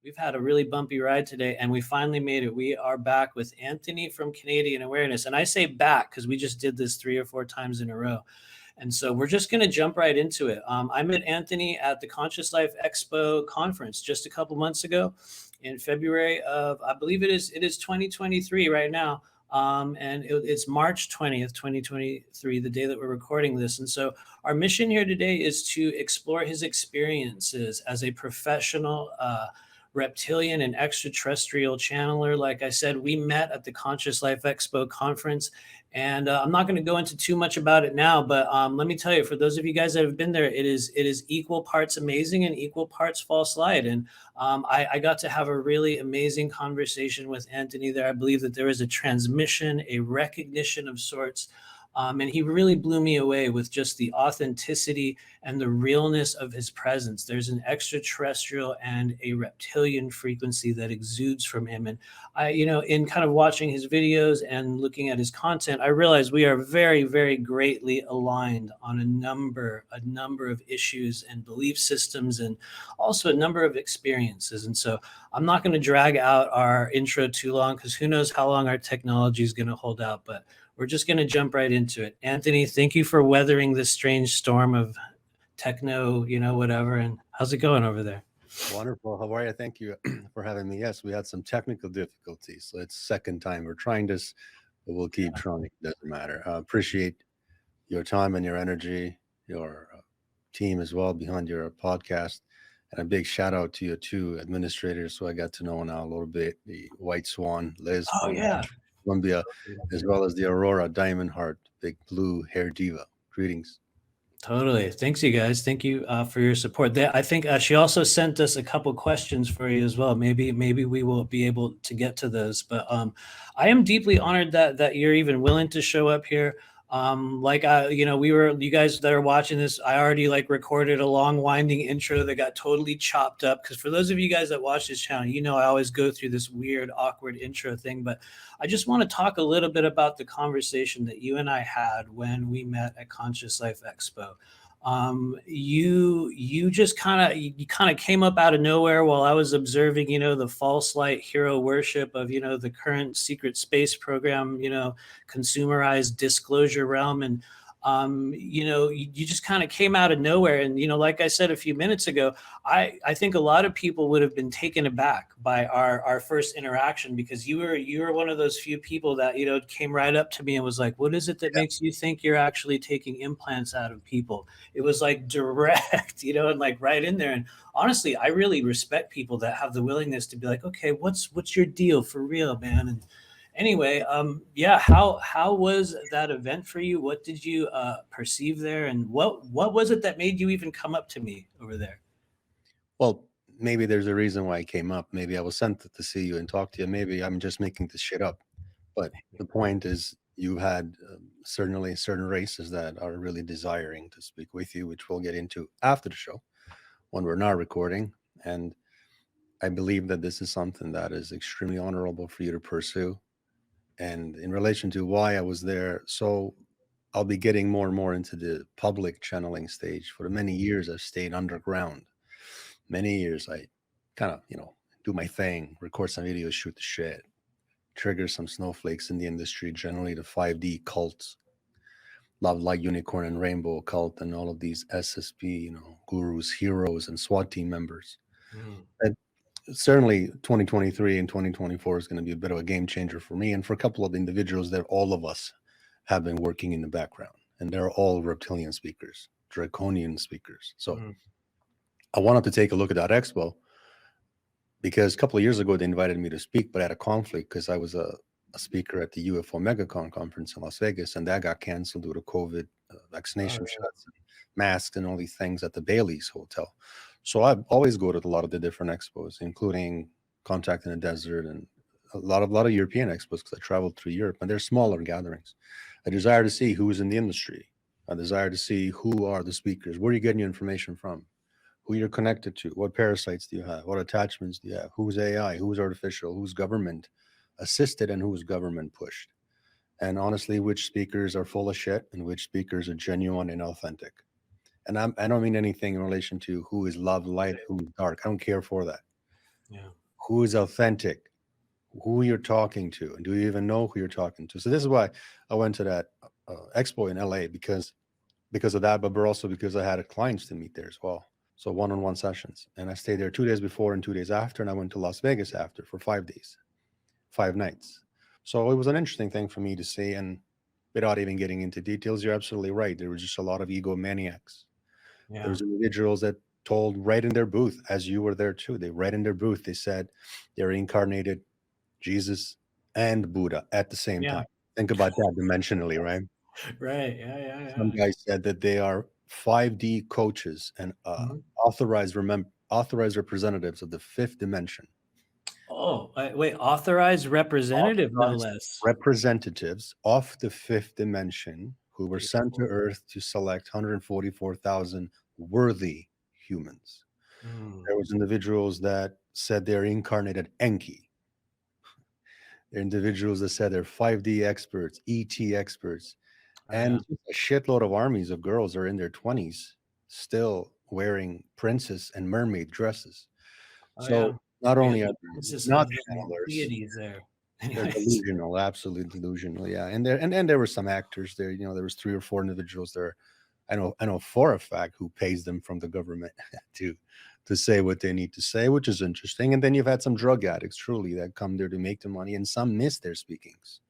We've had a really bumpy ride today, and we finally made it. We are back with Anthony from Canadian Awareness. And I say back because we just did this 3 or 4 times in a row. And so we're just going to jump right into it. I met Anthony at the Conscious Life Expo conference just a couple months ago in February of, I believe it is 2023 right now. And it's March 20th, 2023, the day that we're recording this. And so our mission here today is to explore his experiences as a professional reptilian and extraterrestrial channeler. Like I said, we met at the Conscious Life Expo conference, and I'm not going to go into too much about it now, but let me tell you, for those of you guys that have been there, it is equal parts amazing and equal parts false light. And I got to have a really amazing conversation with Anthony there. I believe that there is a transmission, a recognition of sorts. And he really blew me away with just the authenticity and the realness of his presence. There's an extraterrestrial and a reptilian frequency that exudes from him. And I, in kind of watching his videos and looking at his content, I realized we are very, very greatly aligned on a number of issues and belief systems, and also a number of experiences. And so I'm not going to drag out our intro too long, because who knows how long our technology is going to hold out, but we're just going to jump right into it. Anthony, thank you for weathering this strange storm of techno, whatever. And how's it going over there? Wonderful. How are you? Thank you for having me. Yes, we had some technical difficulties. So it's second time we're trying this, but we'll keep trying. It doesn't matter. Appreciate your time and your energy, your team as well behind your podcast. And a big shout out to your two administrators, who I got to know now a little bit, the White Swan, Liz. Oh, yeah. Columbia, as well as the Aurora Diamond Heart, big blue hair diva. Greetings. Totally. Thanks, you guys. Thank you for your support. I think she also sent us a couple questions for you as well. Maybe we will be able to get to those. But I am deeply honored that you're even willing to show up here. You guys that are watching this, I already recorded a long winding intro that got totally chopped up, because for those of you guys that watch this channel, I always go through this weird, awkward intro thing. But I just want to talk a little bit about the conversation that you and I had when we met at Conscious Life Expo. You just kind of came up out of nowhere while I was observing, the false light hero worship of, the current secret space program, consumerized disclosure realm. And, you just kind of came out of nowhere. And, like I said a few minutes ago, I think a lot of people would have been taken aback by our first interaction, because you were one of those few people that, came right up to me and was like, what is it that makes you think you're actually taking implants out of people? It was direct, and right in there. And honestly, I really respect people that have the willingness to be like, okay, what's your deal for real, man? And anyway, how was that event for you? What did you perceive there? And what was it that made you even come up to me over there? Well, maybe there's a reason why I came up. Maybe I was sent to see you and talk to you. Maybe I'm just making this shit up. But the point is, you had certainly certain races that are really desiring to speak with you, which we'll get into after the show when we're not recording. And I believe that this is something that is extremely honorable for you to pursue. And in relation to why I was there, so I'll be getting more and more into the public channeling stage. For many years, I've stayed underground. Many years, I kind of, do my thing, record some videos, shoot the shit, trigger some snowflakes in the industry, generally the 5D cults, Love, Light, Unicorn, and Rainbow cult, and all of these SSP, gurus, heroes, and SWAT team members. And certainly 2023 and 2024 is going to be a bit of a game changer for me and for a couple of individuals that all of us have been working in the background. And they're all reptilian speakers, draconian speakers. So I wanted to take a look at that expo, because a couple of years ago they invited me to speak, but I had a conflict because I was a speaker at the UFO MegaCon conference in Las Vegas, and that got canceled due to COVID vaccination shots, and masks, and all these things at the Bailey's Hotel. So I always go to a lot of the different expos, including Contact in the Desert and a lot of European expos, because I traveled through Europe, and they're smaller gatherings. I desire to see who's in the industry. I desire to see who are the speakers. Where are you getting your information from? Who you're connected to? What parasites do you have? What attachments do you have? Who's AI? Who's artificial? Who's government assisted and who's government pushed? And honestly, which speakers are full of shit and which speakers are genuine and authentic? And I don't mean anything in relation to who is love, light, who's dark. I don't care for that. Yeah. Who is authentic? Who you're talking to, and do you even know who you're talking to? So this is why I went to that expo in LA, because of that, but also because I had clients to meet there as well. So one-on-one sessions, and I stayed there 2 days before and 2 days after, and I went to Las Vegas after for 5 days, 5 nights. So it was an interesting thing for me to see, and without even getting into details, you're absolutely right. There was just a lot of egomaniacs. Yeah. There's individuals that told right in their booth, as you were there too. They right in their booth, they said they're incarnated Jesus and Buddha at the same Yeah. time. Think about that dimensionally, right? Right. Yeah. Yeah. Some Yeah. guy said that they are 5D coaches and Mhm. authorized representatives of the fifth dimension. Oh, wait, authorized representative, no Authorized less. representatives of the fifth dimension who were sent to Beautiful. Earth to select 144,000 worthy humans. Mm. There was individuals that said they're incarnated Enki. There are individuals that said they're 5D experts, ET experts, Oh, and yeah. a shitload of armies of girls are in their 20s still wearing princess and mermaid dresses. Oh, yeah. So not We got only are the they princess not of the channelers, deities there. they're Anyways. delusional, absolutely delusional. Yeah. And there were some actors there, there was 3 or 4 individuals there. I know for a fact who pays them from the government to say what they need to say, which is interesting. And then you've had some drug addicts truly that come there to make the money, and some miss their speakings,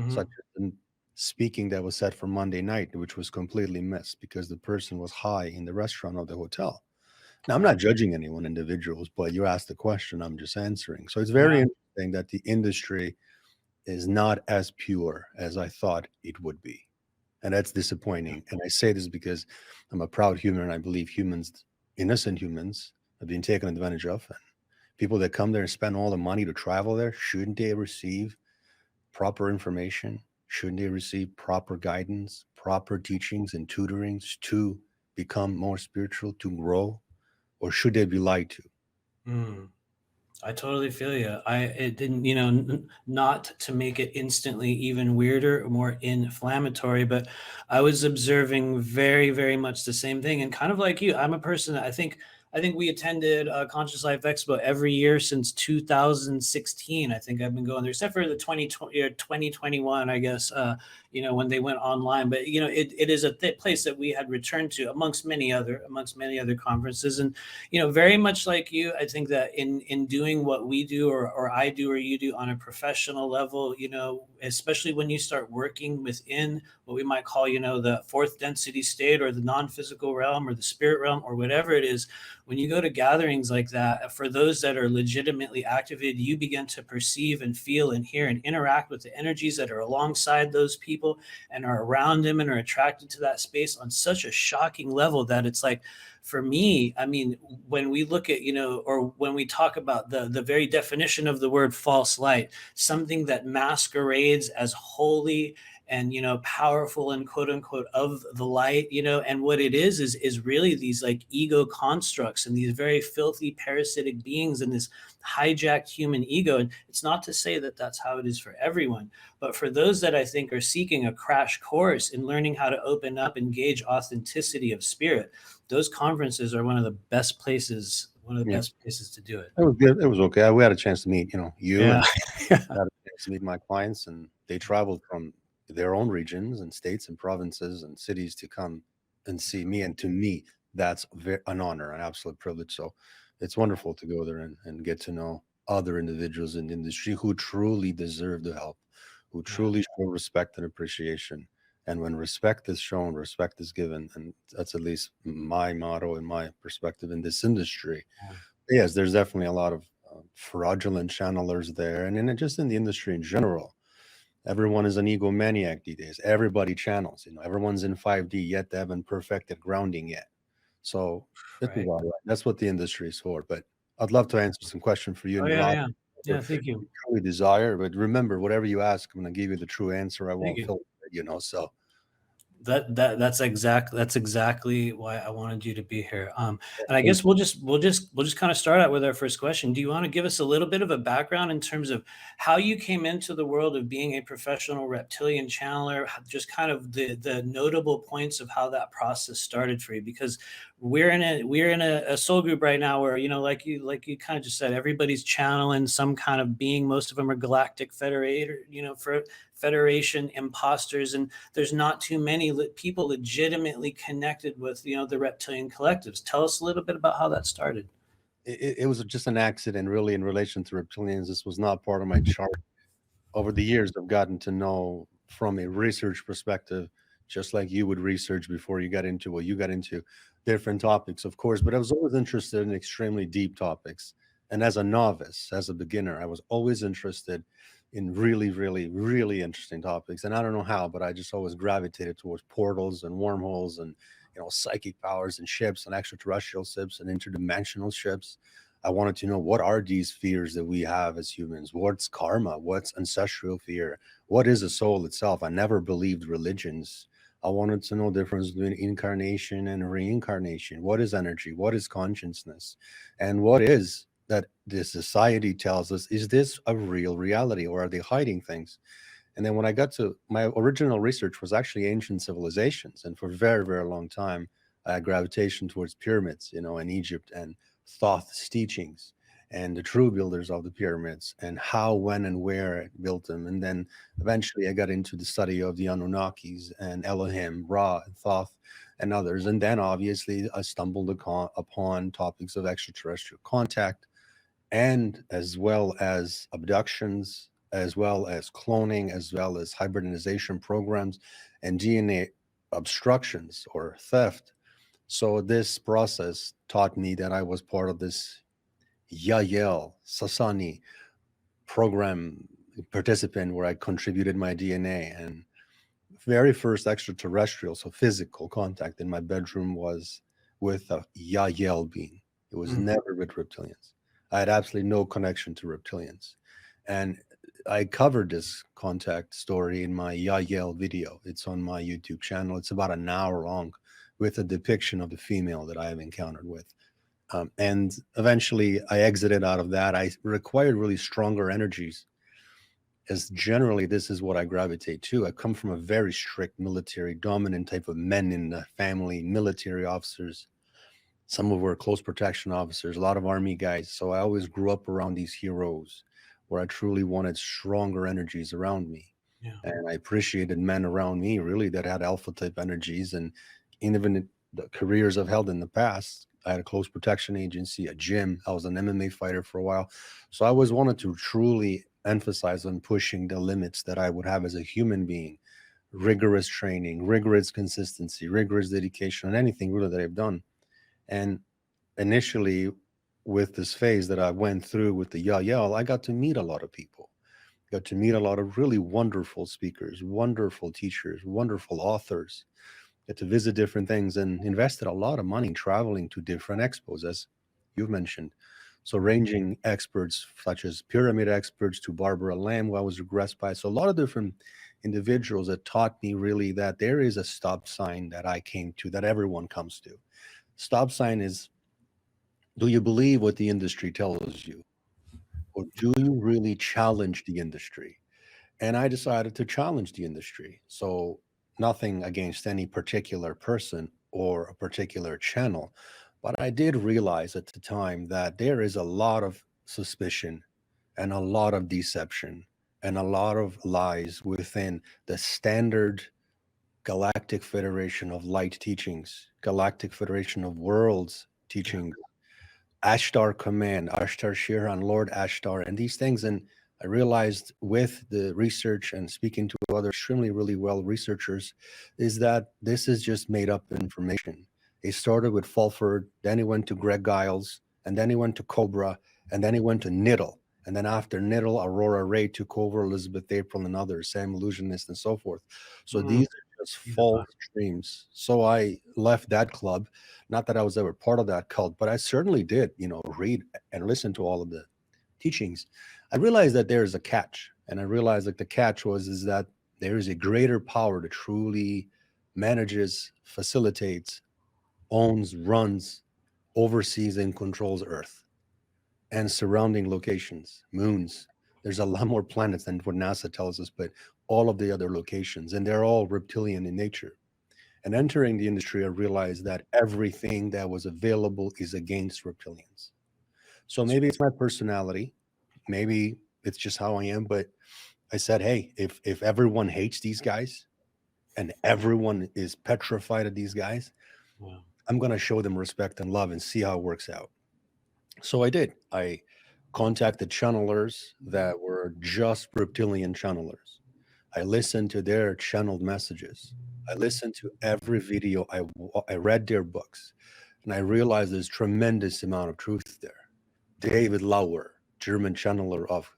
such Mhm. as the speaking that was set for Monday night, which was completely missed because the person was high in the restaurant of the hotel. Now, I'm Wow. not judging anyone, individuals, but you asked the question, I'm just answering. So it's very Yeah. interesting that the industry is not as pure as I thought it would be. And that's disappointing. And I say this because I'm a proud human, and I believe humans, innocent humans, are being taken advantage of. And people that come there and spend all the money to travel there, shouldn't they receive proper information? Shouldn't they receive proper guidance, proper teachings and tutorings to become more spiritual, to grow? Or should they be lied to? Mm. I totally feel you. It didn't, not to make it instantly even weirder or more inflammatory, but I was observing very, very much the same thing. And kind of like you, I'm a person that I think we attended Conscious Life Expo every year since 2016. I think I've been going there, except for the 2020 or 2021, I guess, when they went online. But it is a place that we had returned to amongst many other conferences. And very much like you, I think that in doing what we do, or I do, or you do on a professional level, especially when you start working within what we might call, the fourth density state, or the non-physical realm, or the spirit realm, or whatever it is, when you go to gatherings like that, for those that are legitimately activated, you begin to perceive and feel and hear and interact with the energies that are alongside those people and are around them and are attracted to that space on such a shocking level that it's like, for me, I mean, when we look at, or when we talk about the very definition of the word false light, something that masquerades as holy and powerful and quote unquote of the light, and what it is really these like ego constructs and these very filthy parasitic beings and this hijacked human ego. And it's not to say that that's how it is for everyone, but for those that I think are seeking a crash course in learning how to open up and gauge authenticity of spirit, those conferences are one of the Yeah. best places to do it. It was good. It was okay. We had a chance to meet, you, Yeah. and had a chance to meet my clients, and they traveled from their own regions and states and provinces and cities to come and see me. And to me, that's an honor, an absolute privilege. So it's wonderful to go there and get to know other individuals in the industry who truly deserve the help, who Yeah. truly show respect and appreciation. And when respect is shown, respect is given. And that's at least my motto and my perspective in this industry. Yeah. Yes, there's definitely a lot of fraudulent channelers there, and just in the industry in general. Everyone is an egomaniac these days. Everybody channels. Everyone's in 5D, yet they haven't perfected grounding yet. So this is Right. all right. That's what the industry is for. But I'd love to answer some question for you Oh and your yeah, audience, yeah. Yeah, whatever thank you. you truly desire. But remember, whatever you ask, I'm going to give you the true answer. I Thank won't you. filter it. So That's exactly why I wanted you to be here. And I guess we'll just kind of start out with our first question. Do you want to give us a little bit of a background in terms of how you came into the world of being a professional reptilian channeler? Just kind of the notable points of how that process started for you, because we're in a soul group right now where, like you kind of just said, everybody's channeling some kind of being. Most of them are galactic federator, for federation imposters, and there's not too many people legitimately connected with the reptilian collectives. Tell us a little bit about how that started. It was just an accident, really, in relation to reptilians. This was not part of my chart. Over the years, I've gotten to know from a research perspective, just like you would research before you got into what you got into, different topics, of course. But I was always interested in extremely deep topics. And as a novice, as a beginner, I was always interested in really, really, really interesting topics. And I don't know how, but I just always gravitated towards portals and wormholes and psychic powers and ships and extraterrestrial ships and interdimensional ships. I wanted to know, what are these fears that we have as humans? What's karma? What's ancestral fear? What is a soul itself? I never believed religions. I wanted to know the difference between incarnation and reincarnation. What is energy? What is consciousness? And what is that the society tells us, is this a real reality, or are they hiding things? And then when I got to my original research was actually ancient civilizations, and for a very, very long time, I had gravitation towards pyramids, in Egypt, and Thoth's teachings, and the true builders of the pyramids, and how, when, and where it built them. And then eventually, I got into the study of the Anunnakis and Elohim, Ra, and Thoth, and others. And then, obviously, I stumbled upon topics of extraterrestrial contact, and as well as abductions, as well as cloning, as well as hybridization programs and DNA obstructions or theft. So this process taught me that I was part of this Yael Sasani program participant, where I contributed my DNA. And very first extraterrestrial, so physical contact in my bedroom, was with a Yael being. It was Mm. never with reptilians. I had absolutely no connection to reptilians. And I covered this contact story in my Yael video. It's on my YouTube channel. It's about an hour long, with a depiction of the female that I have encountered with. And eventually I exited out of that. I required really stronger energies, as generally this is what I gravitate to. I come from a very strict military dominant type of men in the family, military officers. Some of were close protection officers, a lot of army guys. So I always grew up around these heroes, where I truly wanted stronger energies around me. Yeah. And I appreciated men around me, really, that had alpha type energies. And even in the careers I've held in the past, I had a close protection agency, a gym. I was an MMA fighter for a while. So I always wanted to truly emphasize on pushing the limits that I would have as a human being: rigorous training, rigorous consistency, rigorous dedication on anything really that I've done. And initially, with this phase that I went through with the Yael, I got to meet a lot of people, got to meet a lot of really wonderful speakers, wonderful teachers, wonderful authors, got to visit different things, and invested a lot of money traveling to different expos, as you've mentioned. So ranging experts such as pyramid experts to Barbara Lamb, who I was regressed by. So a lot of different individuals that taught me really that there is a stop sign that I came to, that everyone comes to. Stop sign is, do you believe what the industry tells you? Or do you really challenge the industry? And I decided to challenge the industry. So, nothing against any particular person or a particular channel, but I did realize at the time that there is a lot of suspicion and a lot of deception and a lot of lies within the standard Galactic Federation of Light teachings, Galactic Federation of Worlds Yeah. teachings, Ashtar Command, Ashtar Shiran, Lord Ashtar, and these things. And I realized with the research and speaking to other extremely, really well researchers, is that this is just made up information. He started with Fulford, then he went to Greg Giles, and then he went to Cobra, and then he went to Niddle. And then after Niddle, Aurora Ray took over, Elizabeth April and others, Sam Illusionist, and so forth. So Mm. these are just false dreams. So I left that club. Not that I was ever part of that cult, but I certainly did, read and listen to all of the teachings. I realized that there is a catch, and I realized that the catch is that there is a greater power that truly manages, facilitates, owns, runs, oversees, and controls Earth and surrounding locations, moons. There's a lot more planets than what NASA tells us, but all of the other locations, and they're all reptilian in nature. And entering the industry, I realized that everything that was available is against reptilians. So maybe it's my personality, maybe it's just how I am, but I said, hey, if everyone hates these guys and everyone is petrified of these guys, Wow. I'm going to show them respect and love and see how it works out. So I did. I contacted channelers that were just reptilian channelers. I listened to their channeled messages. I listened to every video. I read their books, and I realized there's tremendous amount of truth there. David Lauer, German channeler of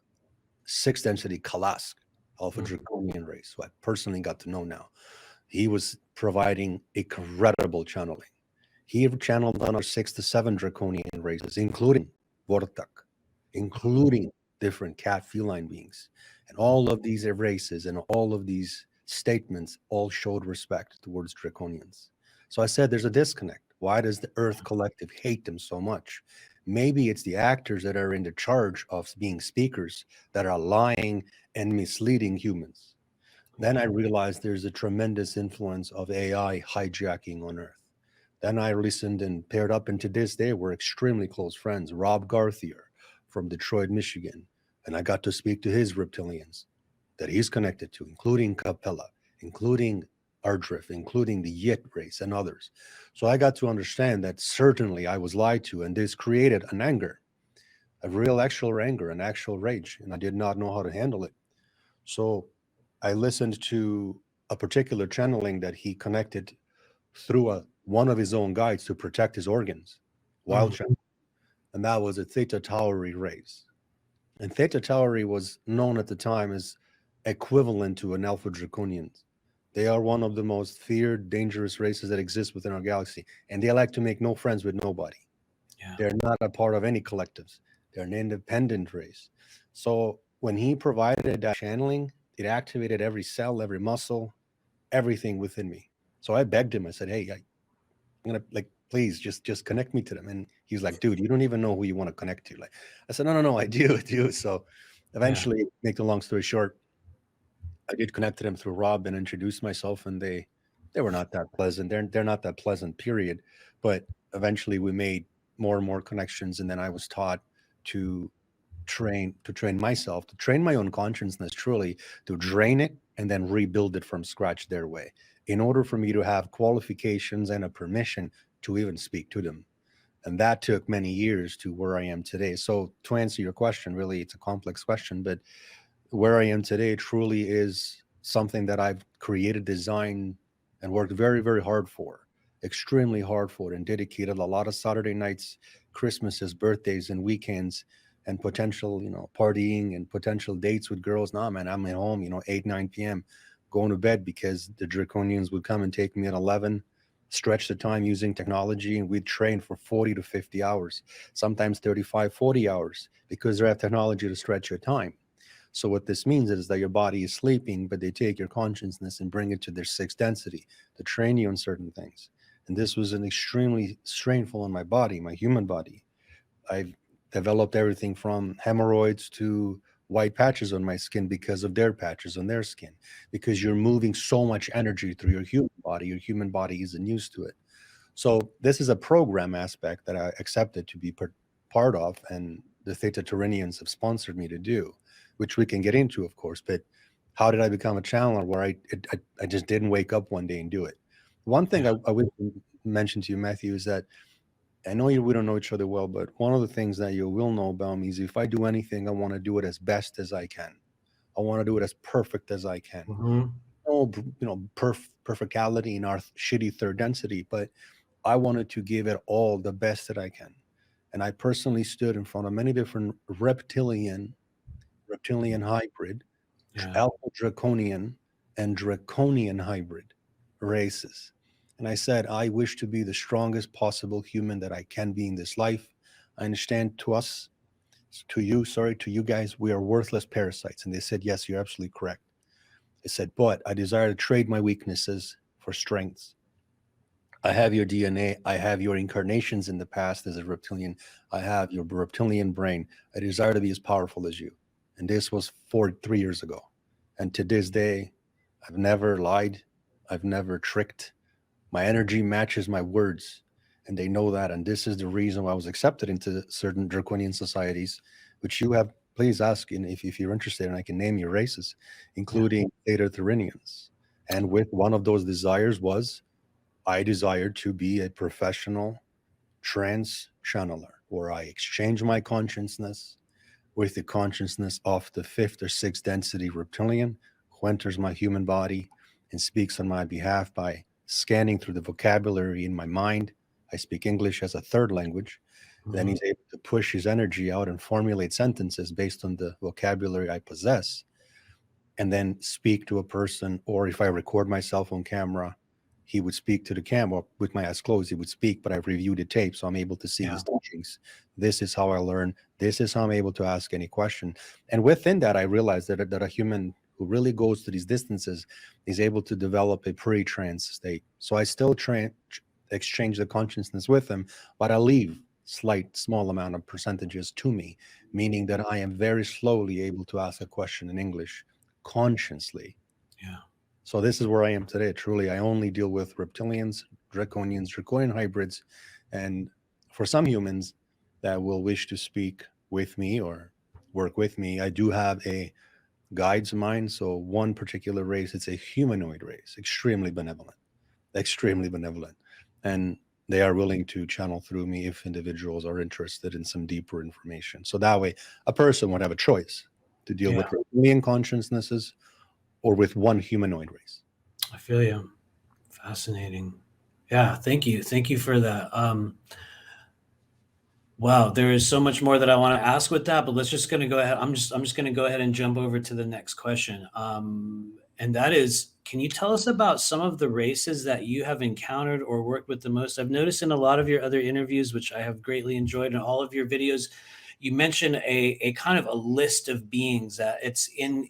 sixth density Kalask, Alpha Draconian race, who I personally got to know now. He was providing incredible channeling. He channeled on our 6 to 7 draconian races, including Vortak, including different cat feline beings. And all of these races and all of these statements all showed respect towards draconians. So I said there's a disconnect. Why does the Earth Collective hate them so much? Maybe it's the actors that are in the charge of being speakers that are lying and misleading humans. Then I realized there's a tremendous influence of AI hijacking on Earth. Then I listened and paired up, and to this day, we're extremely close friends. Rob Garthier from Detroit, Michigan. And I got to speak to his reptilians that he's connected to, including Capella, including Ardriff, including the Yit race and others. So I got to understand that certainly I was lied to, and this created an anger, a real actual anger, an actual rage, and I did not know how to handle it. So I listened to a particular channeling that he connected through one of his own guides to protect his organs, wild channel, and that was a Theta Tauri race. And Theta Tauri was known at the time as equivalent to an Alpha Draconian. They are one of the most feared, dangerous races that exist within our galaxy, and they like to make no friends with nobody. Yeah. They're not a part of any collectives. They're an independent race. So when he provided that channeling, it activated every cell, every muscle, everything within me. So I begged him. I said, "Hey, I'm gonna like, please just connect me to them." And he's like, "Dude, you don't even know who you want to connect to." Like, I said, "No, I do, I do." So eventually, make the long story short, I did connect to them through Rob and introduce myself, and they were not that pleasant. They're not that pleasant, period. But eventually, we made more and more connections, and then I was taught to train myself, to train my own consciousness, truly, to drain it and then rebuild it from scratch their way, in order for me to have qualifications and a permission to even speak to them. And that took many years to where I am today. So to answer your question, really, it's a complex question, but where I am today truly is something that I've created, designed, and worked very, very hard for, extremely hard for, and dedicated a lot of Saturday nights, Christmases, birthdays, and weekends, and potential, partying and potential dates with girls. Nah, man, I'm at home, 8, 9 p.m., going to bed because the Draconians would come and take me at 11, stretch the time using technology, and we'd train for 40 to 50 hours, sometimes 35, 40 hours, because they have technology to stretch your time. So what this means is that your body is sleeping, but they take your consciousness and bring it to their sixth density to train you on certain things. And this was an extremely strainful on my body, my human body. I've developed everything from hemorrhoids to white patches on my skin because of their patches on their skin, because you're moving so much energy through your human body. Your human body isn't used to it. So this is a program aspect that I accepted to be part of, and the Theta Taurinians have sponsored me to do, which we can get into, of course. But how did I become a channeler where I just didn't wake up one day and do it? One thing I would mention to you, Matthew, is that I know we don't know each other well, but one of the things that you will know about me is if I do anything, I want to do it as best as I can. I want to do it as perfect as I can. No, perfectality in our shitty third density, but I wanted to give it all the best that I can. And I personally stood in front of many different reptilian hybrid, alpha draconian, and draconian hybrid races. And I said, I wish to be the strongest possible human that I can be in this life. I understand to you guys, we are worthless parasites. And they said, yes, you're absolutely correct. I said, but I desire to trade my weaknesses for strengths. I have your DNA. I have your incarnations in the past as a reptilian. I have your reptilian brain. I desire to be as powerful as you. And this was 3 years ago. And to this day, I've never lied. I've never tricked. My energy matches my words, and they know that. And this is the reason why I was accepted into certain draconian societies, which you have. Please ask if you're interested, and I can name your races, Yeah. including Theta Taurinians. And with one of those desires was I desired to be a professional trance channeler, where I exchange my consciousness with the consciousness of the fifth or sixth density reptilian who enters my human body and speaks on my behalf by scanning through the vocabulary in my mind. I speak English as a third language. Then Mhm. he's able to push his energy out and formulate sentences based on the vocabulary I possess, and then speak to a person. Or if I record myself on camera, he would speak to the camera with my eyes closed. He would speak, but I've reviewed the tape, so I'm able to see Yeah. his teachings. This is how I learn. This is how I'm able to ask any question. And within that, I realized that a human who really goes to these distances is able to develop a pre-trance state. So I still exchange the consciousness with him, but I leave slight, small amount of percentages to me, meaning that I am very slowly able to ask a question in English consciously. Yeah. So this is where I am today. Truly, I only deal with reptilians, draconians, draconian hybrids, and for some humans that will wish to speak with me or work with me, I do have a guides of mine. So one particular race, it's a humanoid race, extremely benevolent, and they are willing to channel through me if individuals are interested in some deeper information. So that way, a person would have a choice to deal Yeah. with reptilian consciousnesses or with one humanoid race. I feel you. Fascinating. Yeah. Thank you. Thank you for that. Wow, there is so much more that I want to ask with that, but let's just going to go ahead. I'm just going to go ahead and jump over to the next question. And that is, can you tell us about some of the races that you have encountered or worked with the most? I've noticed in a lot of your other interviews, which I have greatly enjoyed, in all of your videos, you mention a kind of a list of beings that it's in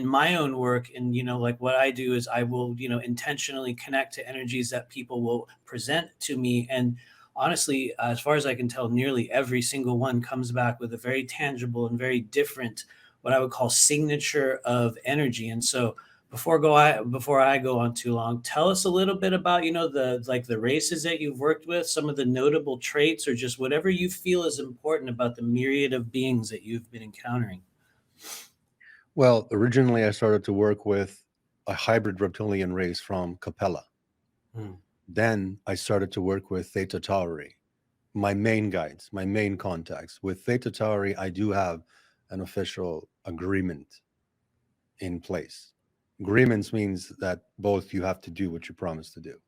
my own work. And like what I do is I will intentionally connect to energies that people will present to me, and honestly, as far as I can tell, nearly every single one comes back with a very tangible and very different, what I would call signature of energy. And so, before I go on too long, tell us a little bit about the races that you've worked with, some of the notable traits, or just whatever you feel is important about the myriad of beings that you've been encountering. Well, originally I started to work with a hybrid reptilian race from Capella. Hmm. Then I started to work with Theta Tauri, my main guides, my main contacts. With Theta Tauri, I do have an official agreement in place. Agreements means that both you have to do what you promise to do.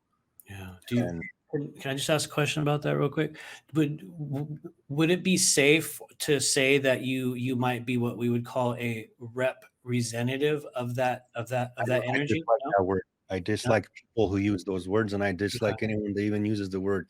Yeah. And Can I just ask a question about that real quick? Would it be safe to say that you might be what we would call a representative of that I energy? dislike No? that word. I No? dislike people who use those words, and I Okay. dislike anyone that even uses the word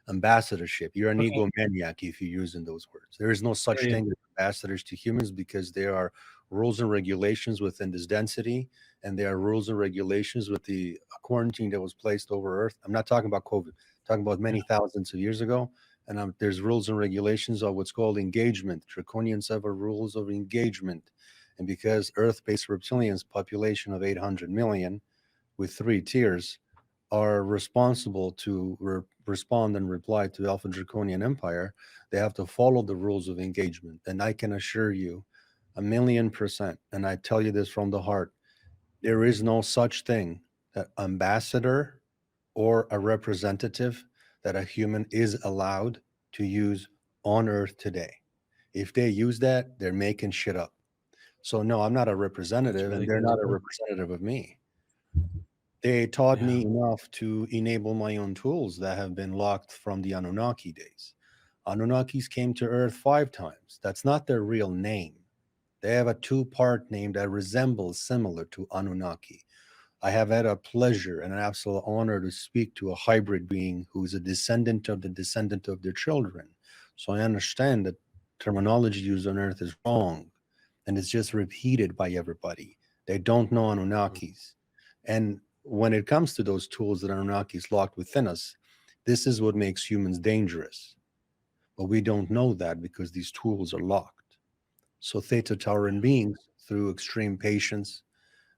ambassadorship. You're an Okay. egomaniac if you're using those words. There is no Yeah, such yeah. thing as ambassadors to humans because there are rules and regulations within this density, and there are rules and regulations with the quarantine that was placed over Earth. I'm not talking about COVID, I'm talking about many thousands of years ago. And there's rules and regulations of what's called engagement. Draconians have a rules of engagement. And because Earth-based reptilians, population of 800 million with 3 tiers, are responsible to respond and reply to Alpha Draconian Empire, they have to follow the rules of engagement. And I can assure you, 1,000,000%, and I tell you this from the heart, there is no such thing that ambassador or a representative that a human is allowed to use on Earth today. If they use that, they're making shit up. So no, I'm not a That's representative, and really they're good to not a know. representative of me. They taught Yeah. me enough to enable my own tools that have been locked from the Anunnaki days. Anunnakis came to Earth 5 times. That's not their real name. They have a two-part name that resembles similar to Anunnaki. I have had a pleasure and an absolute honor to speak to a hybrid being who is a descendant of the descendant of their children. So I understand that terminology used on Earth is wrong and it's just repeated by everybody. They don't know Anunnakis. And when it comes to those tools that Anunnakis locked within us, this is what makes humans dangerous. But we don't know that because these tools are locked. So Theta Tauran beings, through extreme patience,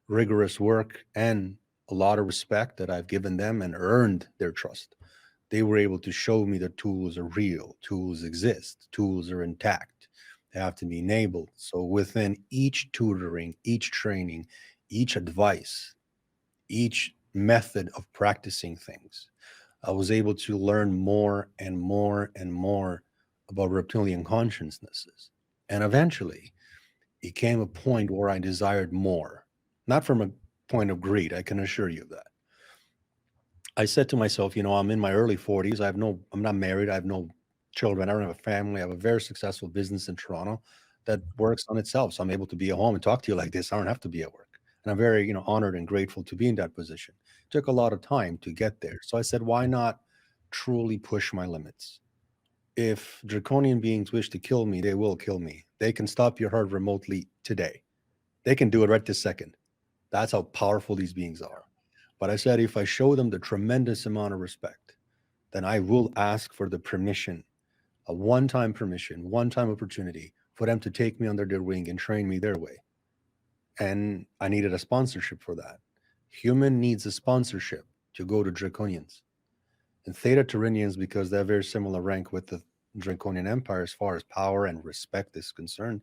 rigorous work, and a lot of respect that I've given them and earned their trust. They were able to show me that tools are real, tools exist, tools are intact. They have to be enabled. So within each tutoring, each training, each advice, each method of practicing things, I was able to learn more and more and more about reptilian consciousnesses. And eventually, it came a point where I desired more, not from a point of greed, I can assure you of that. I said to myself, I'm in my early 40s. I'm not married. I have no children. I don't have a family. I have a very successful business in Toronto that works on itself. So I'm able to be at home and talk to you like this. I don't have to be at work. And I'm very, honored and grateful to be in that position. It took a lot of time to get there. So I said, why not truly push my limits? If draconian beings wish to kill me, they will kill me. They can stop your heart remotely today. They can do it right this second. That's how powerful these beings are. But I said, if I show them the tremendous amount of respect, then I will ask for the permission, a one-time permission, one-time opportunity for them to take me under their wing and train me their way. And I needed a sponsorship for that. Human needs a sponsorship to go to Draconians. And Theta Taurinians, because they're very similar rank with the Draconian Empire as far as power and respect is concerned,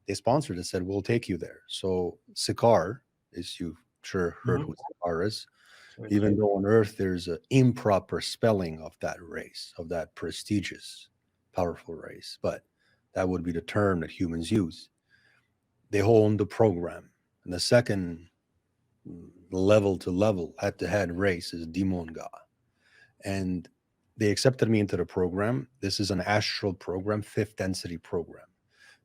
they sponsored and said, we'll take you there. So Sikaar, as you've sure heard who Sikaar is, even though on Earth there's an improper spelling of that race, of that prestigious, powerful race, but that would be the term that humans use. They own the program. And the second level to level, head to head race is Dimonga. And they accepted me into the program. This is an astral program, fifth density program.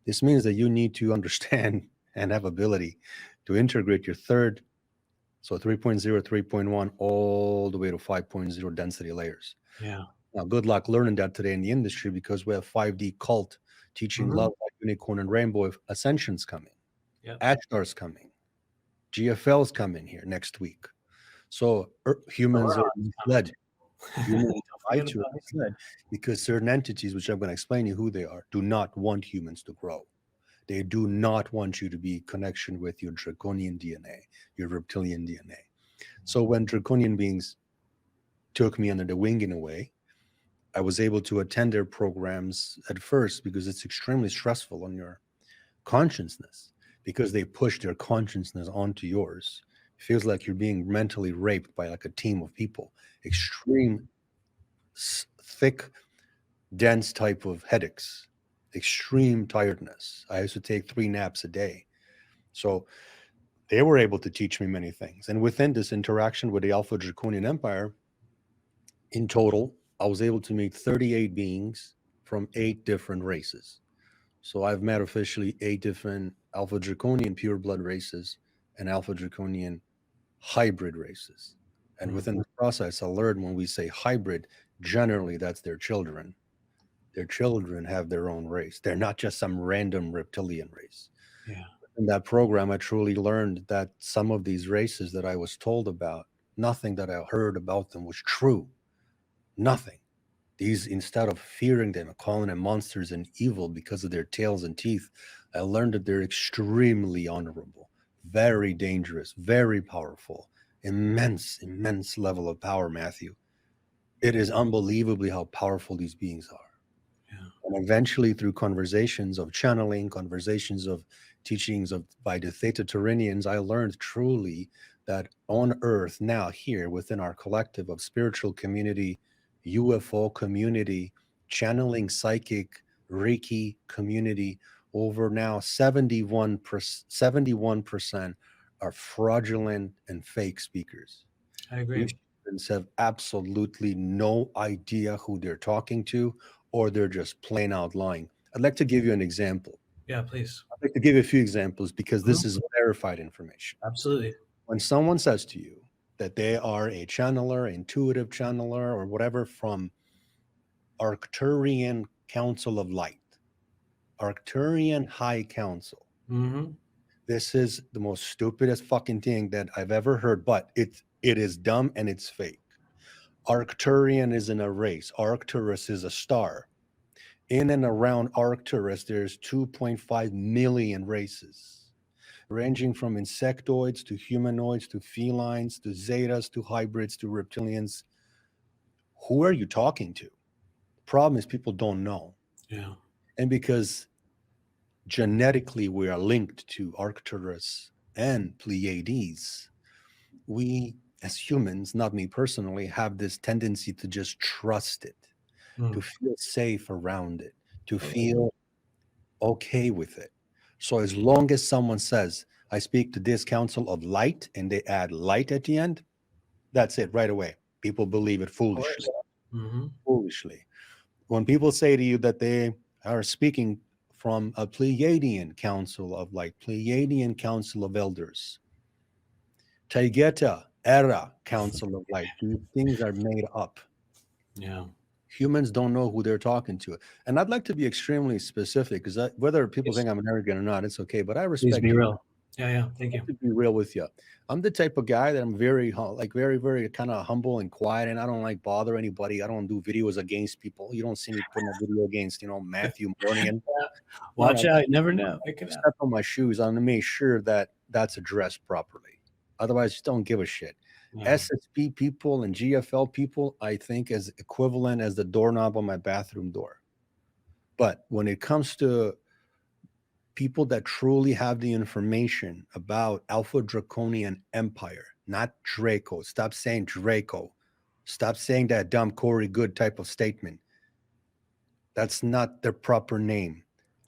This means that you need to understand and have ability to integrate your third, so 3.0, 3.1, all the way to 5.0 density layers. Yeah. Now, good luck learning that today in the industry because we have 5D cult teaching love like unicorn and rainbow ascensions coming. Yep. Ashtar's coming. GFL's coming here next week. So humans are misled. Humans are misled because certain entities, which I'm going to explain to you who they are, do not want humans to grow. They do not want you to be in connection with your draconian DNA, your reptilian DNA. So when draconian beings took me under the wing in a way, I was able to attend their programs at first because it's extremely stressful on your consciousness because they push their consciousness onto yours. It feels like you're being mentally raped by like a team of people. Extreme, thick, dense type of headaches, extreme tiredness. I used to take 3 naps a day. So they were able to teach me many things. And within this interaction with the Alpha Draconian Empire, in total, I was able to meet 38 beings from 8 different races. So I've met officially 8 different Alpha Draconian pure blood races and Alpha Draconian hybrid races. And within the process, I learned when we say hybrid, generally that's their children. Their children have their own race. They're not just some random reptilian race. Yeah. In that program, I truly learned that some of these races that I was told about, nothing that I heard about them was true. Nothing. These, instead of fearing them and calling them monsters and evil because of their tails and teeth, I learned that they're extremely honorable, very dangerous, very powerful, immense, immense level of power, Matthew. It is unbelievably how powerful these beings are. And eventually, through conversations of channeling, conversations of teachings of by the Theta Taurinians, I learned truly that on Earth, now here within our collective of spiritual community, UFO community, channeling psychic, Reiki community, over now 71% are fraudulent and fake speakers. I agree. These humans have absolutely no idea who they're talking to, or they're just plain out lying. I'd like to give you an example. Yeah, please. I'd like to give you a few examples because this is verified information. Absolutely. When someone says to you that they are a channeler, intuitive channeler, or whatever from Arcturian Council of Light, Arcturian High Council, this is the most stupidest fucking thing that I've ever heard, but it is dumb and it's fake. Arcturian isn't a race. Arcturus is a star. In and around Arcturus, there's 2.5 million races. ranging from insectoids to humanoids to felines to zetas to hybrids to reptilians. Who are you talking to? The problem is people don't know. Yeah. And because genetically we are linked to Arcturus and Pleiades, we as humans, not me personally, have this tendency to just trust it, to Mm. feel safe around it, to feel okay with it. So as long as someone says, I speak to this council of light and they add light at the end, that's it right away. People believe it Of foolishly. course. Hmm. Foolishly. When people say to you that they are speaking from a Pleiadian council of light, Pleiadian council of elders, Taygeta era council of light, these things are made up. Yeah. Humans don't know who they're talking to. And I'd like to be extremely specific because whether people Please, think I'm an arrogant or not, it's okay. But I please be respect you. real. Yeah. Yeah. Thank you. To be real with you, I'm the type of guy that I'm very like very very kind of humble and quiet, and I don't like bother anybody. I don't do videos against people. You don't see me putting a video against Matthew Morgan. Yeah. No, Watch no. out. You never know. It could happen. Step on my shoes. I'm gonna make sure that that's addressed properly. Otherwise, just don't give a shit. Yeah. SSP people and GFL people, I think, is equivalent as the doorknob on my bathroom door. But when it comes to people that truly have the information about Alpha Draconian Empire, not Draco. Stop saying Draco. Stop saying that dumb Corey Good type of statement. That's not their proper name.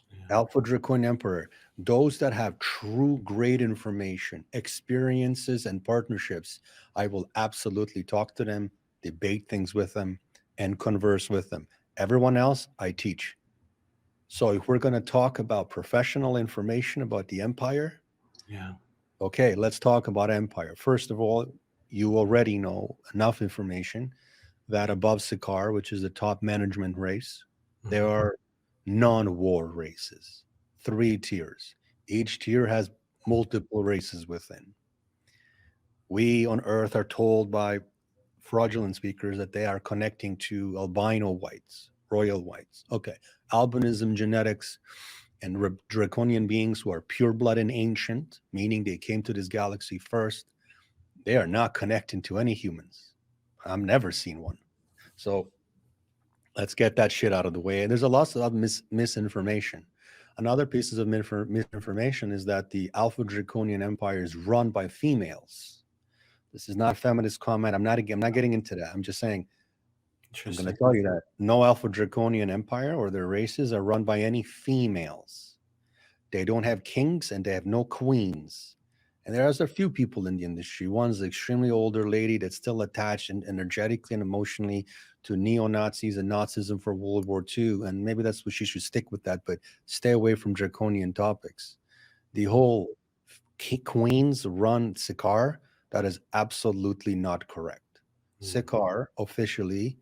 Yeah. Alpha Draconian Emperor. Those that have true great information, experiences, and partnerships, I will absolutely talk to them, debate things with them, and converse with them. Everyone else, I teach. So if we're going to talk about professional information about the empire, Yeah. okay, let's talk about empire. First of all, you already know enough information that above Sakaar, which is the top management race, there Hmm. are non-war races, 3 tiers. Each tier has multiple races within. We on Earth are told by fraudulent speakers that they are connecting to albino whites, royal whites. Okay, albinism genetics and draconian beings who are pure blood and ancient, meaning they came to this galaxy first, they are not connecting to any humans. I've never seen one. So let's get that shit out of the way. And there's a lot of misinformation. Another pieces of misinformation is that the Alpha Draconian Empire is run by females. This is not a feminist comment. I'm not getting into that. I'm just saying I'm going to Interesting. tell you that no Alpha Draconian Empire or their races are run by any females. They don't have kings and they have no queens. And there's a few people in the industry. One's an extremely older lady that's still attached and energetically and emotionally to neo Nazis and Nazism for World War II. And maybe that's what she should stick with that, but stay away from draconian topics. The whole Queens run Sakaar, that is absolutely not correct. Mm. Sakaar officially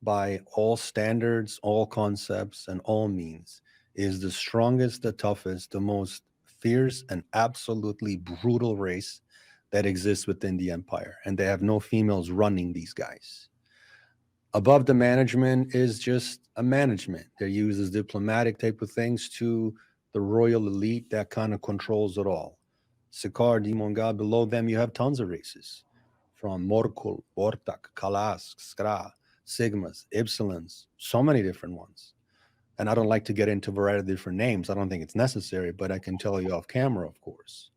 by all standards, all concepts, and all means, is the strongest, the toughest, the most fierce, and absolutely brutal race that exists within the empire. And they have no females running these guys. Above the management is just a management. They're used as diplomatic type of things to the royal elite that kind of controls it all. Sakaar, Dimonga, below them you have tons of races from Morkul, Bortak, Kalas, Skra, Sigmas, Ypsilons, so many different ones. And I don't like to get into a variety of different names. I don't think it's necessary, but I can tell you off camera, of course.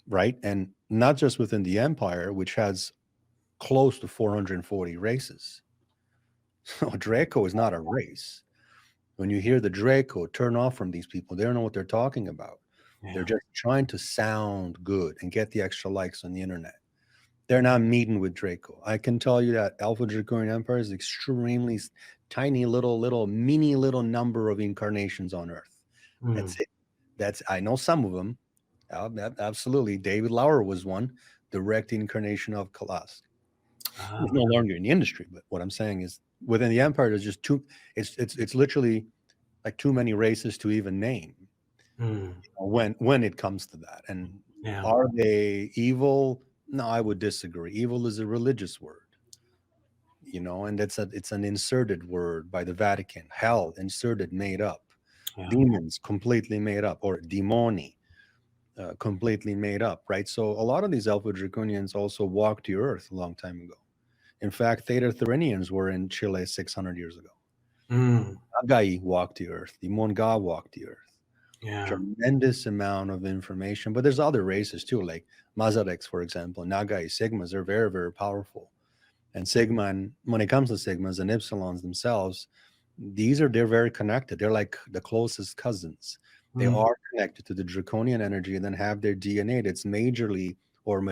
Right? And not just within the empire, which has close to 440 races. So Draco is not a race. When you hear the Draco, turn off from these people. They don't know what they're talking about. They're Yeah. just trying to sound good and get the extra likes on the internet. They're not meeting with Draco. I can tell you that Alpha Draconian Empire is extremely tiny little mini little number of incarnations on Earth. Mm. That's it. That's I know some of them. Absolutely. David Lauer was one, direct incarnation of Kalask. He's Ah. no longer in the industry, but what I'm saying is within the empire, there's just too. It's literally like too many races to even name Mm. when it comes to that. And Yeah. are they evil? No, I would disagree. Evil is a religious word, and it's an inserted word by the Vatican. Hell, inserted, made up. Yeah. Demons, completely made up, or demoni. completely made up, right? So a lot of these Alpha Draconians also walked the earth a long time ago. In fact, Theta Taurians were in Chile 600 years ago. Mm, Nagai walked the earth. The Monga walked the earth. yeah. Tremendous amount of information. But there's other races too, like Mazarecs, for example. Nagai, Sigmas are very, very powerful. And Sigma, and when it comes to Sigmas and Epsilons themselves, they're very connected. They're like the closest cousins. They Mm, are connected to the draconian energy and then have their DNA that's majorly or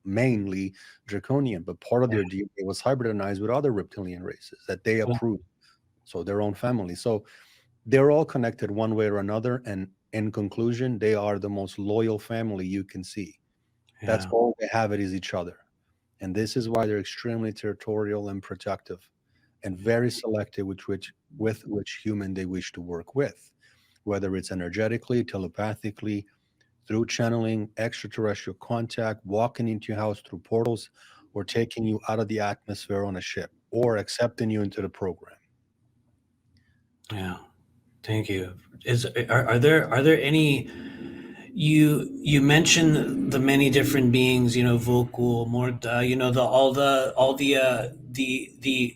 mainly draconian, but part of yeah. their DNA was hybridized with other reptilian races that they Yeah. approved. So their own family. So they're all connected one way or another. And in conclusion, they are the most loyal family you can see. That's Yeah. all they have it is each other. And this is why they're extremely territorial and protective and very selective with which human they wish to work with, whether it's energetically, telepathically, through channeling, extraterrestrial contact, walking into your house through portals, or taking you out of the atmosphere on a ship, or accepting you into the program. Yeah. Thank you. Are there any, you mentioned the many different beings, Vokul, Morda, the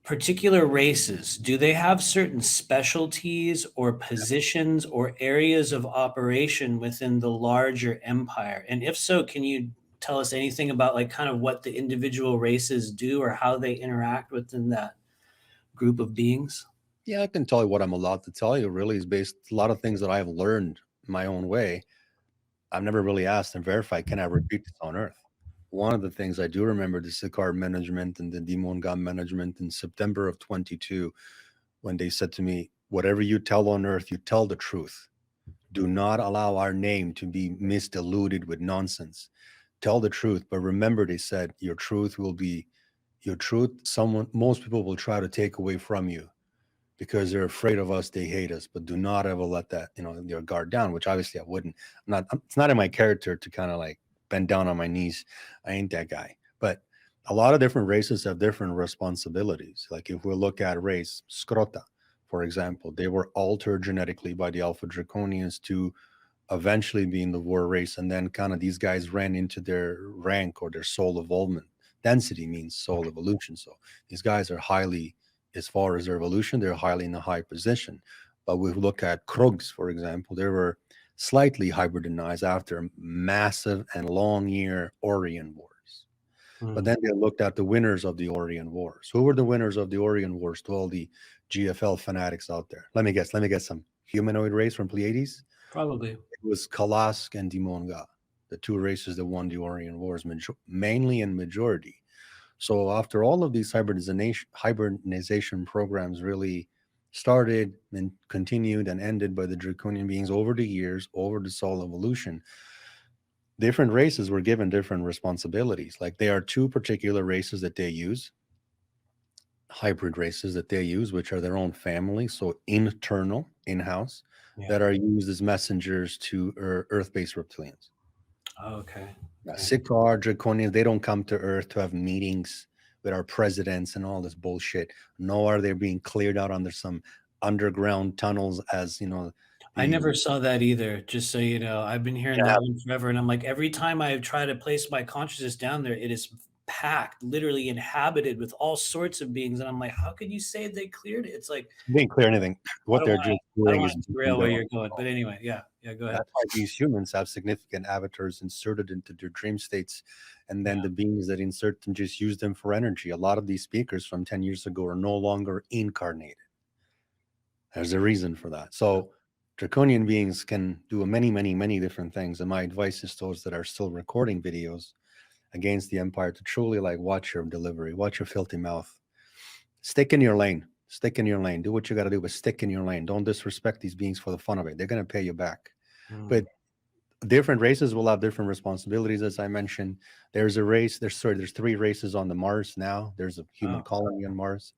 particular races, do they have certain specialties or positions or areas of operation within the larger empire? And if so, can you tell us anything about like kind of what the individual races do or how they interact within that group of beings? Yeah, I can tell you what I'm allowed to tell you, really, is based a lot of things that I've learned my own way. I've never really asked and verified, can I repeat this on Earth? One of the things I do remember the Sikar management and the Demon God management in September of 22, when they said to me, whatever you tell on Earth, you tell the truth. Do not allow our name to be misdiluted with nonsense. Tell the truth. But remember, they said, your truth will be your truth. Most people will try to take away from you because they're afraid of us. They hate us, but do not ever let that, their guard down, which obviously I wouldn't. It's not in my character to kind of like bend down on my knees. I ain't that guy. But a lot of different races have different responsibilities. Like if we look at race, Scrota, for example, they were altered genetically by the Alpha Draconians to eventually being the war race. And then kind of these guys ran into their rank or their soul evolvement. Density means soul evolution. So these guys are highly, as far as their evolution, they're highly in a high position. But we look at Krugs, for example, they were slightly hybridized after massive and long year Orient Wars. But Hmm. then they looked at the winners of the Orient Wars. Who were the winners of the Orient Wars to all the GFL fanatics out there? Let me guess. Let me get some humanoid race from Pleiades. Probably. It was Kalask and Dimonga, the two races that won the Orient Wars, mainly in majority. So after all of these hybridization programs really started and continued and ended by the draconian beings over the years, over the soul evolution, different races were given different responsibilities. Like there are two particular races that they use, hybrid races that they use, which are their own family, so internal, in-house, Yeah. that are used as messengers to Earth-based reptilians. Oh, okay. Okay. Sikaar, Draconians, they don't come to Earth to have meetings with our presidents and all this bullshit. Nor are they being cleared out under some underground tunnels as, I the never saw that either, just so you know. I've been hearing yeah, that one forever, and I'm like, every time I try to place my consciousness down there, it is packed, literally inhabited with all sorts of beings, and I'm like, "How could you say they cleared it?" It's like, they didn't clear anything. I What don't they're wanna just I don't doing wanna is making derail their where own. you're going, but anyway, yeah. Yeah, go ahead. That's why these humans have significant avatars inserted into their dream states. And Yeah. then the beings that insert them just use them for energy. A lot of these speakers from 10 years ago are no longer incarnated. There's a reason for that. So draconian beings can do many, many, many different things. And my advice is those that are still recording videos against the empire to truly like watch your delivery, watch your filthy mouth. Stick in your lane. Stick in your lane. Do what you got to do, but stick in your lane. Don't disrespect these beings for the fun of it. They're going to pay you back. Mm, But different races will have different responsibilities, as I mentioned. There's three races on the Mars now. There's a human oh, colony on Mars.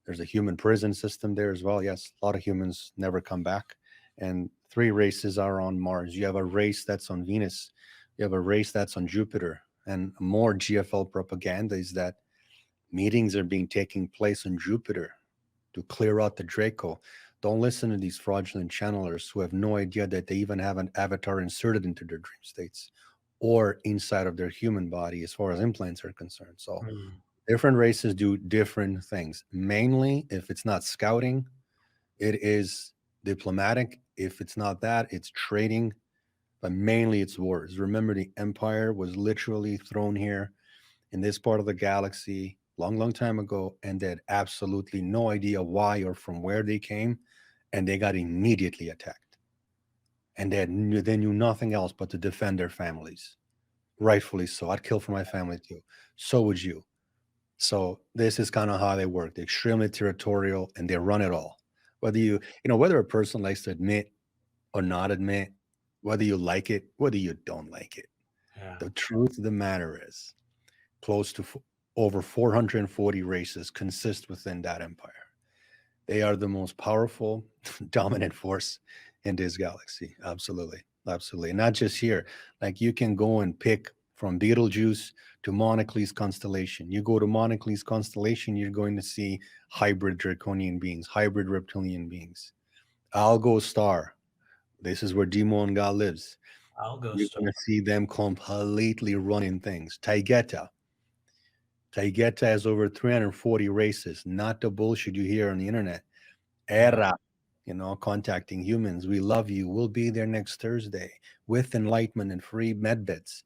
There's a human prison system there as well. Yes, a lot of humans never come back. And three races are on Mars. You have a race that's on Venus. You have a race that's on Jupiter. And more GFL propaganda is that meetings are being taking place on Jupiter to clear out the Draco. Don't listen to these fraudulent channelers who have no idea that they even have an avatar inserted into their dream states or inside of their human body as far as implants are concerned. So Mm. different races do different things. Mainly, if it's not scouting, it is diplomatic. If it's not that, it's trading, but mainly it's wars. Remember, the empire was literally thrown here in this part of the galaxy long, long time ago, and they had absolutely no idea why or from where they came, and they got immediately attacked. And they knew nothing else but to defend their families. Rightfully so. I'd kill for my family too. So would you. So this is kind of how they work. They're extremely territorial and they run it all. Whether whether a person likes to admit or not admit, whether you like it, whether you don't like it. Yeah. The truth of the matter is, close to over 440 races consist within that empire. They are the most powerful, dominant force in this galaxy. Absolutely. Absolutely. And not just here. Like you can go and pick from Betelgeuse to Monocle's constellation. You go to Monocle's constellation, you're going to see hybrid draconian beings, hybrid reptilian beings. Algo Star. This is where Demon God lives. I'll go You're start. going to see them completely running things. Taigeta. Taigeta has over 340 races, not the bullshit you hear on the internet. Yeah. Era, contacting humans. We love you. We'll be there next Thursday with enlightenment and free med beds.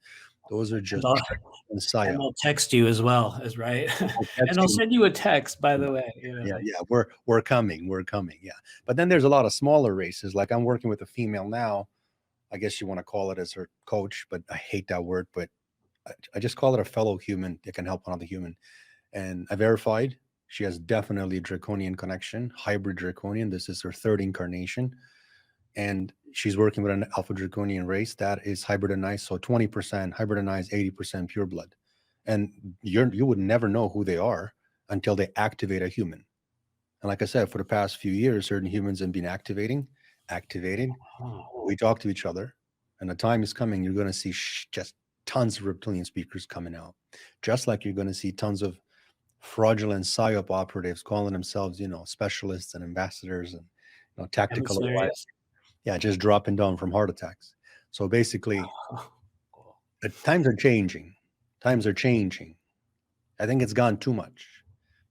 Those are And just they'll, tricks and and psyop. they'll text you as well, is right. I'll And text they'll you. send you a text, by the way. Yeah, yeah. We're coming. We're coming. Yeah. But then there's a lot of smaller races. Like I'm working with a female now. I guess you want to call it as her coach, but I hate that word. But I just call it a fellow human that can help another human. And I verified she has definitely a draconian connection, hybrid draconian. This is her third incarnation. And she's working with an alpha draconian race that is hybridized. So 20% hybridized, 80% pure blood. And you would never know who they are until they activate a human. And like I said, for the past few years, certain humans have been activated. Oh, We talk to each other, and the time is coming. You're going to see just tons of reptilian speakers coming out, just like you're going to see tons of fraudulent psyop operatives calling themselves, specialists and ambassadors and tactical advice. emissaries. Yeah, just dropping down from heart attacks. So basically, Oh, cool. the times are changing. Times are changing. I think it's gone too much.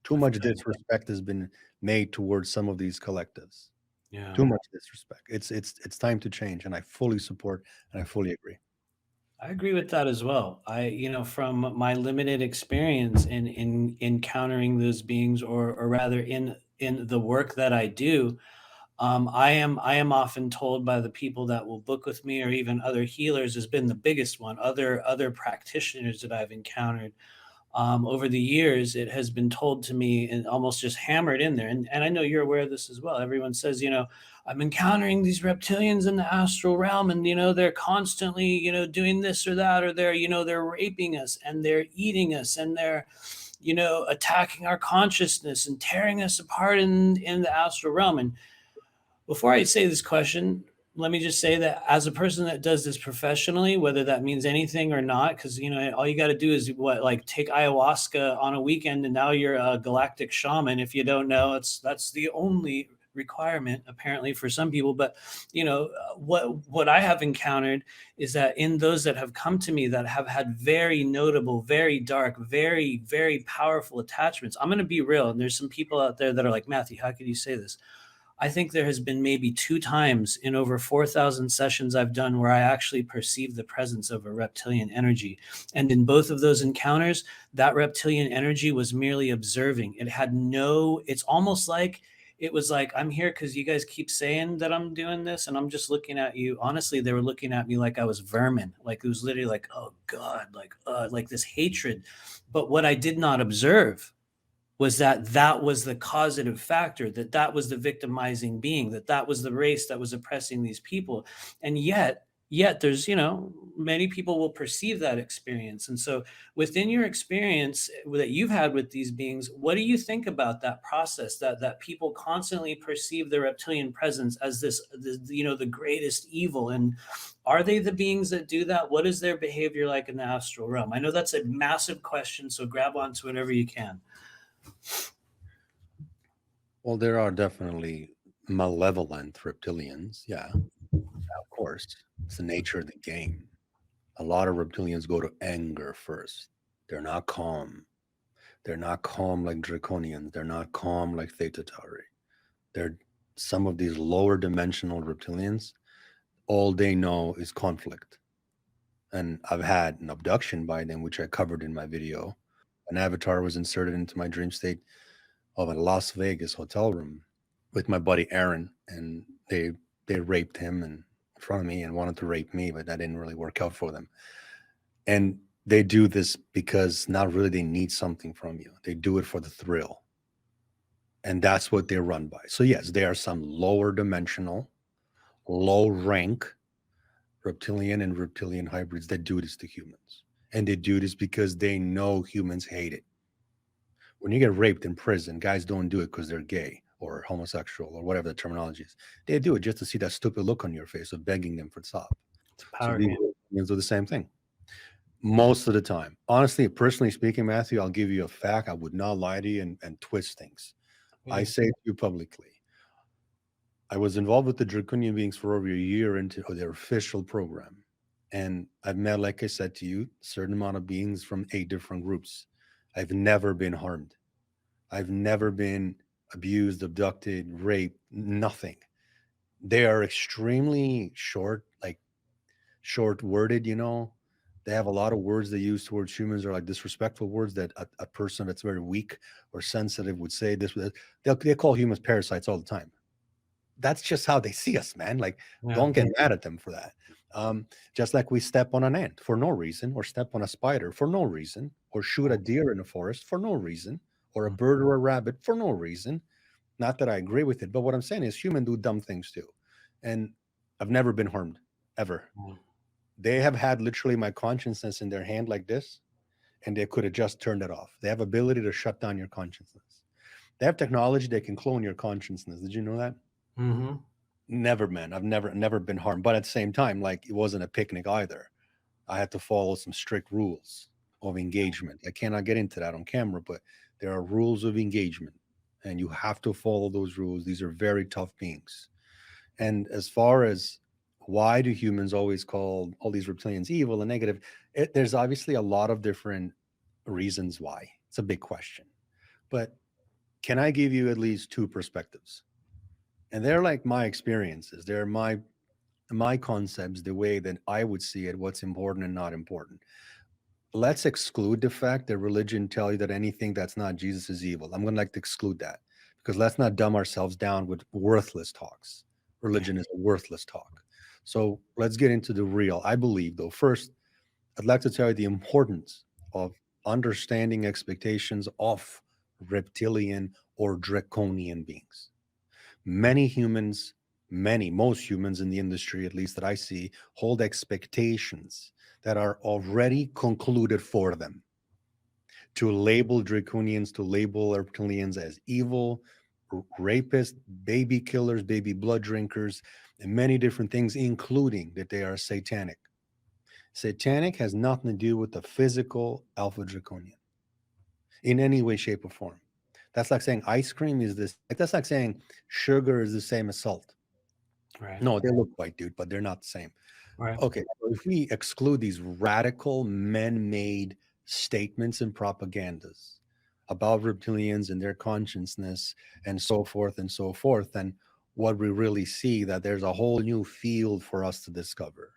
Too I much feel you. disrespect has been made towards some of these collectives. Yeah. Too much disrespect. It's time to change, and I fully support and I fully agree. I agree with that as well. From my limited experience in encountering those beings, or rather in the work that I do, I am often told by the people that will book with me, or even other healers, has been the biggest one. Other practitioners that I've encountered over the years, it has been told to me and almost just hammered in there. And I know you're aware of this as well. Everyone says, I'm encountering these reptilians in the astral realm, and they're constantly, doing this or that, or they're raping us and they're eating us and they're, attacking our consciousness and tearing us apart in the astral realm. And before I say this question, let me just say that as a person that does this professionally, whether that means anything or not, because all you got to do is like take ayahuasca on a weekend, and now you're a galactic shaman. If you don't know, that's the only requirement apparently for some people. But what I have encountered is that in those that have come to me that have had very notable, very dark, very, very powerful attachments, I'm going to be real. And there's some people out there that are like, Matthew, how could you say this? I think there has been maybe 2 times in over 4,000 sessions I've done where I actually perceived the presence of a reptilian energy. And in both of those encounters, that reptilian energy was merely observing. It's almost like it was like, I'm here because you guys keep saying that I'm doing this, and I'm just looking at you. Honestly, they were looking at me like I was vermin. Like it was literally like, oh God, like this hatred. But what I did not observe was that was the causative factor, that was the victimizing being, that was the race that was oppressing these people. And yet there's, many people will perceive that experience. And so within your experience that you've had with these beings, what do you think about that process, that people constantly perceive the reptilian presence as the greatest evil? And are they the beings that do that? What is their behavior like in the astral realm? I know that's a massive question, so grab onto whatever you can. Well, there are definitely malevolent reptilians. Yeah, of course. It's the nature of the game. A lot of reptilians go to anger first. They're not calm. They're not calm like draconians. They're not calm like Theta Tauri. They're some of these lower dimensional reptilians. All they know is conflict. And I've had an abduction by them, which I covered in my video. An avatar was inserted into my dream state of a Las Vegas hotel room with my buddy Aaron, and they raped him and in front of me and wanted to rape me, but that didn't really work out for them. And they do this because not really they need something from you. They do it for the thrill. And that's what they run by. So yes, there are some lower dimensional, low rank reptilian and reptilian hybrids that do this to humans. And they do this because they know humans hate it. When you get raped in prison, guys don't do it because they're gay or homosexual or whatever the terminology is. They do it just to see that stupid look on your face of begging them for stop. It's a So power these game. humans do the same thing most of the time. Honestly, personally speaking, Matthew, I'll give you a fact. I would not lie to you and twist things. I say to you publicly, I was involved with the Draconian beings for over a year into their official program. And I've met, like I said to you, a certain amount of beings from 8 different groups. I've never been harmed. I've never been abused, abducted, raped, nothing. They are extremely short, like short worded, you know. They have a lot of words they use towards humans are like disrespectful words that a person that's very weak or sensitive would say this. They call humans parasites all the time. That's just how they see us, man. Like, Yeah. don't get mad at them for that. Just like we step on an ant for no reason, or step on a spider for no reason, or shoot a deer in the forest for no reason, or a bird or a rabbit for no reason. Not that I agree with it, but what I'm saying is humans do dumb things too. And I've never been harmed, ever. They have had literally my consciousness in their hand like this, and they could have just turned it off. They have ability to shut down your consciousness. They have technology that can clone your consciousness. Did you know that? Mm-hmm. Never, man. I've never been harmed. But at the same time, like it wasn't a picnic either. I had to follow some strict rules of engagement. I cannot get into that on camera, but there are rules of engagement, and you have to follow those rules. These are very tough beings. And as far as why do humans always call all these reptilians evil and negative, there's obviously a lot of different reasons why. It's a big question. But can I give you at least 2 perspectives? And they're like my experiences. They're my concepts, the way that I would see it, what's important and not important. Let's exclude the fact that religion tell you that anything that's not Jesus is evil. I'm going to like to exclude that because let's not dumb ourselves down with worthless talks. Religion is a worthless talk. So let's get into the real. I believe, though, first, I'd like to tell you the importance of understanding expectations of reptilian or draconian beings. Many humans, most humans in the industry, at least that I see, hold expectations that are already concluded for them. To label draconians, to label reptilians as evil, rapists, baby killers, baby blood drinkers, and many different things, including that they are satanic. Satanic has nothing to do with the physical alpha draconian in any way, shape, or form. That's like saying ice cream is this. Like that's like saying sugar is the same as salt. Right. No, they look white, dude, but they're not the same. Right. Okay, so if we exclude these radical man-made statements and propagandas about reptilians and their consciousness and so forth, then what we really see that there's a whole new field for us to discover.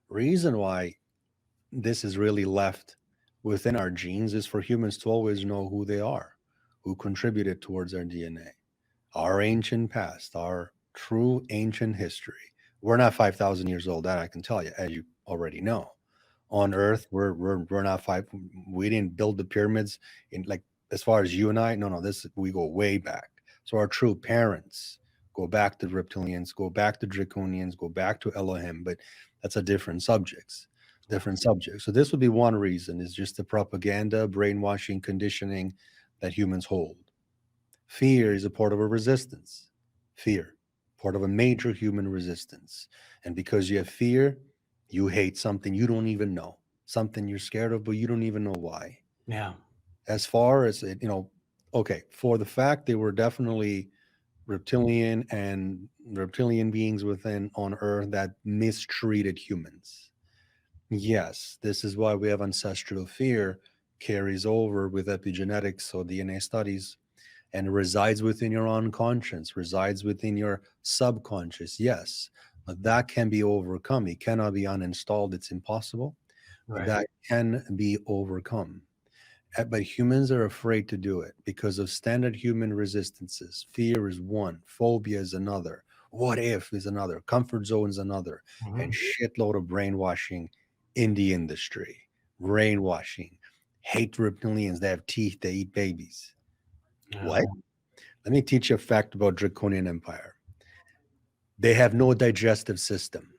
Reason why this is really left within our genes is for humans to always know who they are, who contributed towards our DNA, our ancient past, our true ancient history. We're not 5,000 years old, that I can tell you, as you already know. On Earth, we're not five. We didn't build the pyramids in like as far as you and I. No, this we go way back. So our true parents go back to reptilians, go back to draconians, go back to Elohim. But that's a different subjects. Different subject. So this would be one reason is just the propaganda, brainwashing, conditioning that humans hold. Fear is a part of a resistance. Fear, part of a major human resistance. And because you have fear, you hate something you don't even know, something you're scared of, but you don't even know why. Yeah. As far as it, okay, for the fact they were definitely reptilian and reptilian beings within on Earth that mistreated humans. Yes, this is why we have ancestral fear carries over with epigenetics or DNA studies and resides within your unconscious, resides within your subconscious. Yes, but that can be overcome. It cannot be uninstalled. It's impossible, but Right. that can be overcome. But humans are afraid to do it because of standard human resistances. Fear is one, phobia is another, what if is another, comfort zone is another, and Mhm. shitload of brainwashing in the industry. Brainwashing. Hate reptilians. They have teeth. They eat babies. Yeah. What? Let me teach you a fact about Draconian Empire. They have no digestive system.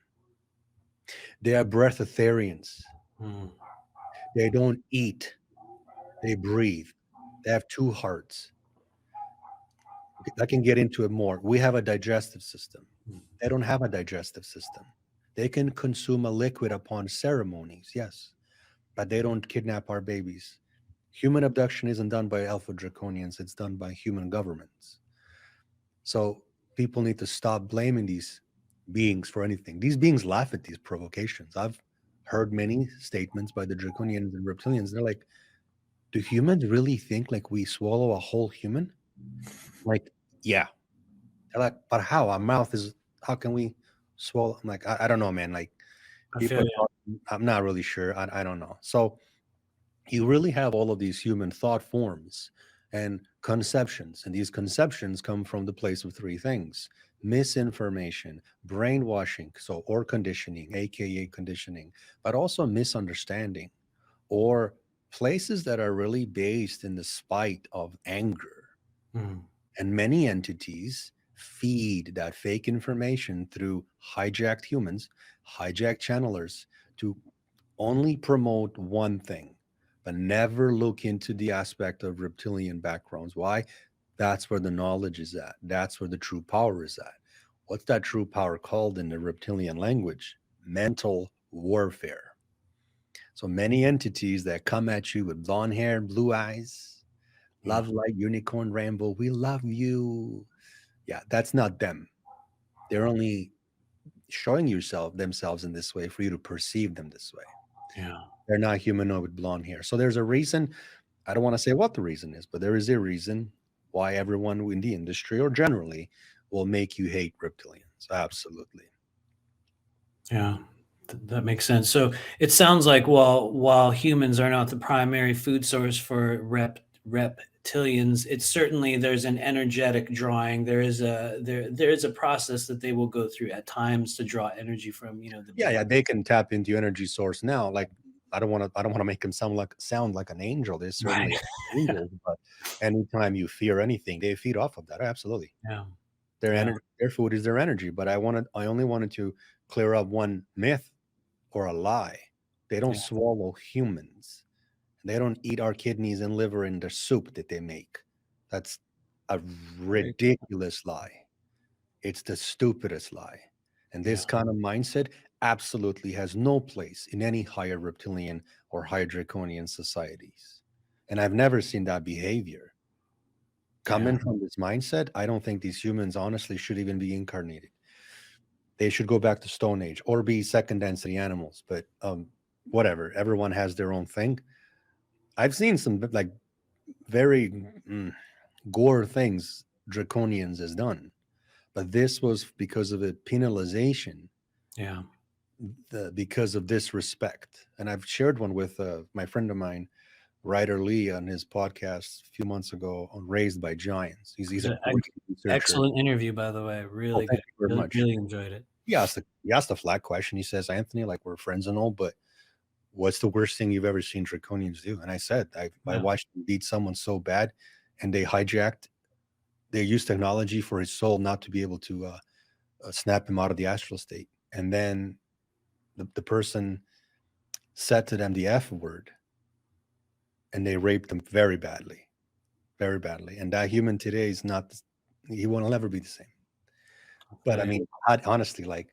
They are breatharians. Mm. They don't eat. They breathe. They have two hearts. Okay, I can get into it more. We have a digestive system. They don't have a digestive system. They can consume a liquid upon ceremonies, yes, but they don't kidnap our babies. Human abduction isn't done by alpha draconians, it's done by human governments. So people need to stop blaming these beings for anything. These beings laugh at these provocations. I've heard many statements by the draconians and reptilians. They're like, do humans really think like we swallow a whole human? Like, yeah. They're like, but how? Our mouth is, how can we swallow? I'm like, I don't know, man. Like, I people feel are you. talking, I'm not really sure. I don't know. So you really have all of these human thought forms and conceptions. And these conceptions come from the place of three things: misinformation, brainwashing, so or conditioning, aka conditioning, but also misunderstanding, or places that are really based in the spite of anger. Mm. And many entities feed that fake information through hijacked humans, hijacked channelers to only promote one thing, but never look into the aspect of reptilian backgrounds. Why? That's where the knowledge is at. That's where the true power is at. What's that true power called in the reptilian language? Mental warfare. So many entities that come at you with blonde hair, blue eyes, Yeah. love like unicorn rainbow, we love you. Yeah, that's not them. They're only showing yourself themselves in this way for you to perceive them this way. Yeah. They're not humanoid with blonde hair. So there's a reason. I don't want to say what the reason is, but there is a reason why everyone in the industry or generally will make you hate reptilians. Absolutely. Yeah. That makes sense. So it sounds like while humans are not the primary food source for reptilians, it's certainly there's an energetic drawing. There is a process that they will go through at times to draw energy from, the Yeah, being. yeah, they can tap into your energy source now. Like I don't want to make them sound like an angel. They're Right. certainly angels, but anytime you fear anything, they feed off of that. Absolutely. Yeah. Their Yeah. energy, their food is their energy. But I only wanted to clear up one myth or a lie. They don't Yeah. swallow humans. They don't eat our kidneys and liver in the soup that they make. That's a Very- ridiculous lie. It's the stupidest lie. And Yeah. this kind of mindset absolutely has no place in any higher reptilian or higher draconian societies. And I've never seen that behavior. Yeah. Coming from this mindset, I don't think these humans honestly should even be incarnated. They should go back to Stone Age or be second density animals. But whatever, everyone has their own thing. I've seen some like very gore things draconians has done, but this was because of a penalization, Yeah. because of disrespect. And I've shared one with my friend of mine, Ryder Lee, on his podcast a few months ago on Raised by Giants. He's It's a an great researcher. excellent interview, by the way. Oh, Really thank good. you very Really, much. really enjoyed it. He asked a flat question. He says, Anthony, like, we're friends and all, but what's the worst thing you've ever seen draconians do? And I said, I Yeah. watched him beat someone so bad, and they used technology for his soul not to be able to snap him out of the astral state. And then the person said to them the F word, and they raped him very badly, very badly. And that human today is not, he will never be the same. I But feel I you. mean, honestly, like,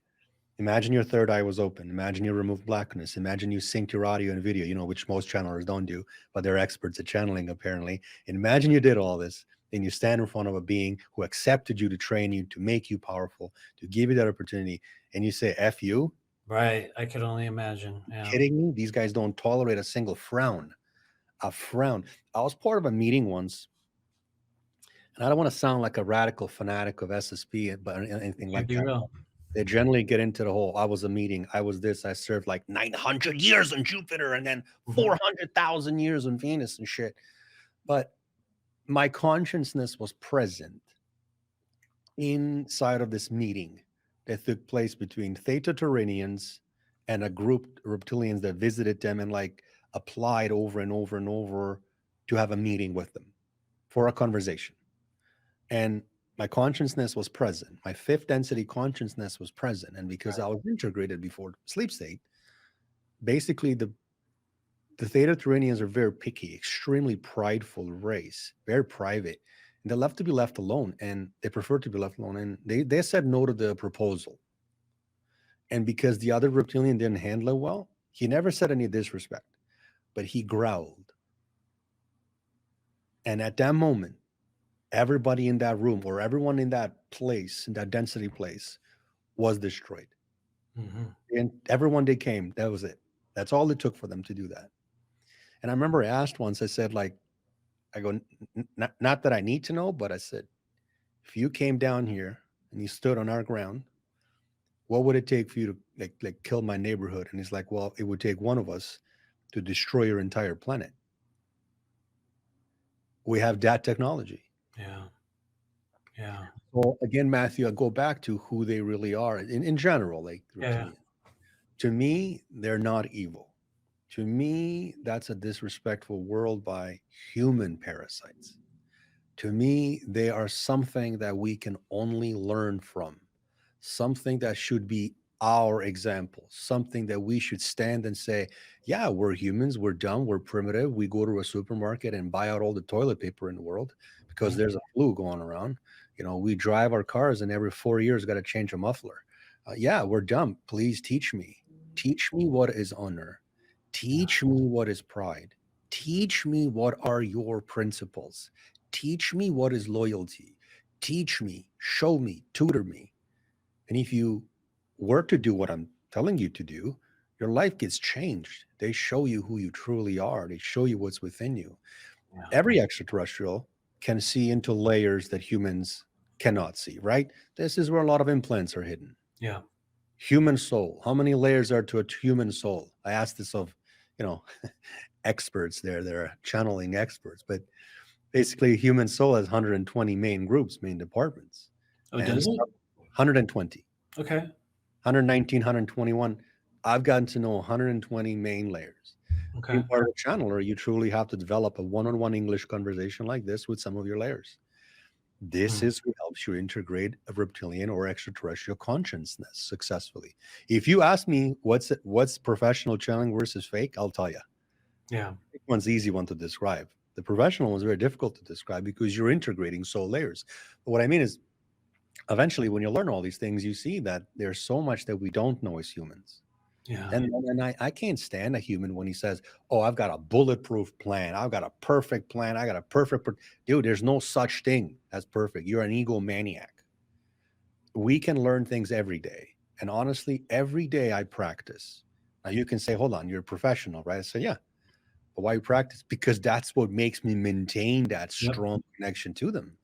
Imagine your third eye was open. Imagine you removed blackness. Imagine you synced your audio and video, which most channelers don't do, but they're experts at channeling apparently. And imagine you did all this, then you stand in front of a being who accepted you to train you, to make you powerful, to give you that opportunity, and you say, F you? Right. I could only imagine. Yeah. Kidding me? These guys don't tolerate a single frown. A frown. I was part of a meeting once, and I don't want to sound like a radical fanatic of SSP, but anything Can't like be that. real. They generally get into the whole, I was a meeting, I was this, I served like 900 years on Jupiter and then Mhm. 400,000 years on Venus and shit. But my consciousness was present inside of this meeting that took place between Theta Taurinians and a group of reptilians that visited them and like applied over and over and over to have a meeting with them for a conversation. And my consciousness was present. My fifth density consciousness was present. And because Right. I was integrated before sleep state, basically the Theta Turanians are very picky, extremely prideful race, very private. And they love to be left alone, and they prefer to be left alone. And they said no to the proposal. And because the other reptilian didn't handle it well, he never said any disrespect, but he growled. And at that moment, everybody in that room or everyone in that place, in that density place, was destroyed. Hmm. And everyone they came, that was it. That's all it took for them to do that. And I remember I asked once, I said, like, I go, not that I need to know, but I said, if you came down here and you stood on our ground, what would it take for you to like kill my neighborhood? And he's like, well, it would take one of us to destroy your entire planet. We have that technology. Yeah. Yeah. So again, Matthew, I go back to who they really are in general, like the Yeah. reptilian. To me, they're not evil. To me, that's a disrespectful world by human parasites. To me, they are something that we can only learn from, something that should be our example, something that we should stand and say, yeah, we're humans, we're dumb, we're primitive. We go to a supermarket and buy out all the toilet paper in the world because Mhm. there's a flu going around. We drive our cars and every 4 years got to change a muffler. Yeah, we're dumb. Please teach me. Teach me what is honor. Yeah. Teach me what is pride. Teach me what are your principles. Teach me what is loyalty. Teach me, show me, tutor me. And if you were to do what I'm telling you to do, your life gets changed. They show you who you truly are, they show you what's within you. Yeah. Every extraterrestrial can see into layers that humans cannot see, right? This is where a lot of implants are hidden. Yeah. Human soul. How many layers are to a human soul? I asked this of, you know, experts there. They're channeling experts, but basically, human soul has 120 main groups, main departments, Oh, and does it? 120, Okay. 119, 121. I've gotten to know 120 main layers. Being Okay. part of a channeler, you truly have to develop a one-on-one English conversation like this with some of your layers. This Mm. is what helps you integrate a reptilian or extraterrestrial consciousness successfully. If you ask me what's professional channeling versus fake, I'll tell you. Yeah. Fake one's the easy one to describe. The professional one's very difficult to describe because you're integrating soul layers. But what I mean is, eventually, when you learn all these things, you see that there's so much that we don't know as humans. Yeah. And I can't stand a human when he says, "Oh, I've got a bulletproof plan. I've got a perfect plan. I got a dude." There's no such thing as perfect. You're an egomaniac. We can learn things every day, and honestly, every day I practice. Now you can say, "Hold on, you're a professional, right?" I say, "Yeah." But why practice? Because that's what makes me maintain that Yep. strong connection to them.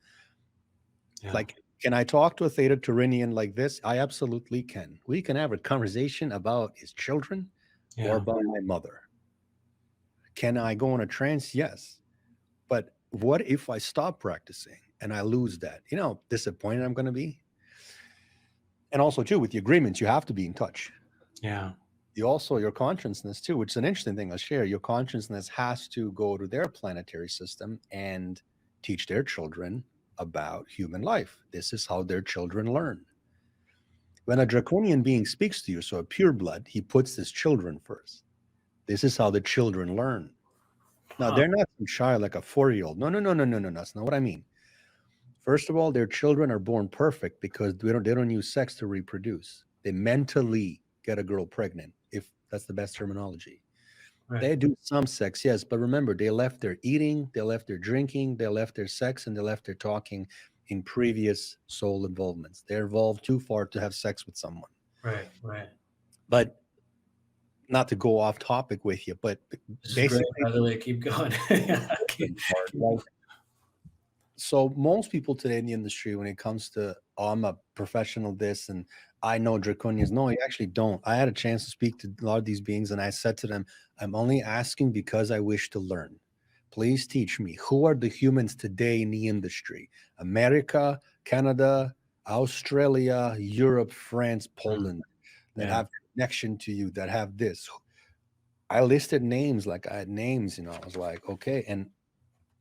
Yeah. Like, can I talk to a Theta Turinian like this? I absolutely can. We can have a conversation about his children or Yeah. about my mother. Can I go on a trance? Yes. But what if I stop practicing and I lose that? You know, how disappointed I'm going to be. And also, too, with the agreements, you have to be in touch. Yeah. You also, your consciousness, too, which is an interesting thing I'll share. Your consciousness has to go to their planetary system and teach their children about human life. This is how their children learn. When a draconian being speaks to you, so a pure blood, he puts his children first. This is how the children learn. Now, Huh. they're not some child like a 4-year-old. No, no, no, no, no, no. That's not what I mean. First of all, their children are born perfect because they don't use sex to reproduce. They mentally get a girl pregnant, if that's the best terminology. Right. They do some sex, yes, but remember, they left their eating, they left their drinking, they left their sex, and they left their talking in previous soul involvements. They're evolved too far to have sex with someone. Right. Right. But not to go off topic with you, but This is great. basically, By the way, keep going. Yeah, keep like, going. so most people today in the industry, when it comes to, oh, I'm a professional this and I know draconians, no, you actually don't. I had a chance to speak to a lot of these beings, and I said to them, I'm only asking because I wish to learn. Please teach me, who are the humans today in the industry? America, Canada, Australia, Europe, France, Poland, that Yeah. have connection to you, that have this. I listed names, like I had names, I was like, okay. And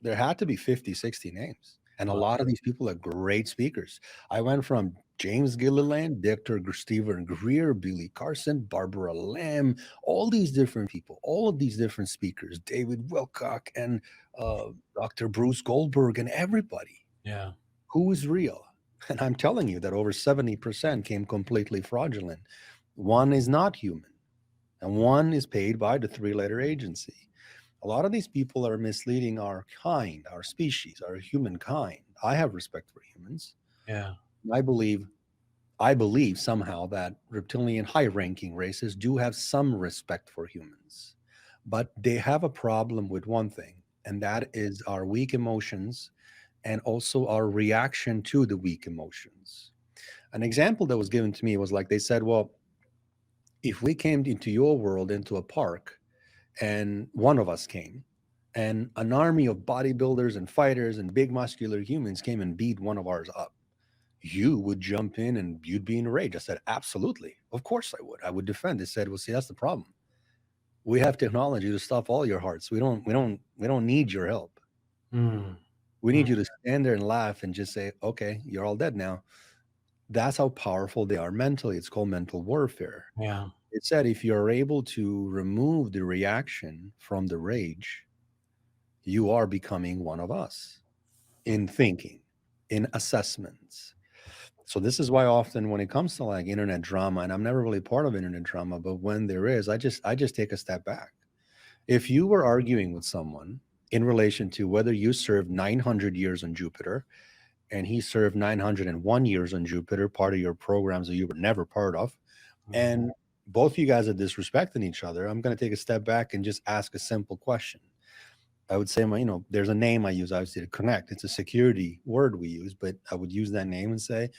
there had to be 50, 60 names. And a Wow. lot of these people are great speakers. I went from James Gilliland, Dr. Stephen Greer, Billy Carson, Barbara Lamb, all these different people, all of these different speakers, David Wilcock and Dr. Bruce Goldberg, and everybody Yeah. who is real. And I'm telling you that over 70% came completely fraudulent. One is not human, and one is paid by the three-letter agency. A lot of these people are misleading our kind, our species, our humankind. I have respect for humans. Yeah. I believe I believe somehow that reptilian high-ranking races do have some respect for humans. But they have a problem with one thing, and that is our weak emotions and also our reaction to the weak emotions. An example that was given to me was like, they said, well, if we came into your world, into a park, and one of us came, and an army of bodybuilders and fighters and big muscular humans came and beat one of ours up, you would jump in and you'd be enraged. I said, absolutely, of course I would defend. They said, well, see, that's the problem. We have technology to stop all your hearts. We don't need your help. Mm. We Mm. need you to stand there and laugh and just say, okay, you're all dead now. That's how powerful they are mentally. It's called mental warfare. Yeah. It said if you're able to remove the reaction from the rage, you are becoming one of us in thinking, in assessments. So this is why often when it comes to like internet drama, and I'm never really part of internet drama, but when there is, I just take a step back. If you were arguing with someone in relation to whether you served 900 years on Jupiter and he served 901 years on Jupiter, part of your programs that you were never part of, Mm. and both of you guys are disrespecting each other, I'm going to take a step back and just ask a simple question. I would say, there's a name I use, obviously, to connect. It's a security word we use, but I would use that name and say,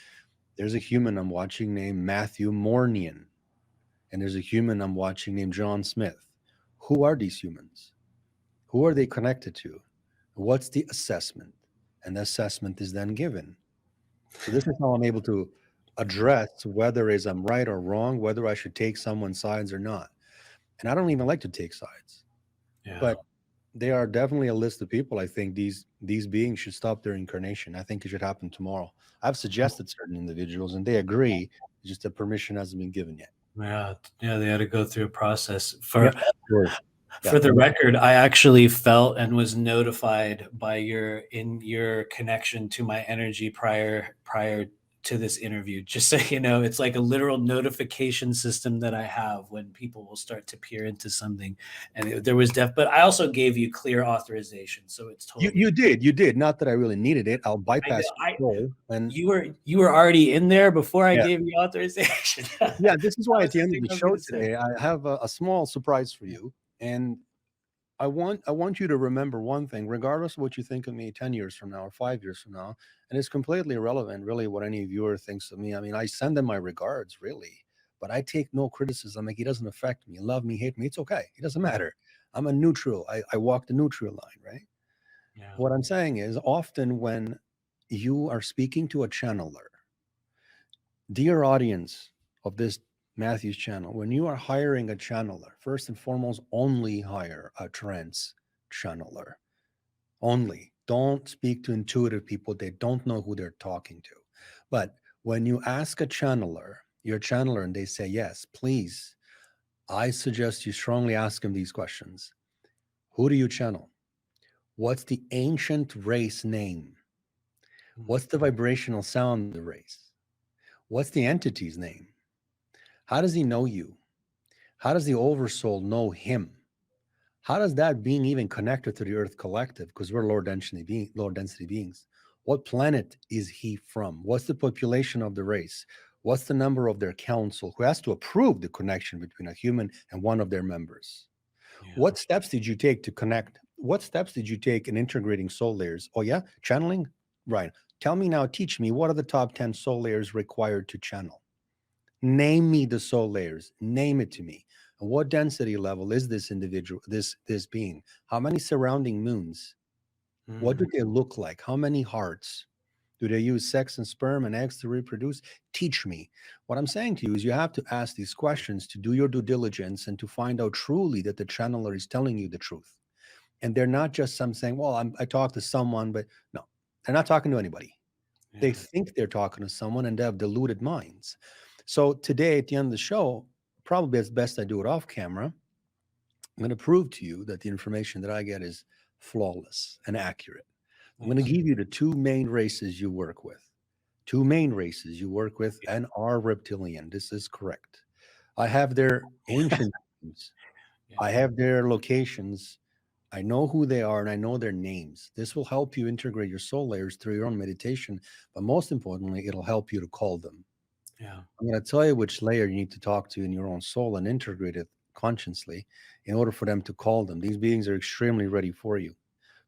there's a human I'm watching named Matthew Mornian, and there's a human I'm watching named John Smith. Who are these humans? Who are they connected to? What's the assessment? And the assessment is then given. So this is how I'm able to address whether is I'm right or wrong, whether I should take someone's sides or not. And I don't even like to take sides, Yeah. but they are definitely a list of people. I think these beings should stop their incarnation. I think it should happen tomorrow. I've suggested certain individuals and they agree. It's just that permission hasn't been given yet. Yeah. Yeah. They had to go through a process. Yeah, sure. Yeah. For the record, I actually felt and was notified by your connection to my energy prior to this interview. Just so you know, it's like a literal notification system that I have when people will start to peer into something. And there was but I also gave you clear authorization, so it's You totally. you did. Not that I really needed it. I'll I know. bypass control. And You were already in there before I yeah. gave you authorization. Yeah, this is That why at was the the end of thing the I was show gonna say. today, I have a small surprise for you. And I want you to remember one thing, regardless of what you think of me 10 years from now or 5 years from now, and it's completely irrelevant, really, what any viewer thinks of me. I mean, I send them my regards, really, but I take no criticism. Like, it doesn't affect me. Love me, hate me, it's okay. It doesn't matter. I'm a neutral. I walk the neutral line, right? Yeah. What I'm saying is, often when you are speaking to a channeler, dear audience of this Matthew's channel, when you are hiring a channeler, first and foremost, only hire a trance channeler. Only. Don't speak to intuitive people. They don't know who they're talking to. But when you ask a channeler, your channeler, and they say yes, please, I suggest you strongly ask them these questions. Who do you channel? What's the ancient race name? Mm. What's the vibrational sound of the race? What's the entity's name? How does he know you? How does the oversoul know him? How does that being even connected to the Earth collective? Because we're low density beings. What planet is he from? What's the population of the race? What's the number of their council? Who has to approve the connection between a human and one of their members? Yeah. What steps did you take to connect? What steps did you take in integrating soul layers? Oh, yeah, channeling? Right. Tell me now, teach me, what are the top 10 soul layers required to channel? Name me the soul layers. Name it to me. And what density level is this individual, this being? How many surrounding moons? What do Mm, they look like? How many hearts? Do they use sex and sperm and eggs to reproduce? Teach me. What I'm saying to you is you have to ask these questions to do your due diligence and to find out truly that the channeler is telling you the truth. And they're not just some saying, well, I talked to someone, but no, they're not talking to anybody. They yeah. think they're talking to someone and they have deluded minds. So today at the end of the show, probably it's best I do it off camera. I'm going to prove to you that the information that I get is flawless and accurate. I'm going to Nice. give you the two main races you work with. Two main races you work with and are reptilian. This is correct. I have their ancient names. Yeah. I have their locations. I know who they are and I know their names. This will help you integrate your soul layers through your own meditation, but most importantly, it'll help you to call them. Yeah. I'm going to tell you which layer you need to talk to in your own soul and integrate it consciously in order for them to call them. These beings are extremely ready for you.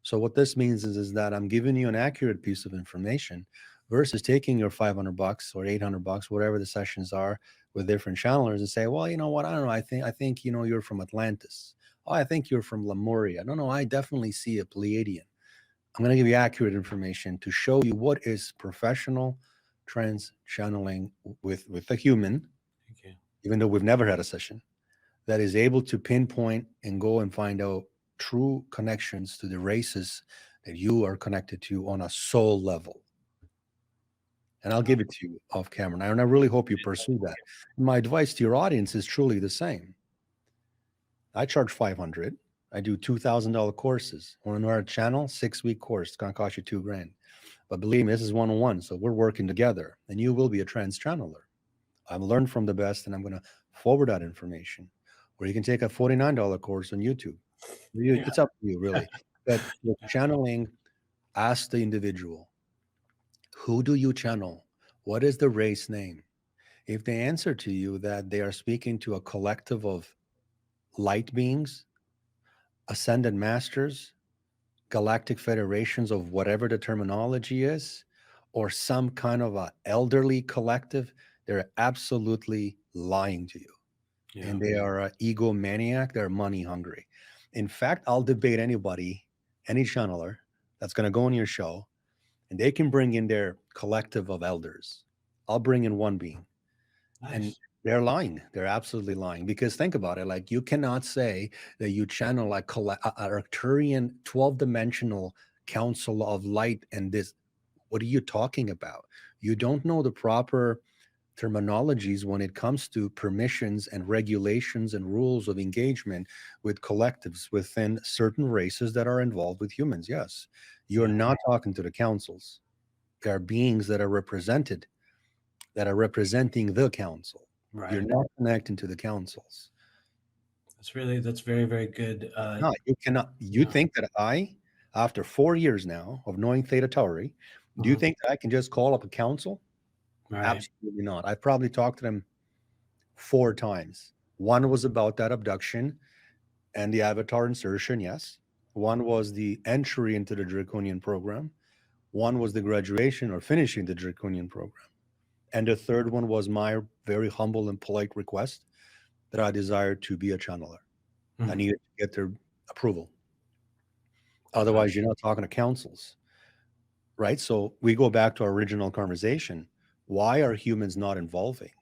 So what this means is that I'm giving you an accurate piece of information versus taking your $500 or $800, whatever the sessions are with different channelers and say, well, you know what? I don't know. I think, you're from Atlantis. Oh, I think you're from Lemuria. No, I definitely see a Pleiadian. I'm going to give you accurate information to show you what is professional trance channeling with a human, Thank you. even though we've never had a session, that is able to pinpoint and go and find out true connections to the races that you are connected to on a soul level. And I'll give it to you off camera. And I really hope you pursue that. My advice to your audience is truly the same. I charge 500. I do $2,000 courses. Want to know our channel? 6-week course. It's going to cost you 2 grand. But believe me, this is one-on-one. So we're working together and you will be a trans channeler. I've learned from the best and I'm going to forward that information. Or you can take a $49 course on YouTube. Yeah. It's up to you, really. But with channeling, ask the individual, who do you channel? What is the race name? If they answer to you that they are speaking to a collective of light beings, ascended masters, galactic federations of whatever the terminology is, or some kind of a elderly collective, they're absolutely lying to you. Yeah. And they are an egomaniac. They're money hungry. In fact, I'll debate anybody, any channeler that's going to go on your show, and they can bring in their collective of elders. I'll bring in one being, and Nice. they're lying. They're absolutely lying because think about it. Like you cannot say that you channel like a Arcturian 12-dimensional council of light and this. What are you talking about? You don't know the proper terminologies when it comes to permissions and regulations and rules of engagement with collectives within certain races that are involved with humans. Yes, you're Yeah. not talking to the councils. There are beings that are represented, that are representing the council. You're Right. not connecting to the councils. That's very, very good. No, you cannot. You Yeah. think that after 4 years now of knowing Theta Tauri, do you Mhm. think that I can just call up a council? Right. Absolutely not. I probably talked to them 4 times. One was about that abduction and the avatar insertion, yes. One was the entry into the draconian program. One was the graduation or finishing the draconian program. And the third one was my very humble and polite request that I desired to be a channeler. I Mhm. needed to get their approval. Got Otherwise, you're not talking to councils, right? So we go back to our original conversation. Why are humans not involving?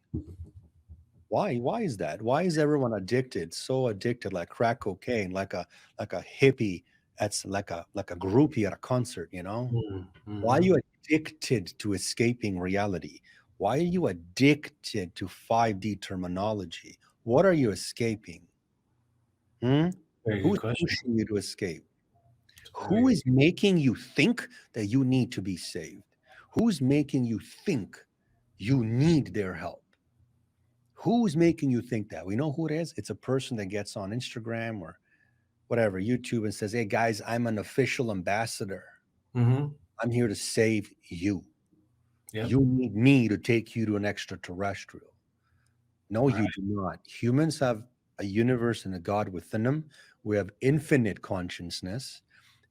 Why? Why is that? Why is everyone addicted, so addicted, like crack cocaine, like a hippie that's like a groupie at a concert, you know? it. Why are Mhm. you addicted to escaping reality? Why are you addicted to 5D terminology? What are you escaping? Hmm? Very Who good is question. pushing you to escape? It's a very Who good. is making you think that you need to be saved? Who's making you think you need their help? Who's making you think that? We know who it is. It's a person that gets on Instagram or whatever, YouTube, and says, "Hey guys, I'm an official ambassador. Mm-hmm. I'm here to save you. Yep. You need me to take you to an extraterrestrial." No, Right. you do not. Humans have a universe and a God within them. We have infinite consciousness,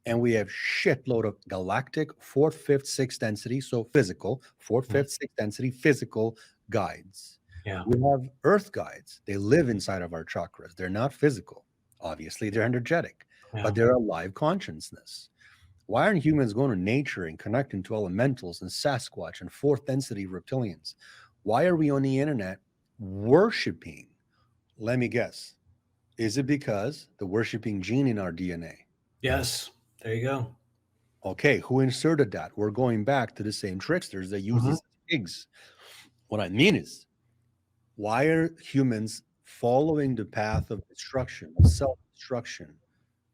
and we have shitload of galactic fourth, fifth, sixth density, so physical, fourth, Mm. fifth, sixth density, physical guides. Yeah. We have earth guides. They live inside of our chakras. They're not physical. Obviously, they're energetic, but Yeah. they're a live consciousness. Why aren't humans going to nature and connecting to elementals and Sasquatch and fourth density reptilians? Why are we on the internet worshiping? Let me guess. Is it because the worshiping gene in our DNA? Yes. There you go. Okay, who inserted that? We're going back to the same tricksters that use Mm-hmm. these pigs. What I mean is, why are humans following the path of destruction, of self-destruction?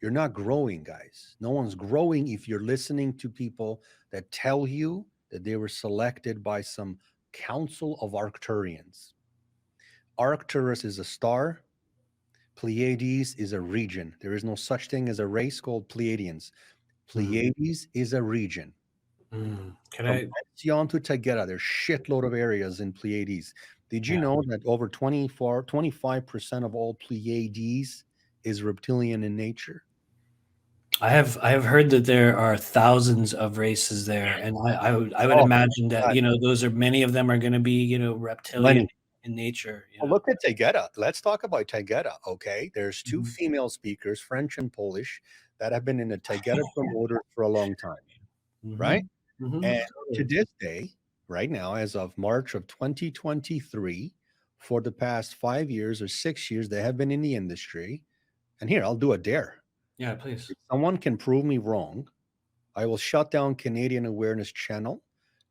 You're not growing, guys. No one's growing if you're listening to people that tell you that they were selected by some council of Arcturians. Arcturus is a star. Pleiades is a region. There is no such thing as a race called Pleiadians. Mm. Pleiades is a region. Mm. Can From I? Alcyon to Tegeta, there's shitload of areas in Pleiades. Did you Yeah. know that over 25% of all Pleiades is reptilian in nature? I have heard that there are thousands of races there, and I would Oh, imagine that God, those are many of them are going to be reptilian plenty. in nature. Well, look at Tegeta. Let's talk about Tegeta, okay? There's two Mhm. female speakers, French and Polish, that have been in the Tegeta promoter for a long time, right? Mhm. Mhm. And to Totally. this day, right now, as of March of 2023, for the past 5 years or 6 years, they have been in the industry. And here, I'll do a dare. Yeah, please. If someone can prove me wrong, I will shut down Canadian Awareness Channel,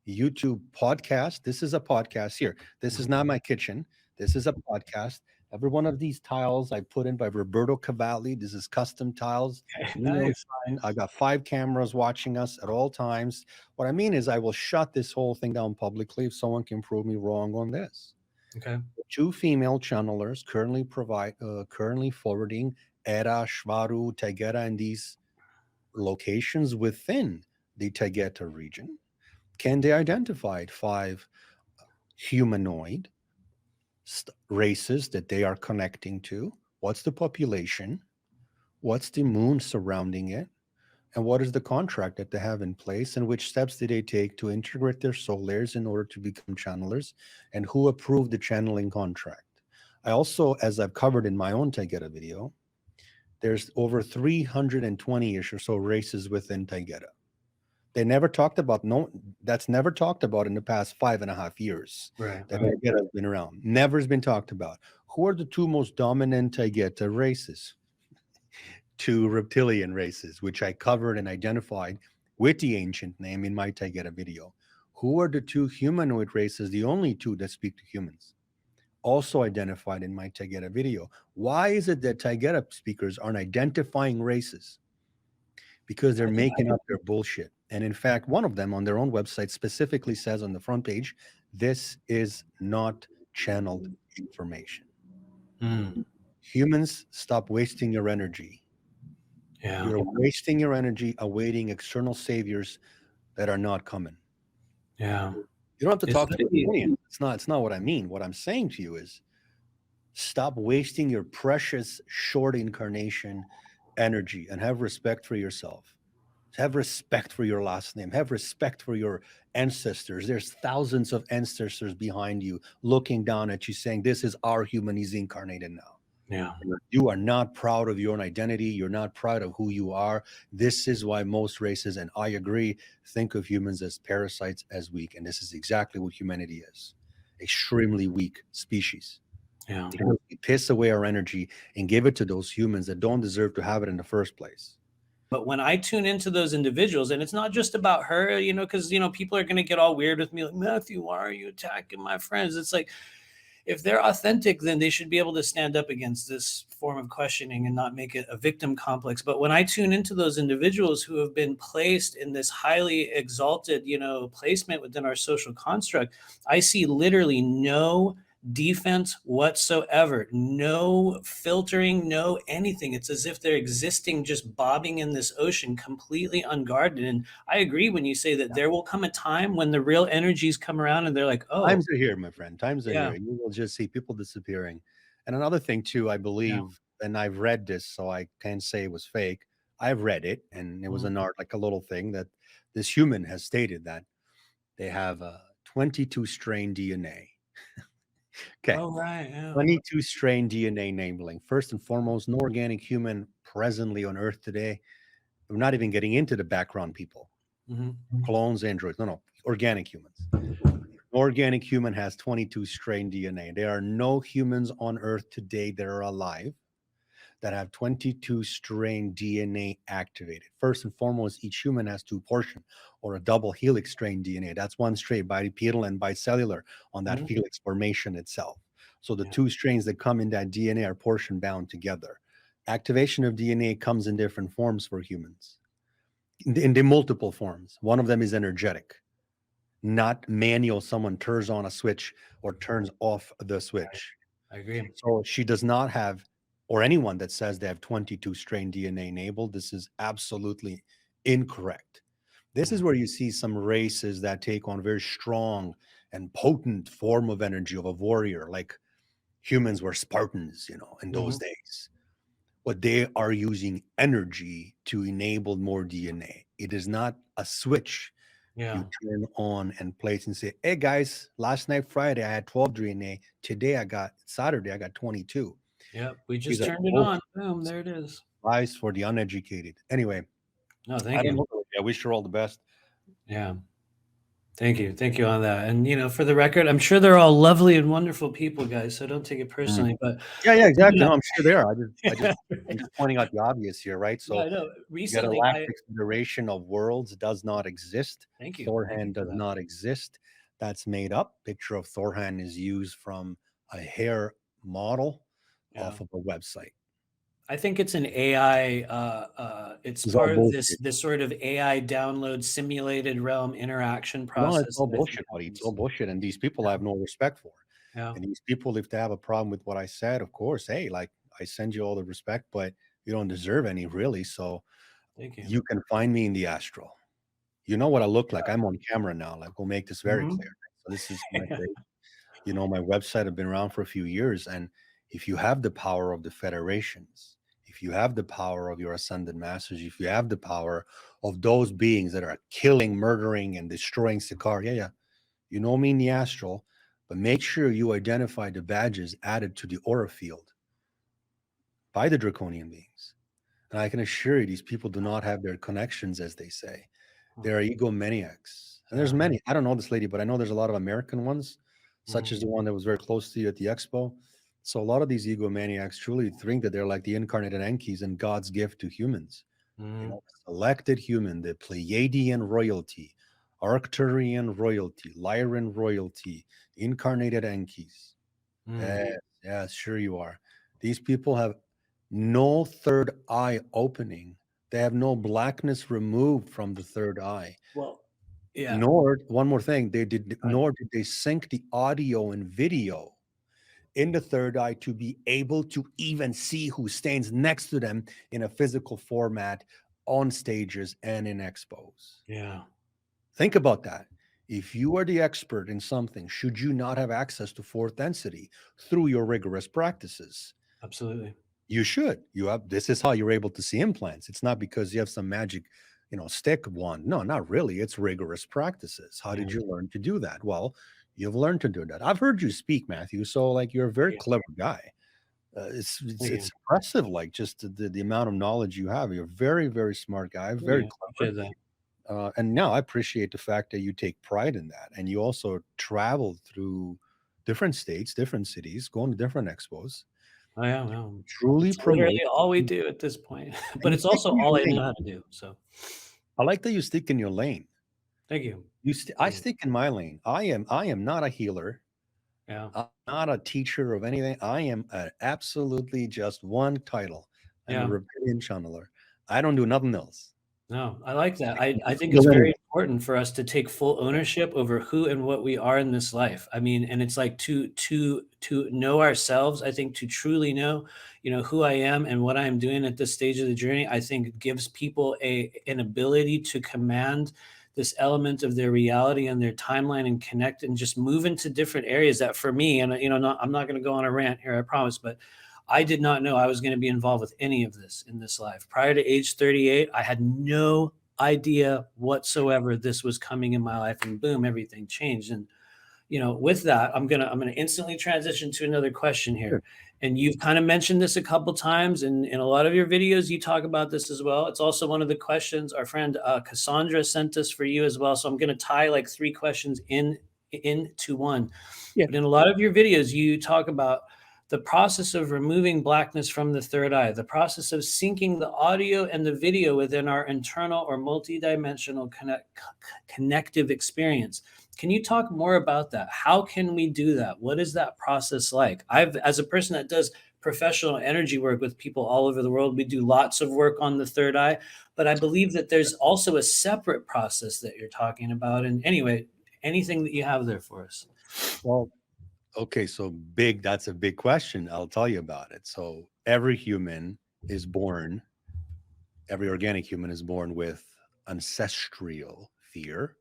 YouTube podcast. This is a podcast here. This is Mhm. not my kitchen. This is a podcast. Every one of these tiles I put in by Roberto Cavalli. This is custom tiles. Neon Nice. sign. I got 5 cameras watching us at all times. What I mean is, I will shut this whole thing down publicly if someone can prove me wrong on this. Okay. Two female channelers currently forwarding Era, Shvaru, Tegera, and these locations within the Tegeta region. Can they identify 5 humanoid races that they are connecting to? What's the population? What's the moon surrounding it? And what is the contract that they have in place? And which steps did they take to integrate their soul layers in order to become channelers? And who approved the channeling contract? I also, as I've covered in my own Taigeta video, there's over 320-ish or so races within Taigeta. They never talked about, no, that's never talked about in the past 5.5 years Right. that Right. Taigeta has been around. Never has been talked about. Who are the two most dominant Taigeta races? Two reptilian races, which I covered and identified with the ancient name in my Taigeta video. Who are the two humanoid races, the only two that speak to humans? Also identified in my Taigeta video. Why is it that Taigeta speakers aren't identifying races? Because they're I think. making up their bullshit. And in fact, one of them on their own website specifically says on the front page, this is not channeled information. Mm. Humans, stop wasting your energy. Yeah. You're wasting your energy awaiting external saviors that are not coming. Yeah. You don't have to It's talk to funny. reptilians. It's not what I mean. What I'm saying to you is stop wasting your precious short incarnation energy and have respect for yourself. Have respect for your last name. Have respect for your ancestors. There's thousands of ancestors behind you looking down at you saying, this is our human. He's incarnated now. Yeah. You are not proud of your own identity. You're not proud of who you are. This is why most races, and I agree, think of humans as parasites, as weak. And this is exactly what humanity is. Extremely weak species. Yeah. Because we piss away our energy and give it to those humans that don't deserve to have it in the first place. But when I tune into those individuals, and it's not just about her, because people are going to get all weird with me, like, Matthew, why are you attacking my friends? It's like, if they're authentic, then they should be able to stand up against this form of questioning and not make it a victim complex. But when I tune into those individuals who have been placed in this highly exalted, placement within our social construct, I see literally no defense whatsoever, no filtering, no anything. It's as if they're existing, just bobbing in this ocean, completely unguarded. And I agree when you say that there will come a time when the real energies come around and they're like, oh, Times are here, my friend. Times are yeah, here. You will just see people disappearing. And another thing too, I yeah, believe, and I've read this, so I can't say it was fake. I've read it, and it was mhm. an art, like a little thing that this human has stated that they have a 22 strain DNA. Okay, Oh, right, yeah. 22 strain DNA enabling. First and foremost, no organic human presently on Earth today. We're not even getting into the background people, Hmm. clones, androids. No, no, organic humans. Organic human has 22 strain DNA. There are no humans on Earth today that are alive that have 22 strain DNA activated. First and foremost, each human has two portion or a double helix strain DNA. That's one strain, bipedal and bicellular on that Hmm. helix formation itself. So the Yeah, two strains that come in that DNA are portion bound together. Activation of DNA comes in different forms for humans, in the multiple forms. One of them is energetic, not manual. Someone turns on a switch or turns off the switch. I agree. So she does not have, or anyone that says they have 22 strain DNA enabled, this is absolutely incorrect. This Yeah. is where you see some races that take on very strong and potent form of energy of a warrior, like humans were Spartans, in those Hmm. days. But they are using energy to enable more DNA. It is not a switch you Yeah. turn on and place and say, hey guys, last night, Friday, I had 12 DNA. Today, Saturday, I got 22. Yep. We These just are turned it on. bullshit Boom. There it is. lies for the uneducated. Anyway, No, I thank don't you. know. I wish you all the best. Yeah. Thank you. Thank you on that. And, for the record, I'm sure they're all lovely and wonderful people, guys. So don't take it Mm. personally. But, Yeah, yeah, exactly. yeah, No, I'm sure they are. I'm yeah, just pointing out the obvious here, right? yeah, So I know. Recently, galactic federation of worlds does not exist. thank you. Thank you Thorhan for does that. not exist. That's made up. Picture of Thorhan is used from a hair model Yeah. off of a website. I think it's an AI. It's It's all part of this bullshit. this sort of AI download simulated realm interaction No, it's process all that I think bullshit, buddy. It's all happens. bullshit. And these people I Yeah. have no respect for. Yeah. And these people, if they have a problem with what I said, of course, hey, like I send you all the respect, but you don't deserve any really. So Thank you. you can find me in the astral. You know what I look like. I'm on camera now. Like we'll make this very clear. Mhm. So this is my face. My website have been around for a few years. And if you have the power of the federations, if you have the power of your ascended masters, if you have the power of those beings that are killing, murdering, and destroying Sikaar, yeah, yeah, you know me in the astral, but make sure you identify the badges added to the aura field by the draconian beings. And I can assure you, these people do not have their connections, as they say. They are egomaniacs. And there's Yeah. many. I don't know this lady, but I know there's a lot of American ones, such Mhm. as the one that was very close to you at the expo. So a lot of these egomaniacs truly think that they're like the incarnated Enkis and God's gift to humans. Mhm. Selected human, the Pleiadian royalty, Arcturian royalty, Lyran royalty, incarnated Enkis. Mhm. Yes, yes, sure you are. These people have no third eye opening. They have no blackness removed from the third eye. Well, yeah. Nor, one more thing, Go ahead. nor did they sync the audio and video in the third eye to be able to even see who stands next to them in a physical format on stages and in expos. Yeah. Think about that. If you are the expert in something, should you not have access to fourth density through your rigorous practices? Absolutely. You should. You have. This is how you're able to see implants. It's not because you have some magic, stick wand. No, not really. It's rigorous practices. How did Yeah. you learn to do that? Well, you've learned to do that. I've heard you speak, Matthew. So, like, you're a very Yeah. clever guy. It's it's Thank you. it's impressive. Like, just the amount of knowledge you have. You're a very very smart guy. Thank Very you. clever. Appreciate that. And now I appreciate the fact that you take pride in that, and you also travel through different states, different cities, going to different expos, Oh, yeah. Well, truly it's literally promote. all we do at this point, And but you it's stick also in all your I lane. know how to do. So I like that you stick in your lane. thank you. I Thank you. stick in my lane. I am not a healer. Yeah. I'm not a teacher of anything. I am absolutely just one title. I'm a Yeah. reptilian channeler. I don't do nothing else. No, I like that. I think it's Feel any very important for us to take full ownership over who and what we are in this life. I mean, and it's like to know ourselves, I think to truly know, who I am and what I am doing at this stage of the journey, I think gives people an ability to command this element of their reality and their timeline and connect and just move into different areas that for me, and I'm not going to go on a rant here, I promise, but I did not know I was going to be involved with any of this in this life. Prior to age 38, I had no idea whatsoever this was coming in my life, and boom, everything changed. And with that, I'm gonna instantly transition to another question here. Sure. And you've kind of mentioned this a couple times, and in a lot of your videos, you talk about this as well. It's also one of the questions our friend Cassandra sent us for you as well. So I'm gonna tie like three questions into one. Yeah. But in a lot of your videos, you talk about the process of removing blackness from the third eye, the process of syncing the audio and the video within our internal or multidimensional connective experience. Can you talk more about that? How can we do that? What is that process like? As a person that does professional energy work with people all over the world, we do lots of work on the third eye, but I believe that there's also a separate process that you're talking about. And anyway, anything that you have there for us. Well, okay, so big, that's a big question. I'll tell you about it. So every human is born, every organic human is born with ancestral fear,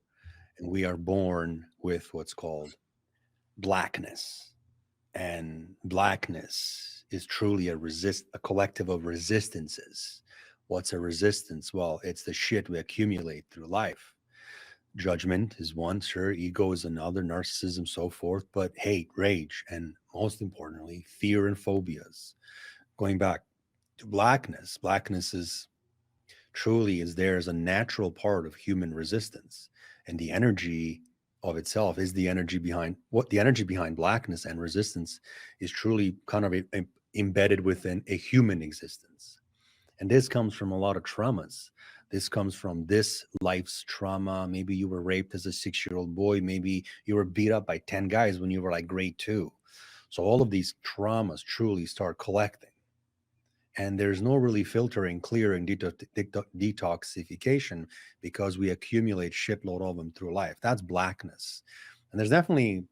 and we are born with what's called blackness. And blackness is truly a collective of resistances. What's a resistance? Well, it's the shit we accumulate through life. Judgment is one, sure, ego is another, narcissism, so forth, but hate, rage, and most importantly, fear and phobias. Going back to blackness, blackness is truly is there as a natural part of human resistance. And the energy of itself is the energy behind blackness and resistance is truly kind of embedded within a human existence. And this comes from a lot of traumas. This comes from this life's trauma. Maybe you were raped as a 6-year-old boy. Maybe you were beat up by 10 guys when you were like grade 2. So all of these traumas truly start collecting. And there's no really filtering, clearing, detoxification because we accumulate shitload of them through life. That's blackness. And there's definitely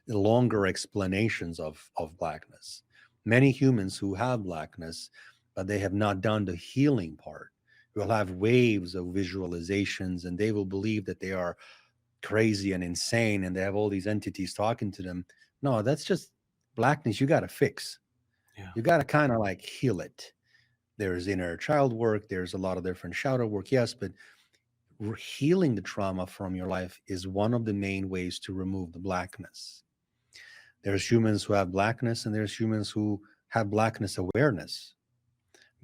longer explanations of blackness. Many humans who have blackness, but they have not done the healing part, will have waves of visualizations and they will believe that they are crazy and insane and they have all these entities talking to them. No, that's just blackness you got to fix. Yeah. You got to kind of like heal it. There's inner child work, there's a lot of different shadow work, yes, but healing the trauma from your life is one of the main ways to remove the blackness. There's humans who have blackness and there's humans who have blackness awareness.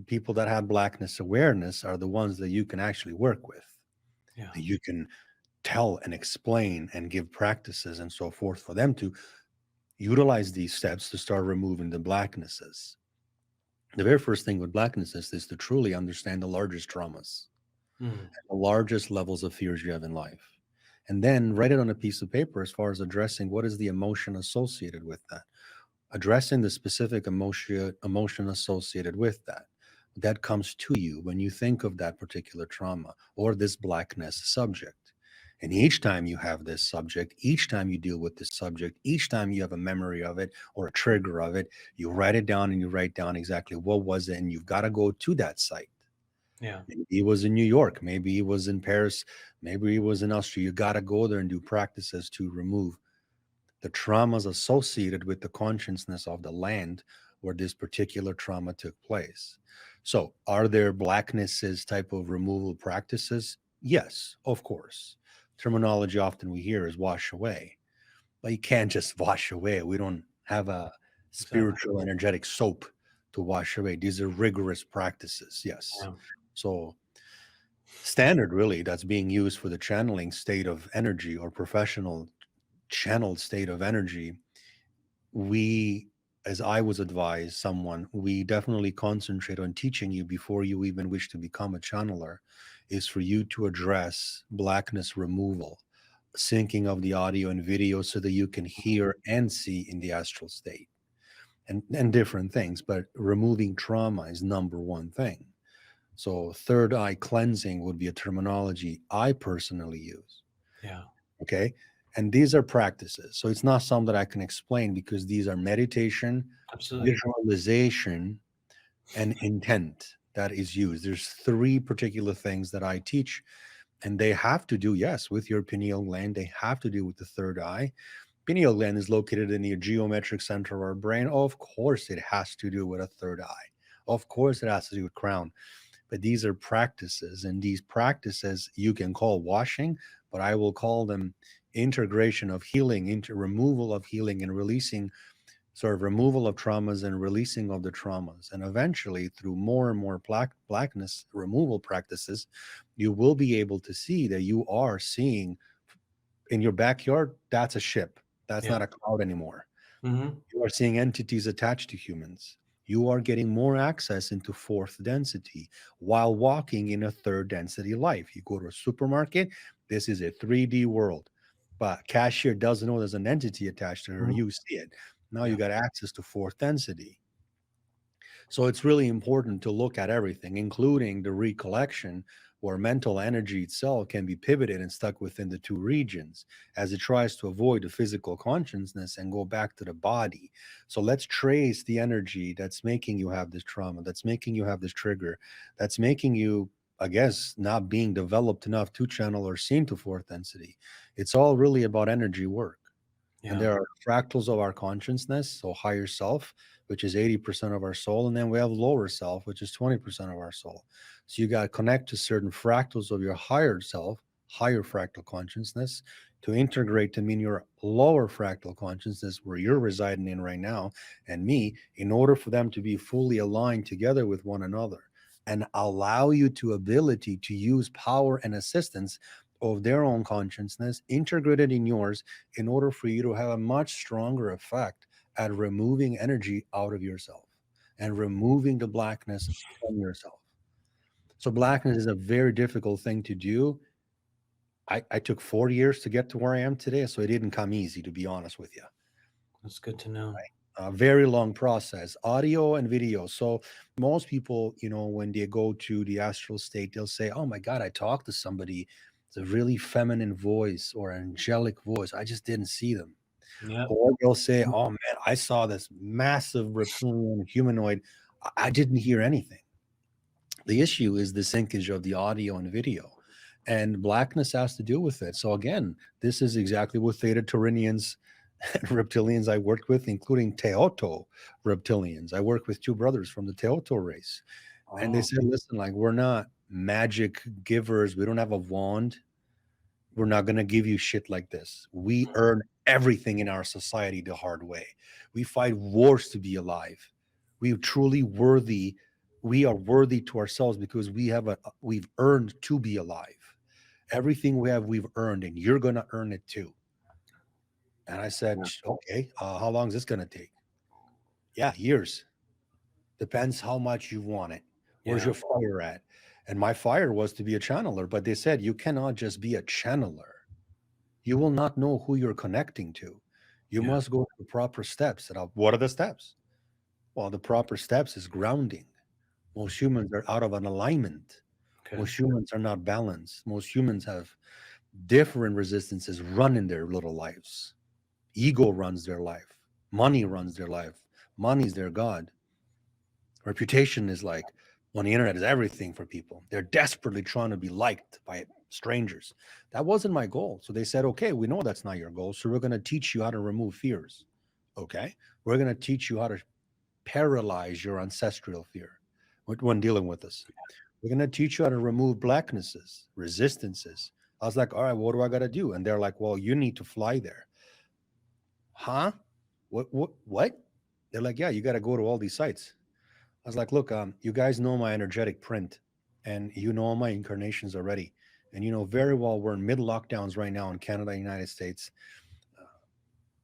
People that have blackness awareness are the ones that you can actually work with, Yeah. that you can tell and explain and give practices and so forth for them to utilize these steps to start removing the blacknesses. The very first thing with blacknesses is to truly understand the largest traumas, Mm. the largest levels of fears you have in life. And then write it on a piece of paper as far as addressing what is the emotion associated with that, addressing the specific emotion associated with that. That comes to you when you think of that particular trauma or this blackness subject. And each time you have this subject, each time you deal with this subject, each time you have a memory of it or a trigger of it, you write it down and you write down exactly what was it. And you've got to go to that site. Yeah. Maybe he was in New York. Maybe he was in Paris. Maybe he was in Austria. You got to go there and do practices to remove the traumas associated with the consciousness of the land where this particular trauma took place. So, are there blacknesses type of removal practices? Yes, of course. Terminology often we hear is wash away, but you can't just wash away. We don't have a Exactly. spiritual, energetic soap to wash away. These are rigorous practices. Yes. Yeah. So, standard really that's being used for the channeling state of energy or professional channeled state of energy, we, as I was advised, someone, we definitely concentrate on teaching you before you even wish to become a channeler, is for you to address blackness removal, syncing of the audio and video so that you can hear and see in the astral state and different things. But removing trauma is number one thing. So third eye cleansing would be a terminology I personally use. Yeah. Okay. And these are practices. So it's not some that I can explain because these are meditation, Absolutely. visualization, and intent that is used. There's three particular things that I teach, and they have to do, yes, with your pineal gland. They have to do with the third eye. Pineal gland is located in the geometric center of our brain. Of course, it has to do with a third eye. Of course, it has to do with crown. But these are practices, and these practices you can call washing, but I will call them integration of healing, into removal of healing and releasing, sort of removal of traumas and releasing of the traumas. And eventually, through more and more blackness removal practices, you will be able to see that you are seeing in your backyard, that's a ship. That's Yeah. not a cloud anymore. Hmm. You are seeing entities attached to humans. You are getting more access into fourth density while walking in a third density life. You go to a supermarket, this is a 3D world. But cashier doesn't know there's an entity attached to her. Hmm. You see it. Now you Yeah. got access to fourth density. So it's really important to look at everything, including the recollection, where mental energy itself can be pivoted and stuck within the two regions as it tries to avoid the physical consciousness and go back to the body. So let's trace the energy that's making you have this trauma, that's making you have this trigger, that's making you, I guess, not being developed enough to channel or seen to fourth density. It's all really about energy work. And Yeah. there are fractals of our consciousness, so higher self, which is 80% of our soul. And then we have lower self, which is 20% of our soul. So you got to connect to certain fractals of your higher self, higher fractal consciousness, to integrate them in your lower fractal consciousness where you're residing in right now, and me, in order for them to be fully aligned together with one another and allow you to ability to use power and assistance of their own consciousness integrated in yours in order for you to have a much stronger effect at removing energy out of yourself and removing the blackness from yourself. So, blackness is a very difficult thing to do. I took 4 years to get to where I am today, so it didn't come easy, to be honest with you. That's good to know. A very long process, audio and video. So, most people, when they go to the astral state, they'll say, "Oh my God, I talked to somebody. It's a really feminine voice or angelic voice. I just didn't see them." Yep. Or they'll say, "Oh man, I saw this massive reptilian humanoid. I didn't hear anything." The issue is the syncage of the audio and video, and blackness has to do with it. So again, this is exactly what Theta Taurinians and reptilians I worked with, including Teoto reptilians. I worked with two brothers from the Teoto race, and they Oh, said, "Listen, like we're not magic givers. We don't have a wand. We're not going to give you shit like this. We earn everything in our society the hard way. We fight wars to be alive. We truly worthy. We are worthy to ourselves because we've earned to be alive. Everything we have, we've earned, and you're going to earn it too." And I said, yeah. Okay, how long is this going to take? Yeah, years. Depends how much you want it. Where's Yeah. your fire at? And my fire was to be a channeler, but they said, you cannot just be a channeler. You will not know who you're connecting to. You Yeah. must go through the proper steps. And what are the steps? Well, the proper steps is grounding. Most humans are out of an alignment. Okay. Most humans are not balanced. Most humans have different resistances running their little lives. Ego runs their life. Money runs their life. Money's their God. Reputation is like on the internet is everything for people. They're desperately trying to be liked by strangers. That wasn't my goal. So they said, okay, we know that's not your goal. So we're going to teach you how to remove fears. Okay. We're going to teach you how to paralyze your ancestral fear when dealing with us. We're going to teach you how to remove blacknesses, resistances. I was like, all right, what do I got to do? And they're like, well, you need to fly there. Huh? What? They're like, yeah, you got to go to all these sites. I was like, look, you guys know my energetic print and you know all my incarnations already. And you know very well we're in mid lockdowns right now in Canada, United States.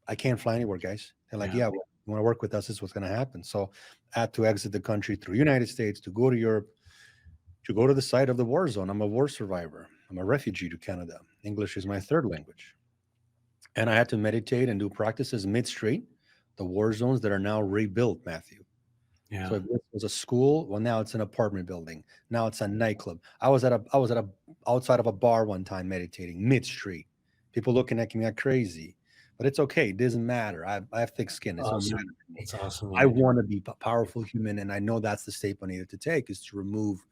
I can't fly anywhere, guys. They're like, Yeah. yeah, well, you want to work with us, this is what's going to happen. So I had to exit the country through United States to go to Europe, to go to the site of the war zone. I'm a war survivor. I'm a refugee to Canada. English is my third language. And I had to meditate and do practices mid street, the war zones that are now rebuilt, Matthew. Yeah. So if this was a school, well, now it's an apartment building. Now it's a nightclub. I was at a outside of a bar one time meditating mid street. People looking at me like crazy, but it's okay. It doesn't matter. I have thick skin. It don't matter Awesome. to me. That's awesome I that you do. want to be a powerful human, and I know that's the step I needed to take is to remove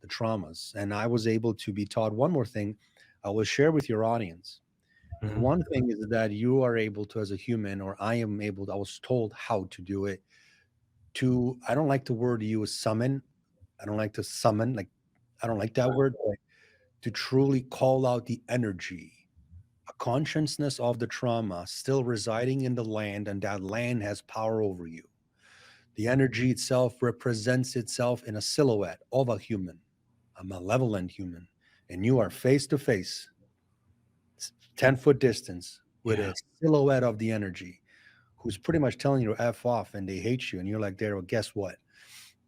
the traumas. And I was able to be taught one more thing. I will share with your audience. And Mhm. one thing is that you are able to, as a human, or I am able to, I was told how to do it. To I don't like the word you use summon. I don't like to summon, like I don't like that word, but to truly call out the energy, a consciousness of the trauma still residing in the land, and that land has power over you. The energy itself represents itself in a silhouette of a human, a malevolent human, and you are face to face, 10-foot distance, with Yeah. a silhouette of the energy who's pretty much telling you to F off and they hate you. And you're like, there, well, guess what?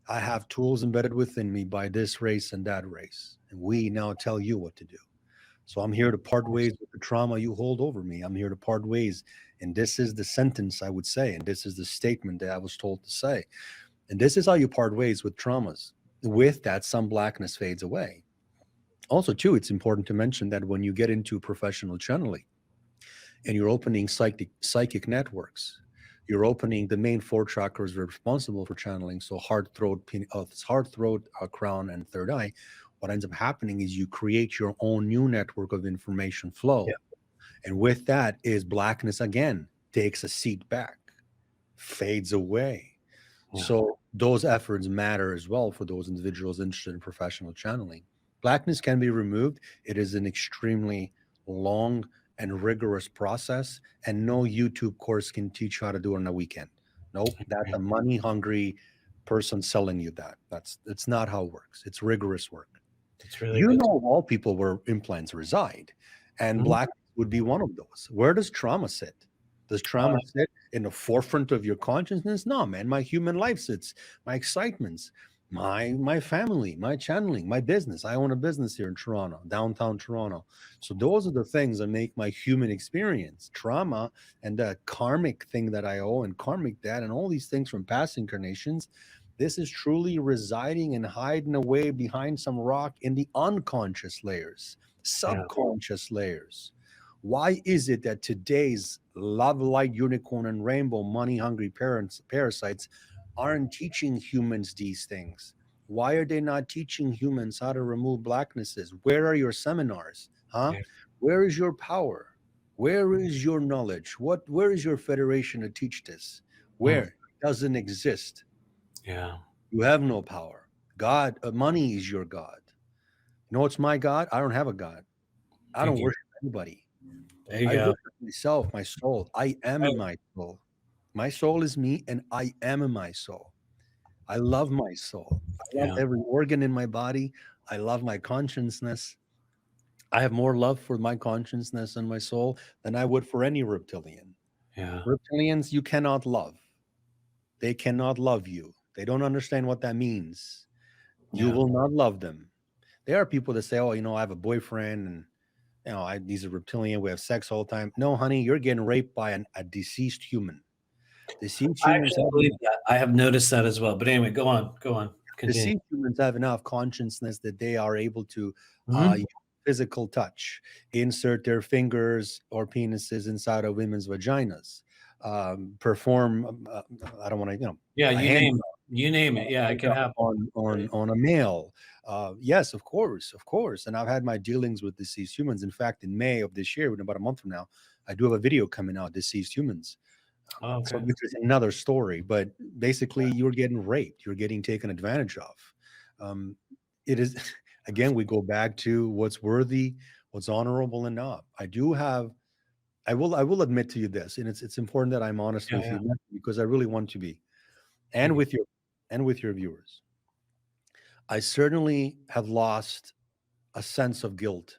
I have tools embedded within me by this race and that race. And we now tell you what to do. So I'm here to part ways with the trauma you hold over me. I'm here to part ways. And this is the sentence I would say. And this is the statement that I was told to say. And this is how you part ways with traumas. With that, some blackness fades away. Also, too, it's important to mention that when you get into professional channeling and you're opening psychic networks, you're opening the main four chakras responsible for channeling. So heart, throat, crown, and third eye. What ends up happening is you create your own new network of information Yeah. flow. And with that is blackness again takes a seat back, fades away. Yeah. So those efforts matter as well for those individuals interested in professional channeling. Blackness can be removed. It is an extremely long and rigorous process, and no YouTube course can teach you how to do it on a weekend. Nope, that's Right. a money hungry person selling you that. That's not how it works. It's rigorous work. That's really You good. know of all people where implants reside, and Mhm. black would be one of those. Where does trauma sit? Does trauma sit in the forefront of your consciousness? No, man. My human life sits, my excitements, my family, my channeling, my business. I own a business here in Toronto, downtown Toronto. So those are the things that make my human experience. Trauma and the karmic thing that I owe, and karmic debt, and all these things from past incarnations, this is truly residing and hiding away behind some rock in the unconscious layers, Yeah. subconscious layers. Why is it that today's love light unicorn and rainbow money hungry parasites aren't teaching humans these things? Why are they not teaching humans how to remove blacknesses? Where are your seminars? Huh? Yeah. Where is your power? Where is your knowledge? Where is your federation to teach this? Mm. Where? It doesn't exist. Yeah. You have no power. God, money is your God. You know what's my God? I don't have a God. I Thank don't you. worship anybody. There you I go. worship myself, my soul. I am Right. in my soul. My soul is me, and I am in my soul. I love my soul. I love Yeah. every organ in my body. I love my consciousness. I have more love for my consciousness and my soul than I would for any reptilian. Yeah. Reptilians, you cannot love. They cannot love you. They don't understand what that means. You Yeah. will not love them. There are people that say, "Oh, I have a boyfriend, and he's a reptilian. We have sex all the time." No, honey, you're getting raped by a deceased human. Deceased I humans actually have believe that. I have noticed that as well. But anyway, go on. Go on. Continue. deceased humans have enough consciousness that they are able to Mhm. use physical touch, insert their fingers or penises inside of women's vaginas, perform. I don't want to, Yeah, a you hand name it. You name it. Yeah, it can happen. on a male. Yes, of course, of course. And I've had my dealings with deceased humans. In fact, in May of this year, in about a month from now, I do have a video coming out, deceased humans. Oh, So okay. which is another story, but basically you're getting raped, you're getting taken advantage of. Um, it is again, we go back to what's worthy, what's honorable, and not. I will admit to you this, and it's important that I'm honest Yeah, with yeah. you because I really want to be, Thank and you. with your viewers. I certainly have lost a sense of guilt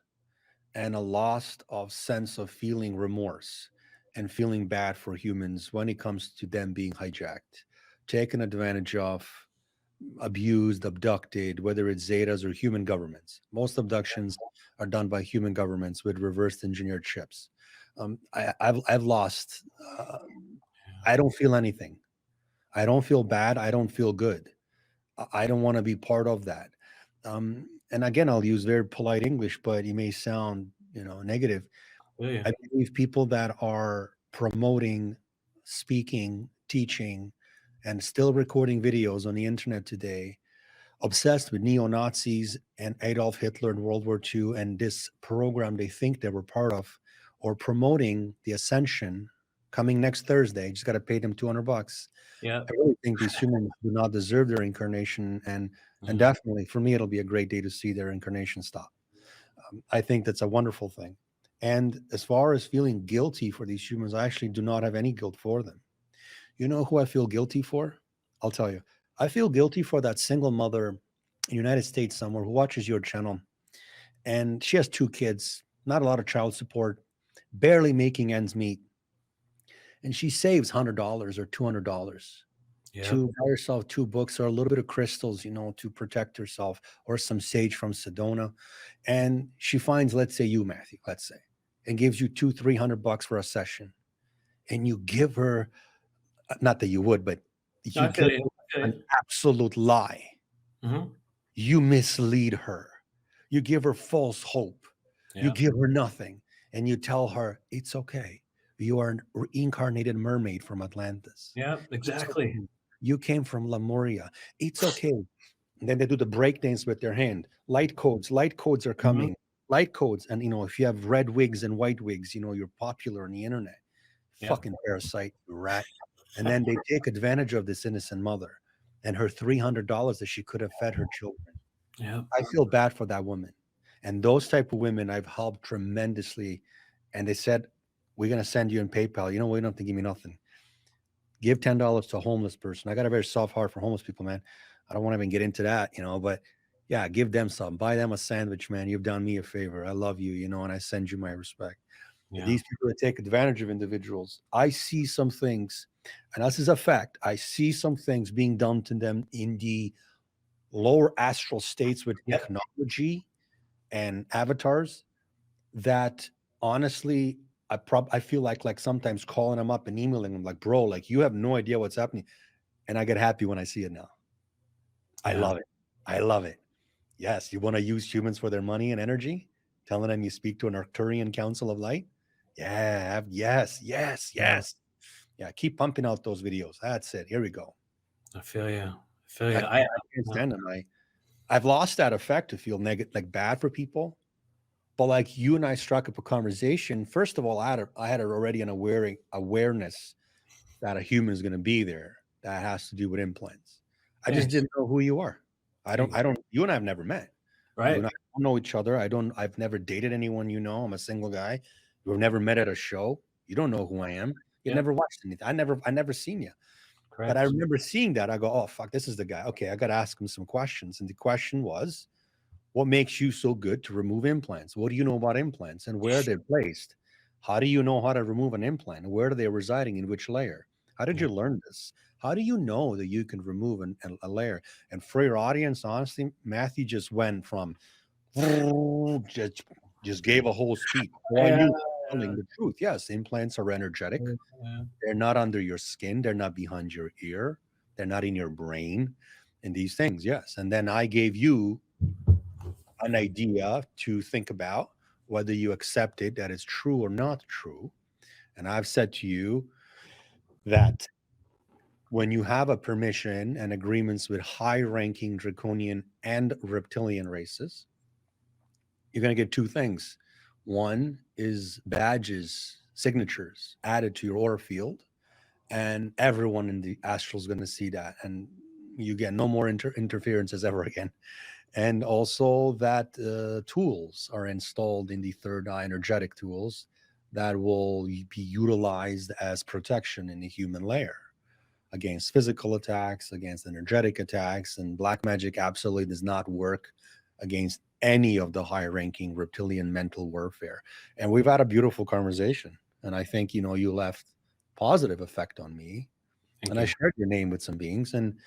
and a loss of sense of feeling remorse and feeling bad for humans when it comes to them being hijacked, taken advantage of, abused, abducted, whether it's Zetas or human governments. Most abductions are done by human governments with reverse engineered ships. I've lost. I don't feel anything. I don't feel bad. I don't feel good. I don't want to be part of that. And again, I'll use very polite English, but it may sound, negative. Oh, yeah. I believe people that are promoting, speaking, teaching, and still recording videos on the internet today, obsessed with neo Nazis and Adolf Hitler in World War II and this program they think they were part of, or promoting the ascension coming next Thursday. Just got to pay them $200. Yeah. I really think these humans do not deserve their incarnation, and Mhm. definitely for me, it'll be a great day to see their incarnation stop. I think that's a wonderful thing. And as far as feeling guilty for these humans, I actually do not have any guilt for them. You know who I feel guilty for? I'll tell you. I feel guilty for that single mother in the United States somewhere who watches your channel, and she has two kids, not a lot of child support, barely making ends meet, and she saves $100 or $200 Yep. to buy herself two books or a little bit of crystals, to protect herself, or some sage from Sedona. And she finds, let's say you, Matthew, let's say, and gives you $200-300 for a session. And you give her, not that you would, but No, you I feel give you. her I feel an you. absolute lie. Mhm. You mislead her. You give her false hope. You Yeah. give her nothing. And you tell her, it's okay. You are an reincarnated mermaid from Atlantis. Yeah, It's exactly. okay. You came from Lemuria. It's okay. And then they do the breakdance with their hand. Light codes are Mhm. coming. Light codes. And if you have red wigs and white wigs, you're popular on the internet. Yeah. Fucking parasite, you rat. And then they take advantage of this innocent mother and her $300 that she could have fed her children. Yeah. I feel bad for that woman. And those type of women I've helped tremendously. And they said, we're going to send you in PayPal. You know, we don't have to give me nothing. Give $10 to a homeless person. I got a very soft heart for homeless people, man. I don't want to even get into that, but yeah, give them some. Buy them a sandwich, man. You've done me a favor. I love you, and I send you my respect. But Yeah. these people that take advantage of individuals, I see some things, and this is a fact. I see some things being done to them in the lower astral states with Yep. technology and avatars that honestly I feel like sometimes calling them up and emailing them like, bro, like you have no idea what's happening. And I get happy when I see it now. I Yeah. love it. I love it. Yes, you want to use humans for their money and energy? Telling them you speak to an Arcturian council of light? Yeah, yes, yes, Yeah. yes. Yeah, keep pumping out those videos. That's it. Here we go. I feel you. I feel I you. can't, I I can't yeah. stand them. I've lost that effect to feel negative, like bad for people. But like you and I struck up a conversation. First of all, I had already an awareness that a human is going to be there. That has to do with implants. I just Thanks. didn't know who you are. Thanks. I don't. You and I have never met. You Right. and I don't know each other. I've never dated anyone. I'm a single guy. We've never met at a show. You don't know who I am. You Yep. never watched anything. I never seen you. But I Correct. remember seeing that. I go, oh fuck, this is the guy. Okay, I got to ask him some questions. And the question was, what makes you so good to remove implants? What do you know about implants and where they're placed? How do you know how to remove an implant? Where are they residing? In which layer? How did Yeah. you learn this? How do you know that you can remove a layer? And for your audience, honestly, Matthew just went from just gave a whole speech. All Yeah. you telling the truth. Yes, implants are energetic. Yeah. They're not under your skin. They're not behind your ear. They're not in your brain. And these things, yes. And then I gave you an idea to think about whether you accept it that it's true or not true. And I've said to you that when you have a permission and agreements with high ranking draconian and reptilian races, you're going to get two things. One is badges, signatures added to your aura field, and everyone in the astral is going to see that. And you get no more interferences ever again. And also that tools are installed in the third eye, energetic tools that will be utilized as protection in the human layer against physical attacks, against energetic attacks. And black magic absolutely does not work against any of the high ranking reptilian mental warfare. And we've had a beautiful conversation, and I think you left positive effect on me, Thank and I you. shared your name with some beings, and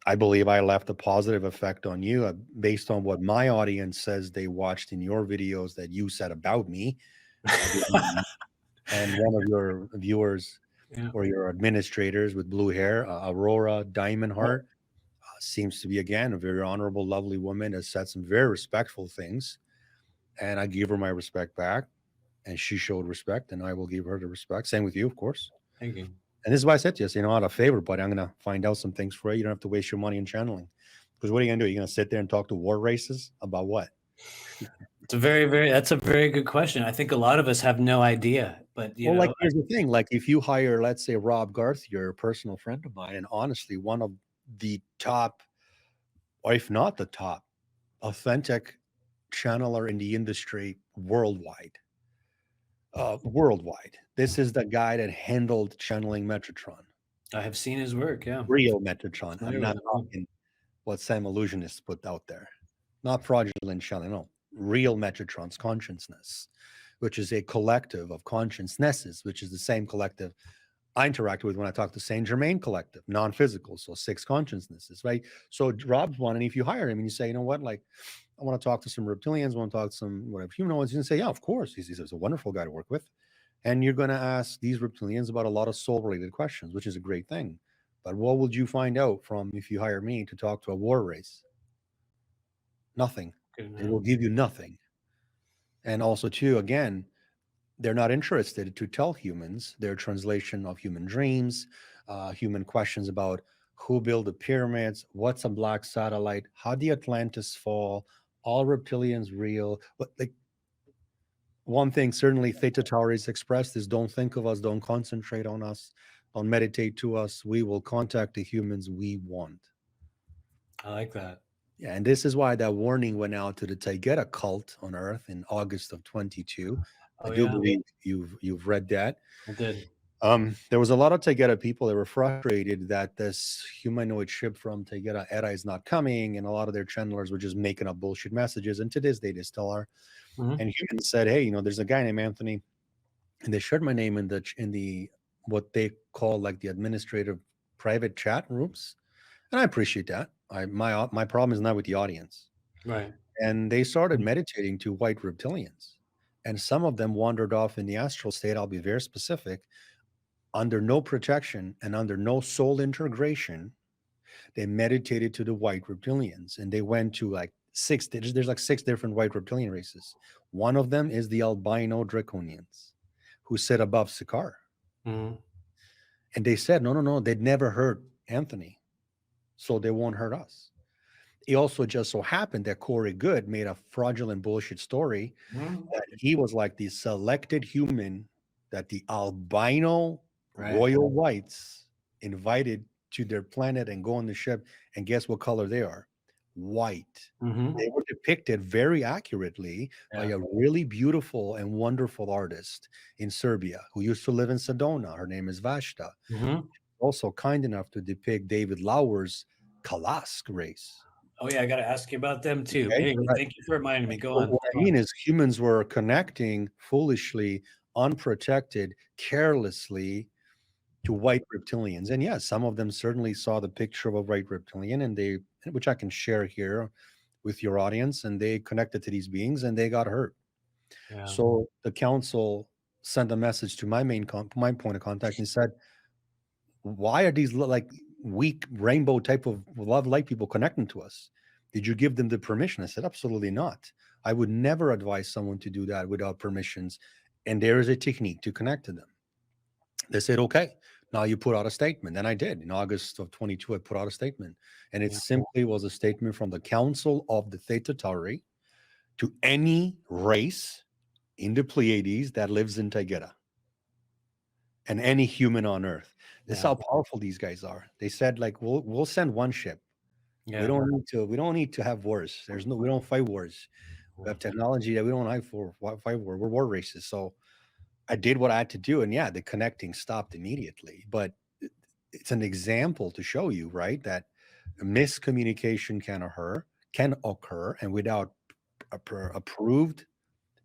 I believe I left a positive effect on you based on what my audience says they watched in your videos that you said about me. I believe, and one of your viewers Yeah. or your administrators with blue hair, Aurora Diamond Heart, seems to be again a very honorable, lovely woman, has said some very respectful things, and I give her my respect back, and she showed respect, and I will give her the respect. Same with you, of course. Thank you. And this is why I said to you, out of favor, buddy, I'm gonna find out some things for you. You don't have to waste your money in channeling. Because what are you gonna do? You're gonna sit there and talk to war races about what? It's a that's a very good question. I think a lot of us have no idea, but Well, like here's the thing: like if you hire, let's say, Rob Garthier, a personal friend of mine, and honestly, one of the top, or if not the top, authentic channeler in the industry worldwide. Worldwide. This is the guy that handled channeling Metatron, I have seen his work. Yeah. real Metatron. I'm Familiar with not him. talking what some illusionists put out there, not fraudulent channeling. No, real Metatron's consciousness, which is a collective of consciousnesses, which is the same collective I interact with when I talk to Saint Germain Collective, non-physical, so 6 consciousnesses, right? So Rob's one, and if you hire him and you say, you know what, like I want to talk to some reptilians, I want to talk to some whatever humanoids, you can say, yeah, of course, he's a wonderful guy to work with, and you're going to ask these reptilians about a lot of soul-related questions, which is a great thing. But what would you find out from if you hire me to talk to a war race? Nothing. It will give you nothing. And also, too, again, they're not interested to tell humans their translation of human dreams, human questions about who built the pyramids, what's a black satellite, how the Atlantis fall, all reptilians real. But like one thing certainly Theta Tauris expressed is don't think of us, don't concentrate on us, don't meditate to us. We will contact the humans we want. I like that. Yeah, and this is why that warning went out to the Taygeta cult on Earth in August of 22. I Oh do yeah, believe you've read that. I did. There was a lot of Taygeta people that were frustrated that this humanoid ship from Taygeta Era is not coming, and a lot of their channelers were just making up bullshit messages. And to this day, they still are. Mhm. And humans said, "Hey, there's a guy named Anthony," and they shared my name in the what they call like the administrative private chat rooms, and I appreciate that. My problem is not with the audience, Right. and they started meditating to white reptilians, and some of them wandered off in the astral state. I'll be very specific under no protection and under no soul integration. They meditated to the white reptilians, and they went to like there's like 6 different white reptilian races. One of them is the albino draconians who sit above Sakaar. Mhm. And they said, no, no, no, they'd never hurt Anthony, so they won't hurt us. It also just so happened that Corey Good made a fraudulent bullshit story Mhm. that he was like the selected human that the albino Right. royal whites invited to their planet and go on the ship. And guess what color they are? White. Mhm. They were depicted very accurately by Yeah. a really beautiful and wonderful artist in Serbia who used to live in Sedona. Her name is Vashta. Mhm. Also kind enough to depict David Lauer's Kalask race. Oh yeah, I got to ask you about them too. Okay. Anyway, Right. thank you for reminding me. Go So on. what I mean is humans were connecting foolishly, unprotected, carelessly to white reptilians. And yes, some of them certainly saw the picture of a white reptilian and which I can share here with your audience, and they connected to these beings and they got hurt. Yeah. So the council sent a message to my point of contact and said, why are these like weak rainbow type of love light people connecting to us? Did you give them the permission? I said, absolutely not. I would never advise someone to do that without permissions. And there is a technique to connect to them. They said, okay, now you put out a statement. And I did. In August of 22, I put out a statement. And it Yeah. simply was a statement from the Council of the Theta Tauri to any race in the Pleiades that lives in Taygeta and any human on Earth. This is Yeah. how powerful these guys are. They said, like, we'll send one ship. We Yeah. don't need to have wars. We don't fight wars. We have technology that we don't fight war. We're war races. So I did what I had to do, and yeah, the connecting stopped immediately. But it's an example to show you, right, that miscommunication can occur, and without approved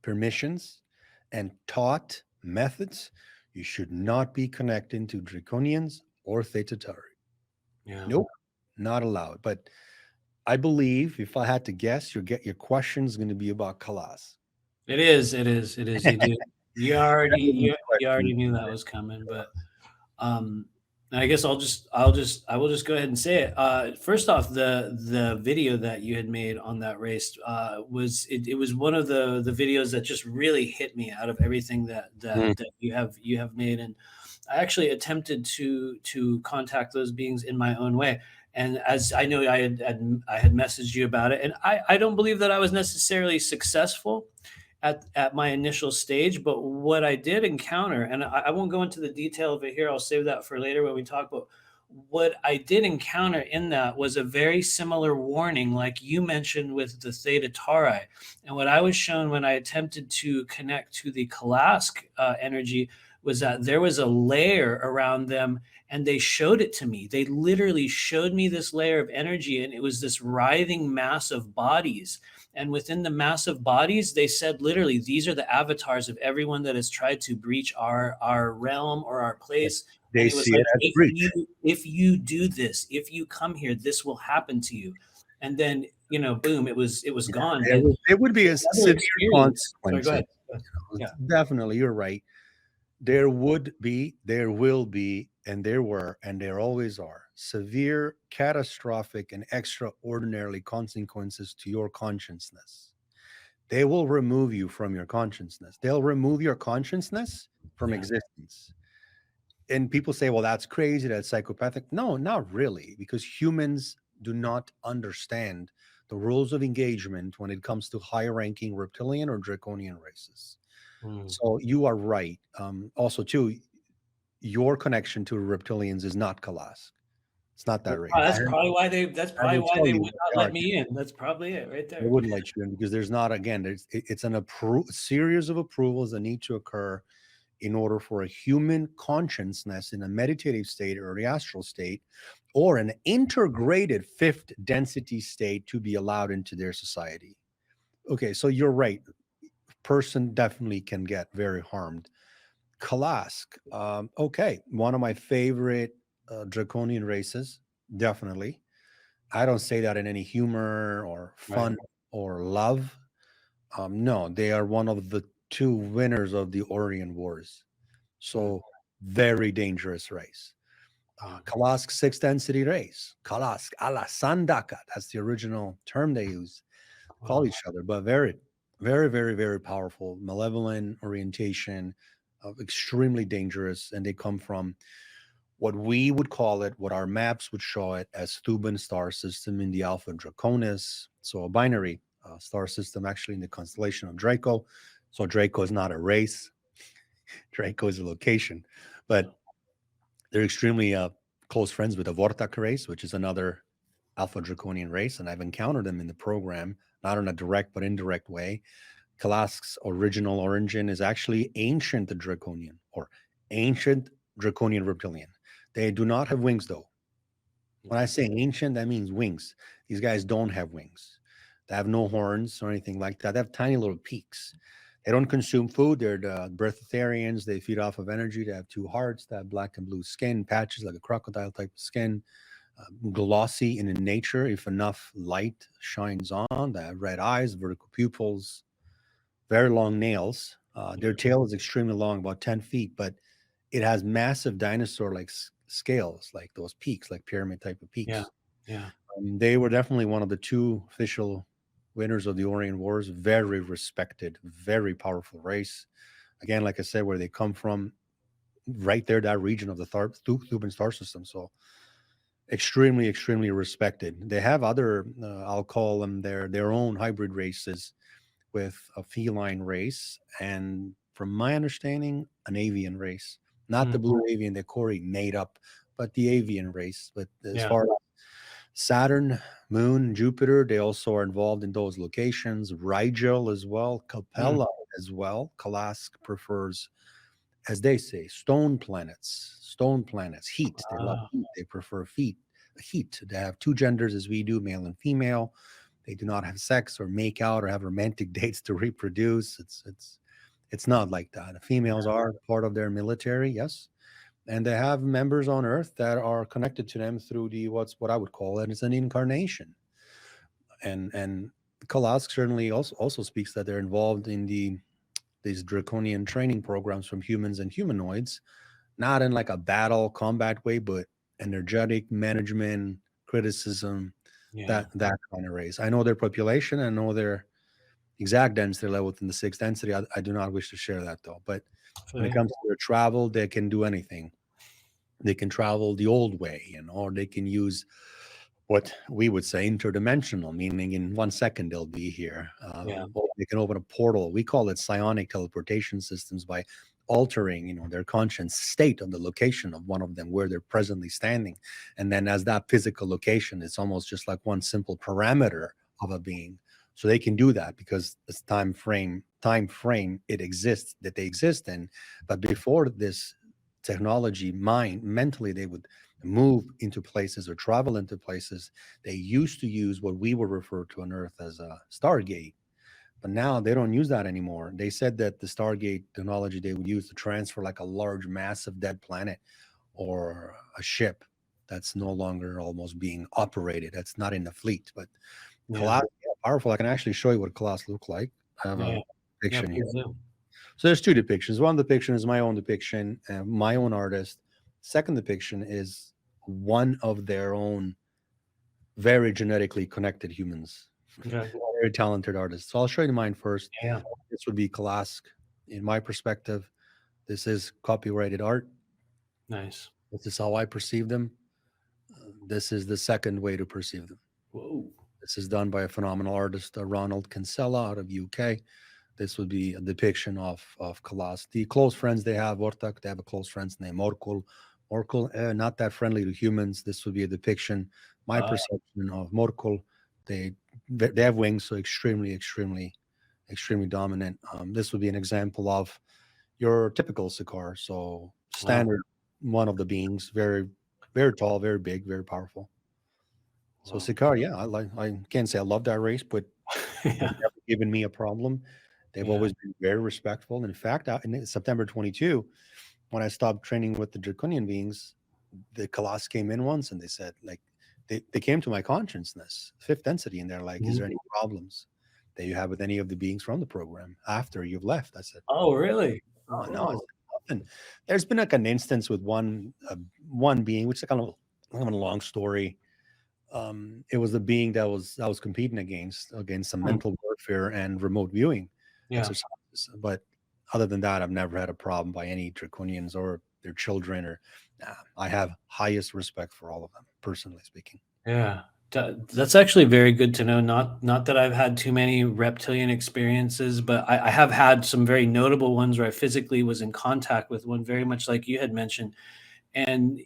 permissions and taught methods, you should not be connecting to draconians or Theta Tauri. Yeah. Nope, not allowed. But I believe if I had to guess, your question is going to be about Kalas. It is. It is. It is. You do. You Everyone's already. You question. already knew that was coming, but And I guess I will just go ahead and say it. First off, the video that you had made on that race it was one of the videos that just really hit me out of everything Mm. that you have made. And I actually attempted to contact those beings in my own way. And as I know, I had messaged you about it, and I don't believe that I was necessarily successful at my initial stage. But what I did encounter, and I won't go into the detail of it here, I'll save that for later when we talk about what I did encounter in that was a very similar warning, like you mentioned with the Theta Tauri. And what I was shown when I attempted to connect to the Kalask energy was that there was a layer around them, and they showed it to me. They literally showed me this layer of energy, and it was this writhing mass of bodies. And within the massive bodies, they said literally, these are the avatars of everyone that has tried to breach our realm or our place. And They it was see it like, as breach. if you do this, if you come here, this will happen to you. And then, boom, it was Yeah, gone. there But would be the a other severe experience, sorry, go consequences. ahead. Go ahead. Yeah. Definitely, you're right. There would be, there will be, and there were, and there always are severe, catastrophic, and extraordinarily consequences to your consciousness. They will remove you from your consciousness. They'll remove your consciousness from Yeah. existence. And people say, well, that's crazy, that's psychopathic. No, not really, because humans do not understand the rules of engagement when it comes to high ranking reptilian or draconian races. Mm. So you are right. Also, too, your connection to reptilians is not Kalas. It's not that race. That's I probably will why tell they you would what not they let are. me in. That's probably it right They there. wouldn't let you in because there's not, again, it's an series of approvals that need to occur in order for a human consciousness in a meditative state or the astral state or an integrated fifth density state to be allowed into their society. Okay, so you're right. Person definitely can get very harmed. Kalask, okay, one of my favorite draconian races, definitely. I don't say that in any humor or Right. fun or love. No, they are one of the two winners of the Orient Wars. Mm. So very dangerous race. Yeah. Kalask sixth density race. Kalask ala sandaka. That's the original term they use. Call Wow. each other, but very, very, very, very powerful, malevolent orientation, extremely dangerous, and they come from what we would call it, what our maps would show it as Thuban star system in the Alpha Draconis, so a binary star system actually in the constellation of Draco. So Draco is not a race, Draco is a location, Yeah. but they're extremely close friends with the Vortak race, which is another Alpha Draconian race, and I've encountered them in the program, not in a direct but indirect way. Kalask's original origin is actually ancient Draconian or ancient Draconian reptilian. They do not have wings, though. When I Okay. say ancient, that means wings. These guys don't have wings. They have no horns or anything like that. They have tiny little peaks. They don't consume food. They're the breatharians. They feed off of energy. They have two hearts. They have black and blue skin, patches like a crocodile type of skin, glossy in nature. If enough light shines on, they have red eyes, vertical pupils, very long nails. Their tail is extremely long, about 10 feet, but it has massive dinosaur like scales, like those peaks, like pyramid type of Yeah. peaks. Yeah. They were definitely one of the two official winners of the Orient Wars. Very respected, very powerful race. Again, like I said, where they come from, right there, that region of the Thuban star system. So extremely, extremely respected. They have other, I'll call them their own hybrid races with a feline race, and from my understanding, an avian race. Not the Mm. blue avian that Corey made up, but the avian race. But as Yeah. far as Saturn, Moon, Jupiter, they also are involved in those locations. Rigel as well, Mm. Capella as well. Kalask prefers, as they say, stone planets. Stone planets, heat. They love Ah, heat. They prefer heat. They have two genders as we do, male and female. They do not have sex or make out or have romantic dates to reproduce. It's not like that. The females are part of their military, yes, and they have members on Earth that are connected to them through the what I would call it. It's an incarnation, and Kalask certainly also speaks that they're involved in these draconian training programs from humans and humanoids not in like a battle combat way, but energetic management, criticism, Yeah. that kind of race. I know their population, I know their exact density level within the sixth density. I do not wish to share that though. But So, when it yeah. comes to their travel, they can do anything. They can travel the old way, or they can use what we would say interdimensional, meaning in 1 second they'll be here. Yeah. Or they can open a portal. We call it psionic teleportation systems by altering, their conscious state of the location of one of them where they're presently standing. And then as that physical location, it's almost just like one simple parameter of a being. So they can do that because this time frame it exists that they exist in. But before this technology, mentally, they would move into places or travel into places. They used to use what we would refer to on Earth as a Stargate, but now they don't use that anymore. They said that the Stargate technology they would use to transfer like a large, massive dead planet or a ship that's no longer almost being operated. That's not in the fleet, but Yeah. Colossus, yeah, powerful. I can actually show you what Colossus look like. I have Yeah. a Yeah. depiction here. Please do. So there's two depictions. One depiction is my own depiction, my own artist. Second depiction is one of their own very genetically connected humans, Okay. very talented artists. So I'll show you mine first. Yeah. This would be Kalask. In my perspective, this is copyrighted art. Nice. This is how I perceive them. This is the second way to perceive them. Whoa. This is done by a phenomenal artist, Ronald Kinsella out of UK. This would be a depiction of Kalas. The close friends they have, Ortak, they have a close friend named Morkul. Morkul, not that friendly to humans. This would be a depiction, my Uh, perception of Morkul. They they have wings, so extremely, extremely, extremely dominant. This would be an example of your typical Sikaar. So wow. standard one of the beings, very, very tall, very big, very powerful. So Wow. Sikaar, yeah, I can't say I love that race, but they've Yeah. never given me a problem. They've Yeah. always been very respectful. In fact, in September 22, when I stopped training with the draconian beings, the Colossus came in once and they said, like, they came to my consciousness, fifth density, and they're like, is there Mhm. any problems that you have with any of the beings from the program after you've left? I said, Oh, really? oh, no, I Oh. said, nothing. There's been like an instance with one being, which is kind of a long story. It was a being that was competing against some Hmm. mental warfare and remote viewing Yeah. exercises. But other than that, I've never had a problem by any draconians or their children. Or I have highest respect for all of them, personally speaking. Yeah. That's actually very good to know. Not that I've had too many reptilian experiences, but I have had some very notable ones where I physically was in contact with one, very much like you had mentioned. And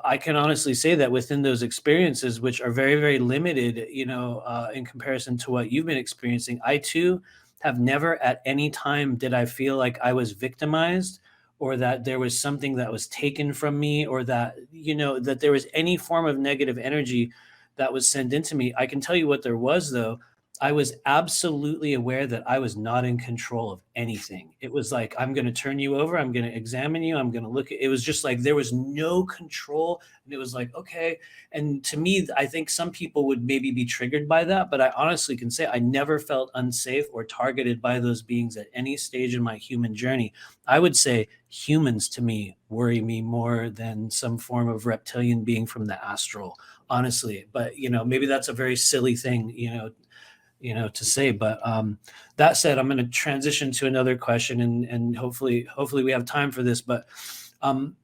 I can honestly say that within those experiences, which are very, very limited, in comparison to what you've been experiencing, I too have never at any time did I feel like I was victimized, or that there was something that was taken from me, or that that there was any form of negative energy that was sent into me. I can tell you what there was, though. I was absolutely aware that I was not in control of anything. It was like, I'm going to turn you over. I'm going to examine you. I'm going to look at it. Was just like there was no control. And it was like, okay. And to me, I think some people would maybe be triggered by that. But I honestly can say I never felt unsafe or targeted by those beings at any stage in my human journey. I would say humans to me worry me more than some form of reptilian being from the astral, honestly. But maybe that's a very silly thing, to say. But that said, I'm going to transition to another question, and hopefully we have time for this. But um,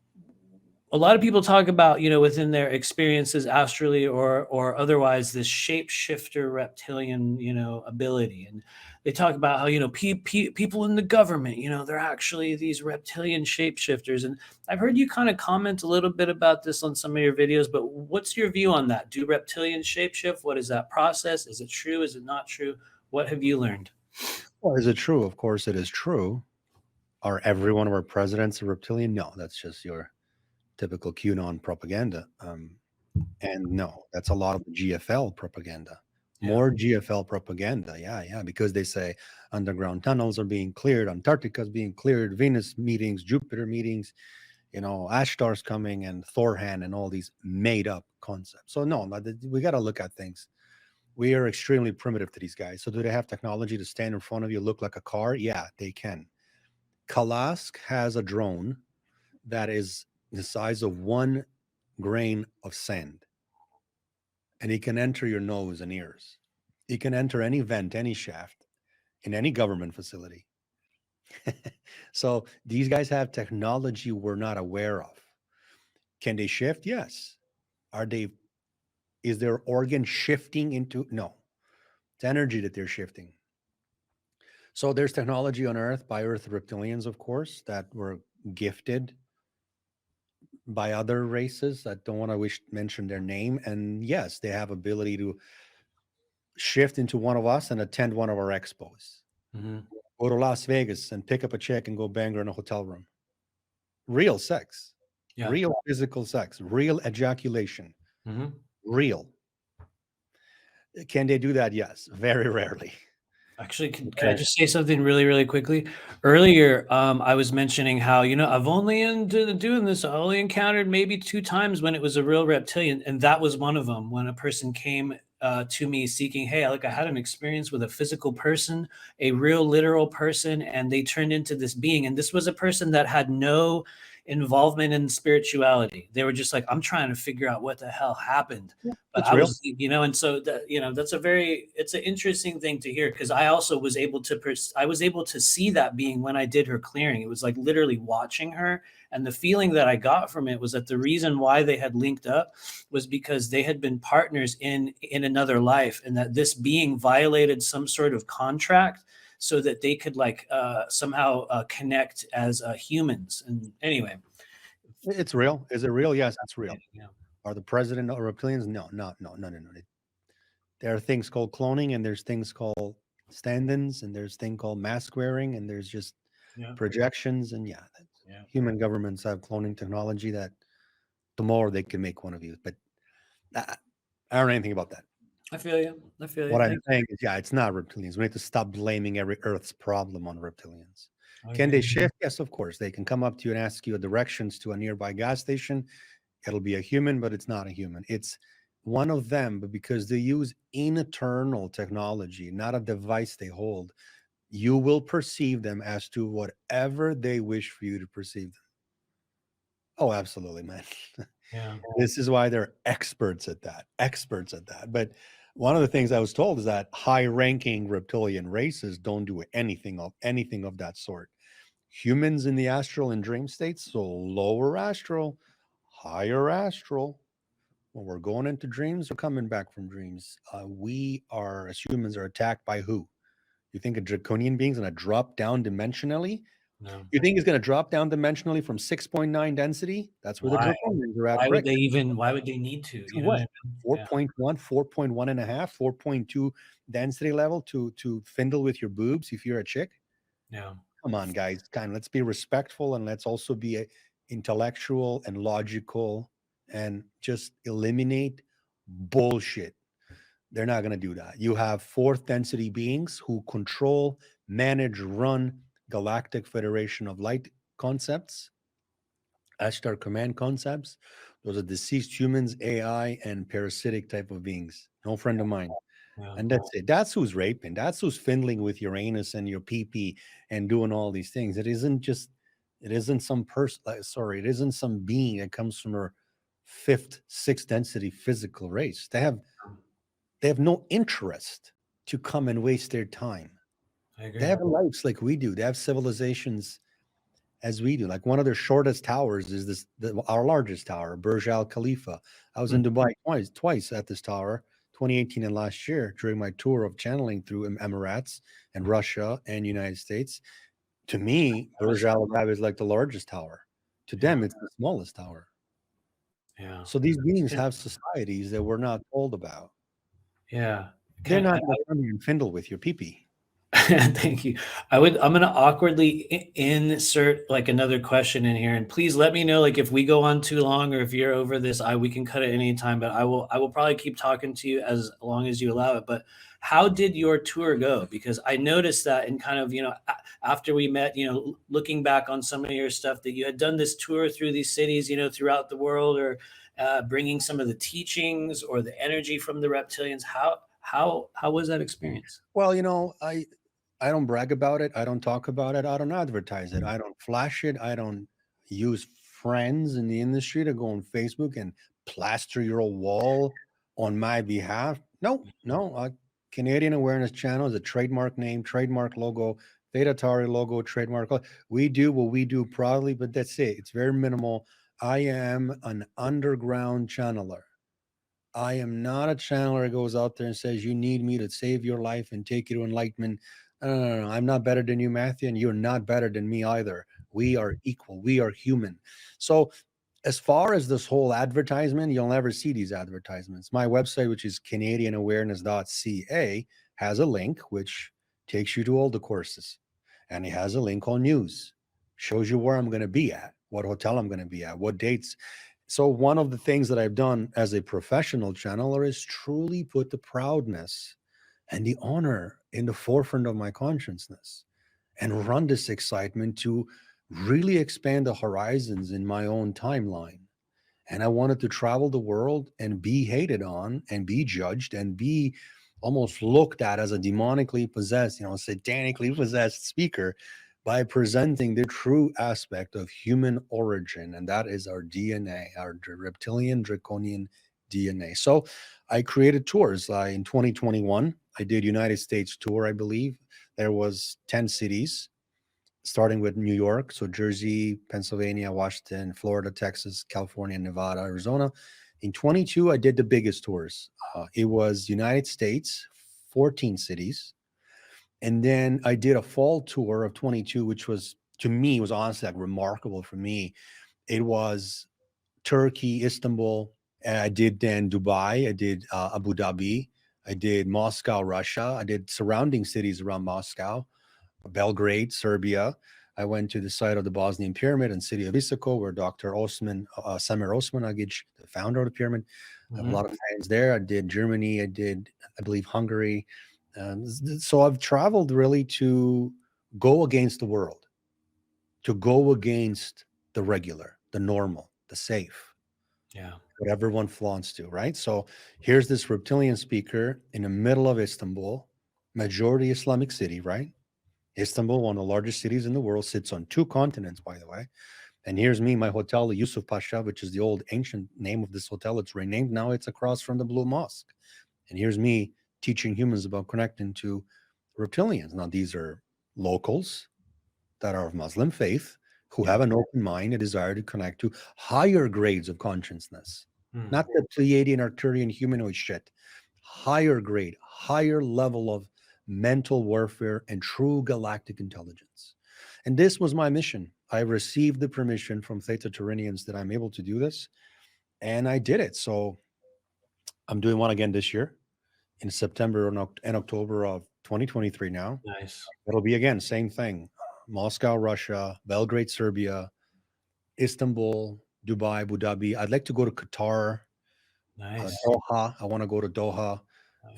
a lot of people talk about, within their experiences astrally or otherwise, this shapeshifter reptilian, ability. And they talk about how, people in the government, they're actually these reptilian shapeshifters. And I've heard you kind of comment a little bit about this on some of your videos, but what's your view on that? Do reptilians shapeshift? What is that process? Is it true? Is it not true? What have you learned? Well, is it true? Of course, it is true. Are every one of our presidents a reptilian? No, that's just your typical QAnon propaganda. And no, that's a lot of the GFL propaganda. Yeah. More GFL propaganda. Yeah, yeah, because they say underground tunnels are being cleared, Antarctica is being cleared, Venus meetings, Jupiter meetings, Ashtar's coming and Thorhan and all these made up concepts. So no, we got to look at things. We are extremely primitive to these guys. So do they have technology to stand in front of you, look like a car? Yeah, they can. Kalask has a drone that is the size of one grain of sand, and he can enter your nose and ears. He can enter any vent, any shaft in any government facility. So these guys have technology we're not aware of. Can they shift? Yes. Are they, is their organ shifting into? No. It's energy that they're shifting. So there's technology on Earth by Earth reptilians, of course, that were gifted by other races that don't want to mention their name. And yes, they have ability to shift into one of us and attend one of our expos. Mm-hmm. Go to Las Vegas and pick up a chick and go bang her in a hotel room. Real sex, Yeah. real physical sex, real ejaculation, Mm-hmm. real. Can they do that? Yes, very rarely. Actually, can I just say something really, really quickly? Earlier, I was mentioning how, I've only doing this, I only encountered maybe 2 times when it was a real reptilian, and that was one of them. When a person came to me seeking, hey, I had an experience with a physical person, a real literal person, and they turned into this being. And this was a person that had no involvement in spirituality. They were just like, I'm trying to figure out what the hell happened. But It's I real. was, and so that, that's it's an interesting thing to hear, because I also was able to, I was able to see that being when I did her clearing. It was like literally watching her. And the feeling that I got from it was that the reason why they had linked up was because they had been partners in another life, and that this being violated some sort of contract so that they could somehow connect as humans. And anyway, It's real. Is it real? Yes, it's real. yeah, Are the president or reptilians? No, no, no, no, no, no. There are things called cloning, and there's things called stand-ins, and there's thing called mask wearing, and there's just yeah, projections. And yeah, yeah. human governments have cloning technology that tomorrow they can make one of you. But I don't know anything about that. I feel you. I feel you. What I'm Thank saying is, yeah, it's not reptilians. We need to stop blaming every Earth's problem on reptilians. you. I Can they agree. shift? Yes, of course. They can come up to you and ask you directions to a nearby gas station. It'll be a human, but it's not a human. It's one of them, but because they use internal technology, not a device they hold, you will perceive them as to whatever they wish for you to perceive them. Oh, absolutely, man. Yeah. This is why they're experts at that, experts at that. But one of the things I was told is that high-ranking reptilian races don't do anything of that sort. Humans in the astral and dream states, so lower astral, higher astral. When we're going into dreams or coming back from dreams, we are, as humans, are attacked by who? You think a draconian being's going to drop down dimensionally? No. You think it's going to drop down dimensionally from 6.9 density? That's where the Why? draconians are at, Why would prick. they even? Why would they need to? To You know what what? I mean? Yeah. 4.1, 4.1 and a half, 4.2 density level to findle with your boobs if you're a chick? Yeah. Come on, guys. Let's be respectful, and let's also be intellectual and logical, and just eliminate bullshit. They're not going to do that. You have fourth density beings who control, manage, run Galactic Federation of Light concepts, Ashtar command concepts. Those are deceased humans, AI, and parasitic type of beings. No friend of mine. Yeah. And that's it. That's who's raping. That's who's fiddling with your anus and your pee and doing all these things. It isn't some person, sorry, it isn't some being that comes from a fifth, sixth density physical race. They have no interest to come and waste their time. I agree. They have lives like we do. They have civilizations as we do. Like one of their shortest towers is our largest tower, Burj Al Khalifa. I was in Dubai twice at this tower, 2018 and last year during my tour of channeling through Emirates and Russia and United States. To me, Burj Al Arab is like the largest tower. To them, it's the smallest tower. Yeah. So these beings have societies that we're not told about. Yeah. They're Can not going to come here and findle with your pee-pee. Thank you. I'm going to awkwardly insert like another question in here, and please let me know like if we go on too long or if you're over this, we can cut it any time, but I will probably keep talking to you as long as you allow it. But how did your tour go? Because I noticed that in kind of, after we met, looking back on some of your stuff, that you had done this tour through these cities, throughout the world, or bringing some of the teachings or the energy from the reptilians. How was that experience? Well, I don't brag about it. I don't talk about it. I don't advertise it. I don't flash it. I don't use friends in the industry to go on Facebook and plaster your wall on my behalf. No, no. Canadian Awareness Channel is a trademark name, trademark logo, Theta Tauri logo, trademark. We do what we do proudly, but that's it. It's very minimal. I am an underground channeler. I am not a channeler that goes out there and says, you need me to save your life and take you to enlightenment. No, no, no, no. I'm not better than you, Matthew, and you're not better than me either. We are equal. We are human. So, as far as this whole advertisement, you'll never see these advertisements. My website, which is canadianawareness.ca, has a link which takes you to all the courses. And it has a link on news, shows you where I'm going to be at, what hotel I'm going to be at, what dates. So one of the things that I've done as a professional channeler is truly put the proudness and the honor in the forefront of my consciousness and run this excitement to really expand the horizons in my own timeline. And I wanted to travel the world and be hated on and be judged and be almost looked at as a demonically possessed, satanically possessed speaker by presenting the true aspect of human origin. And that is our DNA, our reptilian, draconian DNA. So I created tours. In 2021, I did United States tour, I believe. There was 10 cities starting with New York, so Jersey, Pennsylvania, Washington, Florida, Texas, California, Nevada, Arizona. In 22, I did the biggest tours. It was United States, 14 cities. And then I did a fall tour of 22, which was, to me, was honestly like remarkable for me. It was Turkey, Istanbul. And I did then Dubai. I did Abu Dhabi. I did Moscow, Russia. I did surrounding cities around Moscow. Belgrade, Serbia. I went to the site of the Bosnian pyramid and city of Isako, where Dr. Samir Osmanagic, the founder of the pyramid. I have a lot of friends there. I did Germany. I did, I believe, Hungary. So I've traveled really to go against the world, to go against the regular, the normal, the safe. Yeah. What everyone flaunts to, right? So here's this reptilian speaker in the middle of Istanbul, majority Islamic city, right? Istanbul, one of the largest cities in the world, sits on 2 continents, by the way. And here's me, my hotel, the Yusuf Pasha, which is the old ancient name of this hotel. It's renamed now. It's across from the Blue Mosque. And here's me teaching humans about connecting to reptilians. Now, these are locals that are of Muslim faith who have an open mind, a desire to connect to higher grades of consciousness, not the Pleiadian, Arcturian, humanoid shit. Higher grade, higher level of mental warfare and true galactic intelligence. And this was my mission. I received the permission from Theta Taurinians that I'm able to do this, and I did it. So I'm doing one again this year in September and October of 2023 now. Nice. It'll be again, same thing. Moscow, Russia, Belgrade, Serbia, Istanbul, Dubai, Abu Dhabi. I'd like to go to Qatar, Nice. Doha. I want to go to Doha.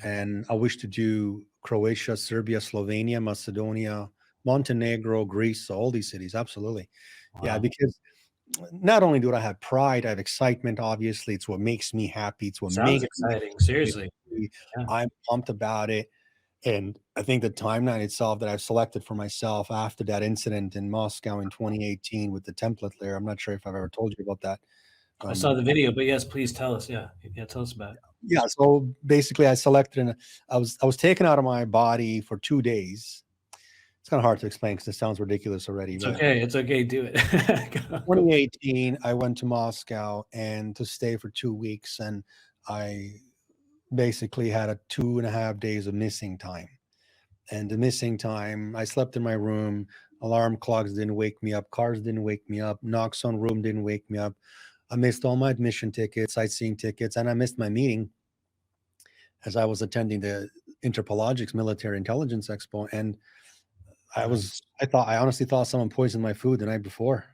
And I wish to do Croatia, Serbia, Slovenia, Macedonia, Montenegro, Greece, all these cities. Absolutely. Wow. Yeah, because not only do I have pride, I have excitement, obviously. It's what makes me happy. It's what Sounds makes exciting. Seriously. me Yeah. I'm pumped about it. And I think the timeline itself that I've selected for myself after that incident in Moscow in 2018 with the template there, I'm not sure if I've ever told you about that. I saw the video, but yes, please tell us. Yeah. Yeah. Tell us about it. Yeah. So basically I selected and I was taken out of my body for 2 days. It's kind of hard to explain because it sounds ridiculous already. It's But okay. It's okay. Do it. 2018, I went to Moscow and to stay for 2 weeks. And I basically had a 2.5 days of missing time. And the missing time, I slept in my room. Alarm clocks didn't wake me up. Cars didn't wake me up. Knocks on room didn't wake me up. I missed all my admission tickets, sightseeing tickets, and I missed my meeting as I was attending the Interpologics Military Intelligence Expo. And I honestly thought someone poisoned my food the night before,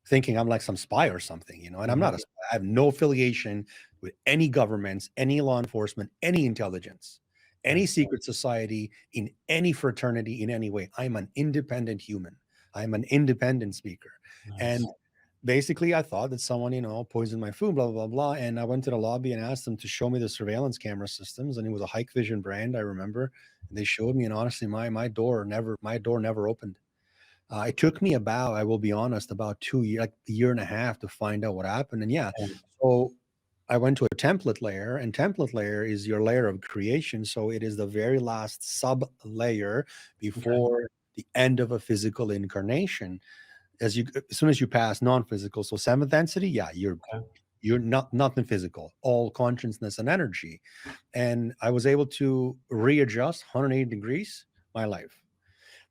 thinking I'm like some spy or something, and I'm not a spy. I have no affiliation with any governments, any law enforcement, any intelligence, any secret society, in any fraternity, in any way. I'm an independent human. I'm an independent speaker. Nice. And basically I thought that someone, poisoned my food, blah, blah, blah. And I went to the lobby and asked them to show me the surveillance camera systems. And it was a Hike Vision brand, I remember. And they showed me, and honestly, my door never opened. It took me about, I will be honest, about 2 years, like a year and a half to find out what happened. And yeah, Yeah. so I went to a template layer, and template layer is your layer of creation. So it is the very last sub layer Okay. before the end of a physical incarnation. As soon as you pass non-physical, so seventh density, yeah, Okay. you're not nothing physical, all consciousness and energy. And I was able to readjust 180 degrees my life.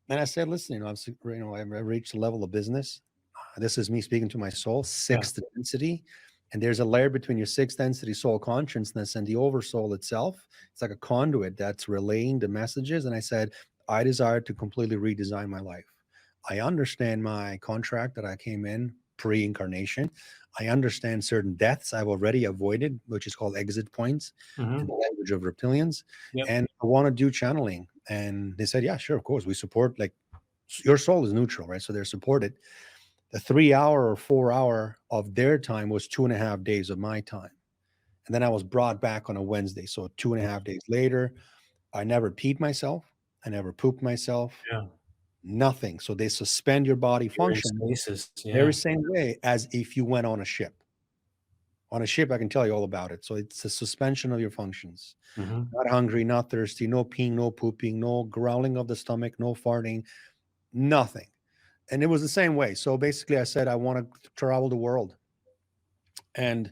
And I said, listen, I've reached a level of business. This is me speaking to my soul, Yeah. sixth density. And there's a layer between your sixth density soul consciousness and the oversoul itself. It's like a conduit that's relaying the messages. And I said, I desire to completely redesign my life. I understand my contract that I came in pre-incarnation. I understand certain deaths I've already avoided, which is called exit points in Mm-hmm. the language of reptilians. Yep. And I want to do channeling. And they said, yeah, sure, of course. We support, like, your soul is neutral, right? So they're supported. The 3 hour or 4 hour of their time was 2.5 days of my time. And then I was brought back on a Wednesday. So 2.5 days later, I never peed myself. I never pooped myself, Yeah. nothing. So they suspend your body You're in function stasis. very Yeah. same way as if you went on a ship. On a ship, I can tell you all about it. So it's a suspension of your functions. Mm-hmm. Not hungry, not thirsty, no peeing, no pooping, no growling of the stomach, no farting, nothing. And it was the same way. So basically, I said, I want to travel the world. And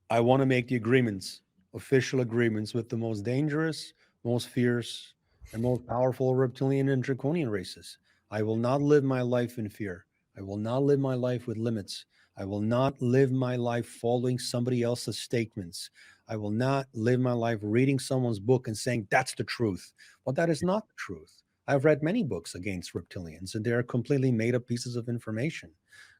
I want to make the agreements, official agreements with the most dangerous, most fierce, and most powerful reptilian and draconian races. I will not live my life in fear. I will not live my life with limits. I will not live my life following somebody else's statements. I will not live my life reading someone's book and saying that's the truth. Well, that is not the truth. I've read many books against reptilians, and they're completely made up pieces of information,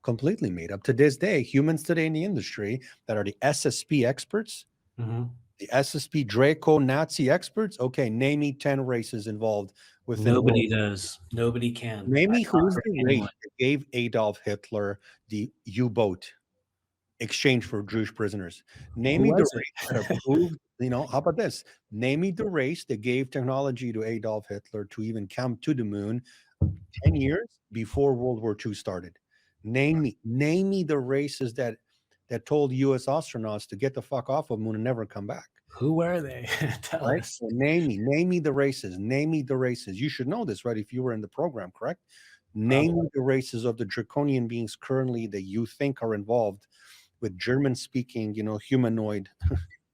completely made up. To this day, humans today in the industry that are the SSP experts, Mm-hmm. the SSP Draco Nazi experts. Okay, name me 10 races involved within the world. Nobody does. Nobody can. Name me I've not who's heard the race anyone. that gave Adolf Hitler the U-boat exchange for Jewish prisoners. Name Who me the was race that it? approved, how about this? Name me the race that gave technology to Adolf Hitler to even come to the moon 10 years before World War II started. Name me the races that told US astronauts to get the fuck off of the moon and never come back. Who were they? Tell Right? us. So name me the races. Name me the races. You should know this, right? If you were in the program, correct? Name Probably. me the races of the draconian beings currently that you think are involved with German speaking, humanoid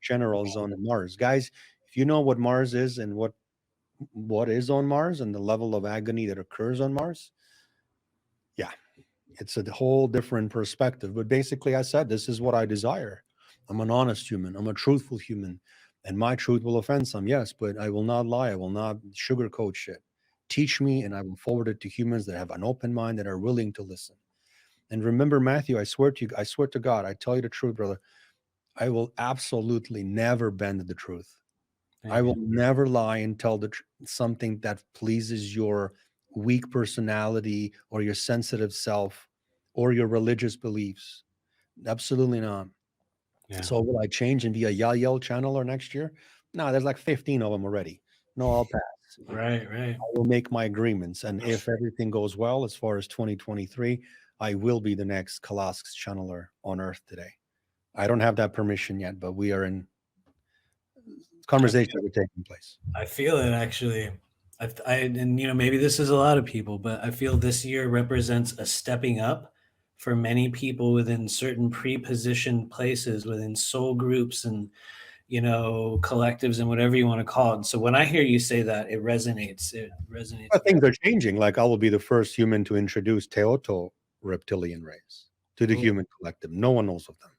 generals on Mars. Guys, if you know what Mars is and what is on Mars and the level of agony that occurs on Mars, yeah, it's a whole different perspective. But basically, I said, this is what I desire. I'm an honest human. I'm a truthful human. And my truth will offend some, yes, but I will not lie. I will not sugarcoat shit. Teach me, and I will forward it to humans that have an open mind that are willing to listen. And remember, Matthew, I swear to God, I tell you the truth, brother. I will absolutely never bend the truth. I Thank will you. never lie and tell something that pleases your weak personality or your sensitive self or your religious beliefs. Absolutely not. Yeah. So will I change and be a Yael channeler next year? No, there's like 15 of them already. No, I'll pass. Right. Right. I will make my agreements. And if everything goes well as far as 2023, I will be the next Kalask's channeler on Earth today. I don't have that permission yet, but we are in I conversations feel, are taking place. I feel it actually. And maybe this is a lot of people, but I feel this year represents a stepping up for many people within certain pre-positioned places within soul groups and collectives and whatever you want to call it. So when I hear you say that, it resonates. It resonates very. Things are changing. Like I will be the first human to introduce Teoto reptilian race to the Cool. human collective. No one knows of them.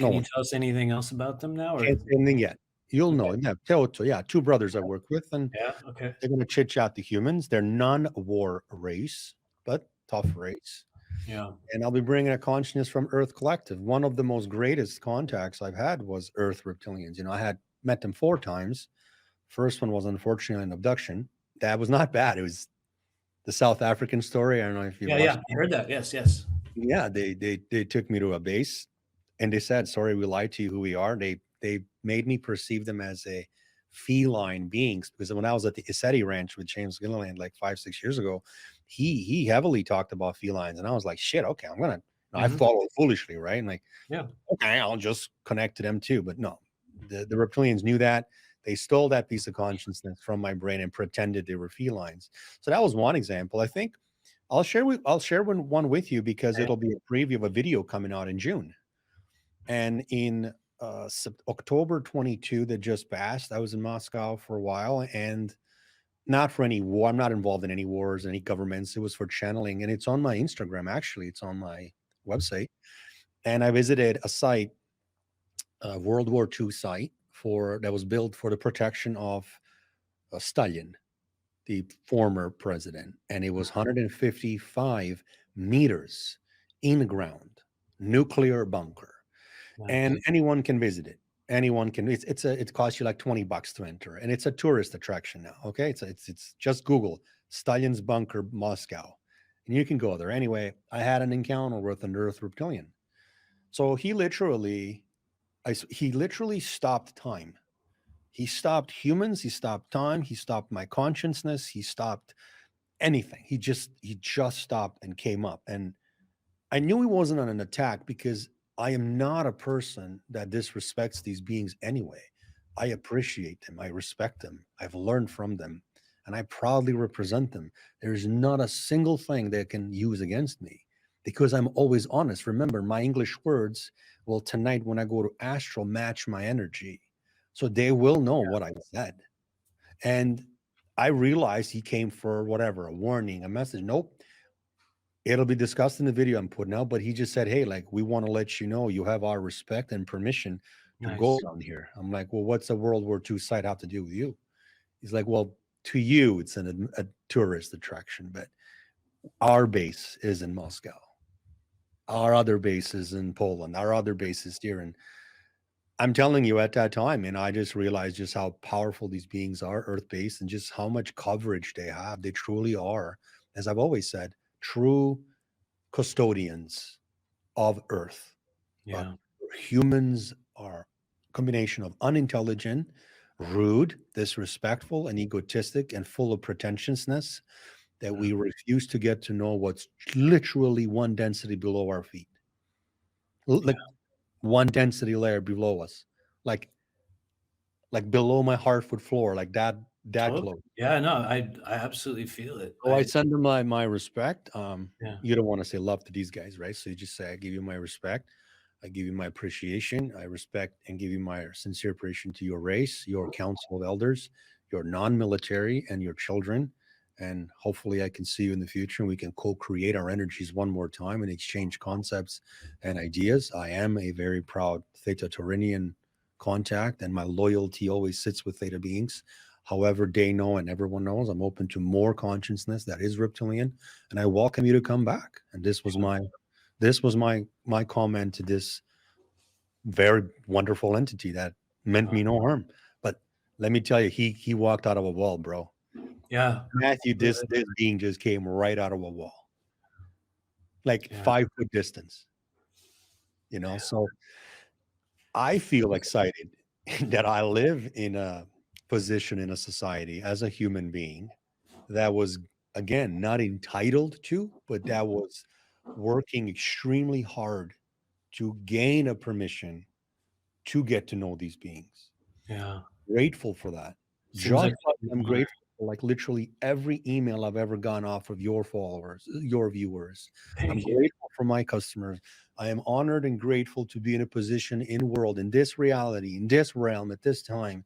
No Can you one. tell us anything else about them now? Or Can't say anything yet. You'll okay. know. Yeah, Teoto. Yeah, two brothers I work with, and Yeah. Okay. they're going to chit chat the humans. They're non-war race, but tough race. Yeah. And I'll be bringing a consciousness from Earth Collective. One of the most greatest contacts I've had was Earth reptilians. I had met them 4 times. First one was unfortunately an abduction. That was not bad. It was the South African story. I don't know if you've Yeah. Yeah. watched. I heard that. Yes. Yes. Yeah, they took me to a base and they said, "Sorry, we lied to you who we are." They made me perceive them as a feline beings. Because when I was at the Isetti Ranch with James Gilliland like 5, 6 years ago, he heavily talked about felines, and I was like, shit, okay, I'm gonna. I Hmm. followed foolishly, right? And like, Yeah. okay, I'll just connect to them too. But no, the reptilians knew that. They stole that piece of consciousness from my brain and pretended they were felines. So that was one example. I think I'll share one with you because Okay. it'll be a preview of a video coming out in June. And in October 22 that just passed, I was in Moscow for a while, and not for any war. I'm not involved in any wars, any governments. It was for channeling, and it's on my Instagram. Actually, it's on my website. And I visited a site, a World War II site for that was built for the protection of Stalin, the former president, and it was 155 meters in the ground, nuclear bunker, Nice. and anyone can visit it. Anyone can. It costs you like $20 to enter, and it's a tourist attraction now. Okay, it's just Google Stalin's bunker, Moscow, and you can go there. Anyway, I had an encounter with an Earth reptilian. So he literally stopped time. He stopped humans. He stopped time. He stopped my consciousness. He stopped anything. He just stopped and came up. And I knew he wasn't on an attack because I am not a person that disrespects these beings anyway. I appreciate them. I respect them. I've learned from them, and I proudly represent them. There's not a single thing they can use against me because I'm always honest. Remember, my English words will tonight when I go to astral match my energy. So they will know what I said. And I realized he came for whatever, a warning, a message. Nope. It'll be discussed in the video I'm putting out, but he just said, hey, like, we want to let you know you have our respect and permission to go Nice. down here. I'm like, well, what's a World War II site have to do with you? He's like, well, to you, it's a tourist attraction, but our base is in Moscow. Our other base is in Poland. Our other base is here. And I'm telling you, at that time, and I just realized just how powerful these beings are, Earth based, and just how much coverage they have. They truly are, as I've always said, true custodians of Earth. But Yeah. humans are a combination of unintelligent, rude, disrespectful, and egotistic, and full of pretentiousness that Yeah. we refuse to get to know what's literally one density below our feet, like Yeah. one density layer below us, like below my hardwood floor, like that Totally. close. Yeah. No, I absolutely feel it. So I send them my respect. Yeah. You don't want to say love to these guys, right? So you just say, I give you my respect. I give you my appreciation. I respect and give you my sincere appreciation to your race, your council of elders, your non-military, and your children. And hopefully I can see you in the future and we can co-create our energies one more time and exchange concepts and ideas. I am a very proud Theta Taurinian contact, and my loyalty always sits with Theta beings. However, they know and everyone knows I'm open to more consciousness that is reptilian, and I welcome you to come back. And this was my comment to this very wonderful entity that meant me no harm. But let me tell you, he walked out of a wall, bro. Yeah. Matthew, this Really. this being just came right out of a wall, like Yeah. 5 foot distance. So I feel excited that I live in a position in a society as a human being that was, again, not entitled to, but that was working extremely hard to gain a permission to get to know these beings. Yeah. Grateful for that. Seems Just like like an I'm honor. grateful for like literally every email I've ever gone off of your followers, your viewers. I'm Thank you. grateful for my customers. I am honored and grateful to be in a position in world, in this reality, in this realm at this time,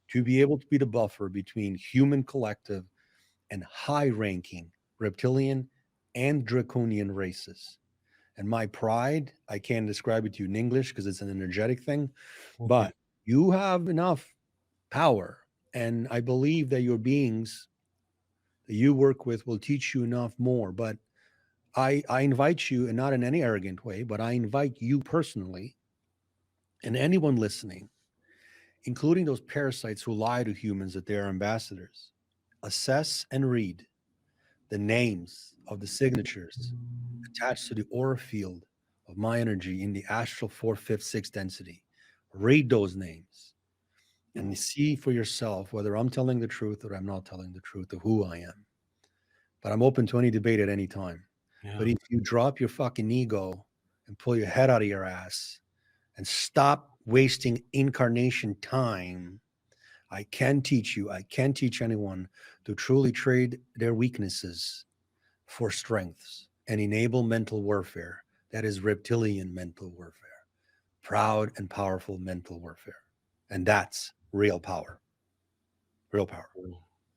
to be able to be the buffer between human collective and high ranking reptilian and draconian races. And my pride, I can't describe it to you in English because it's an energetic thing, Thank you. but you have enough power. And I believe that your beings that you work with will teach you enough more. But I invite you, and not in any arrogant way, but I invite you personally and anyone listening, including those parasites who lie to humans that they are ambassadors, assess and read the names of the signatures attached to the aura field of my energy in the astral fourth, fifth, sixth density. Read those names and you see for yourself whether I'm telling the truth or I'm not telling the truth of who I am. But I'm open to any debate at any time. But Yeah. if you drop your fucking ego and pull your head out of your ass and stop wasting incarnation time, I can teach you, I can teach anyone to truly trade their weaknesses for strengths and enable mental warfare. That is reptilian mental warfare, proud and powerful mental warfare. And that's real power. Real power.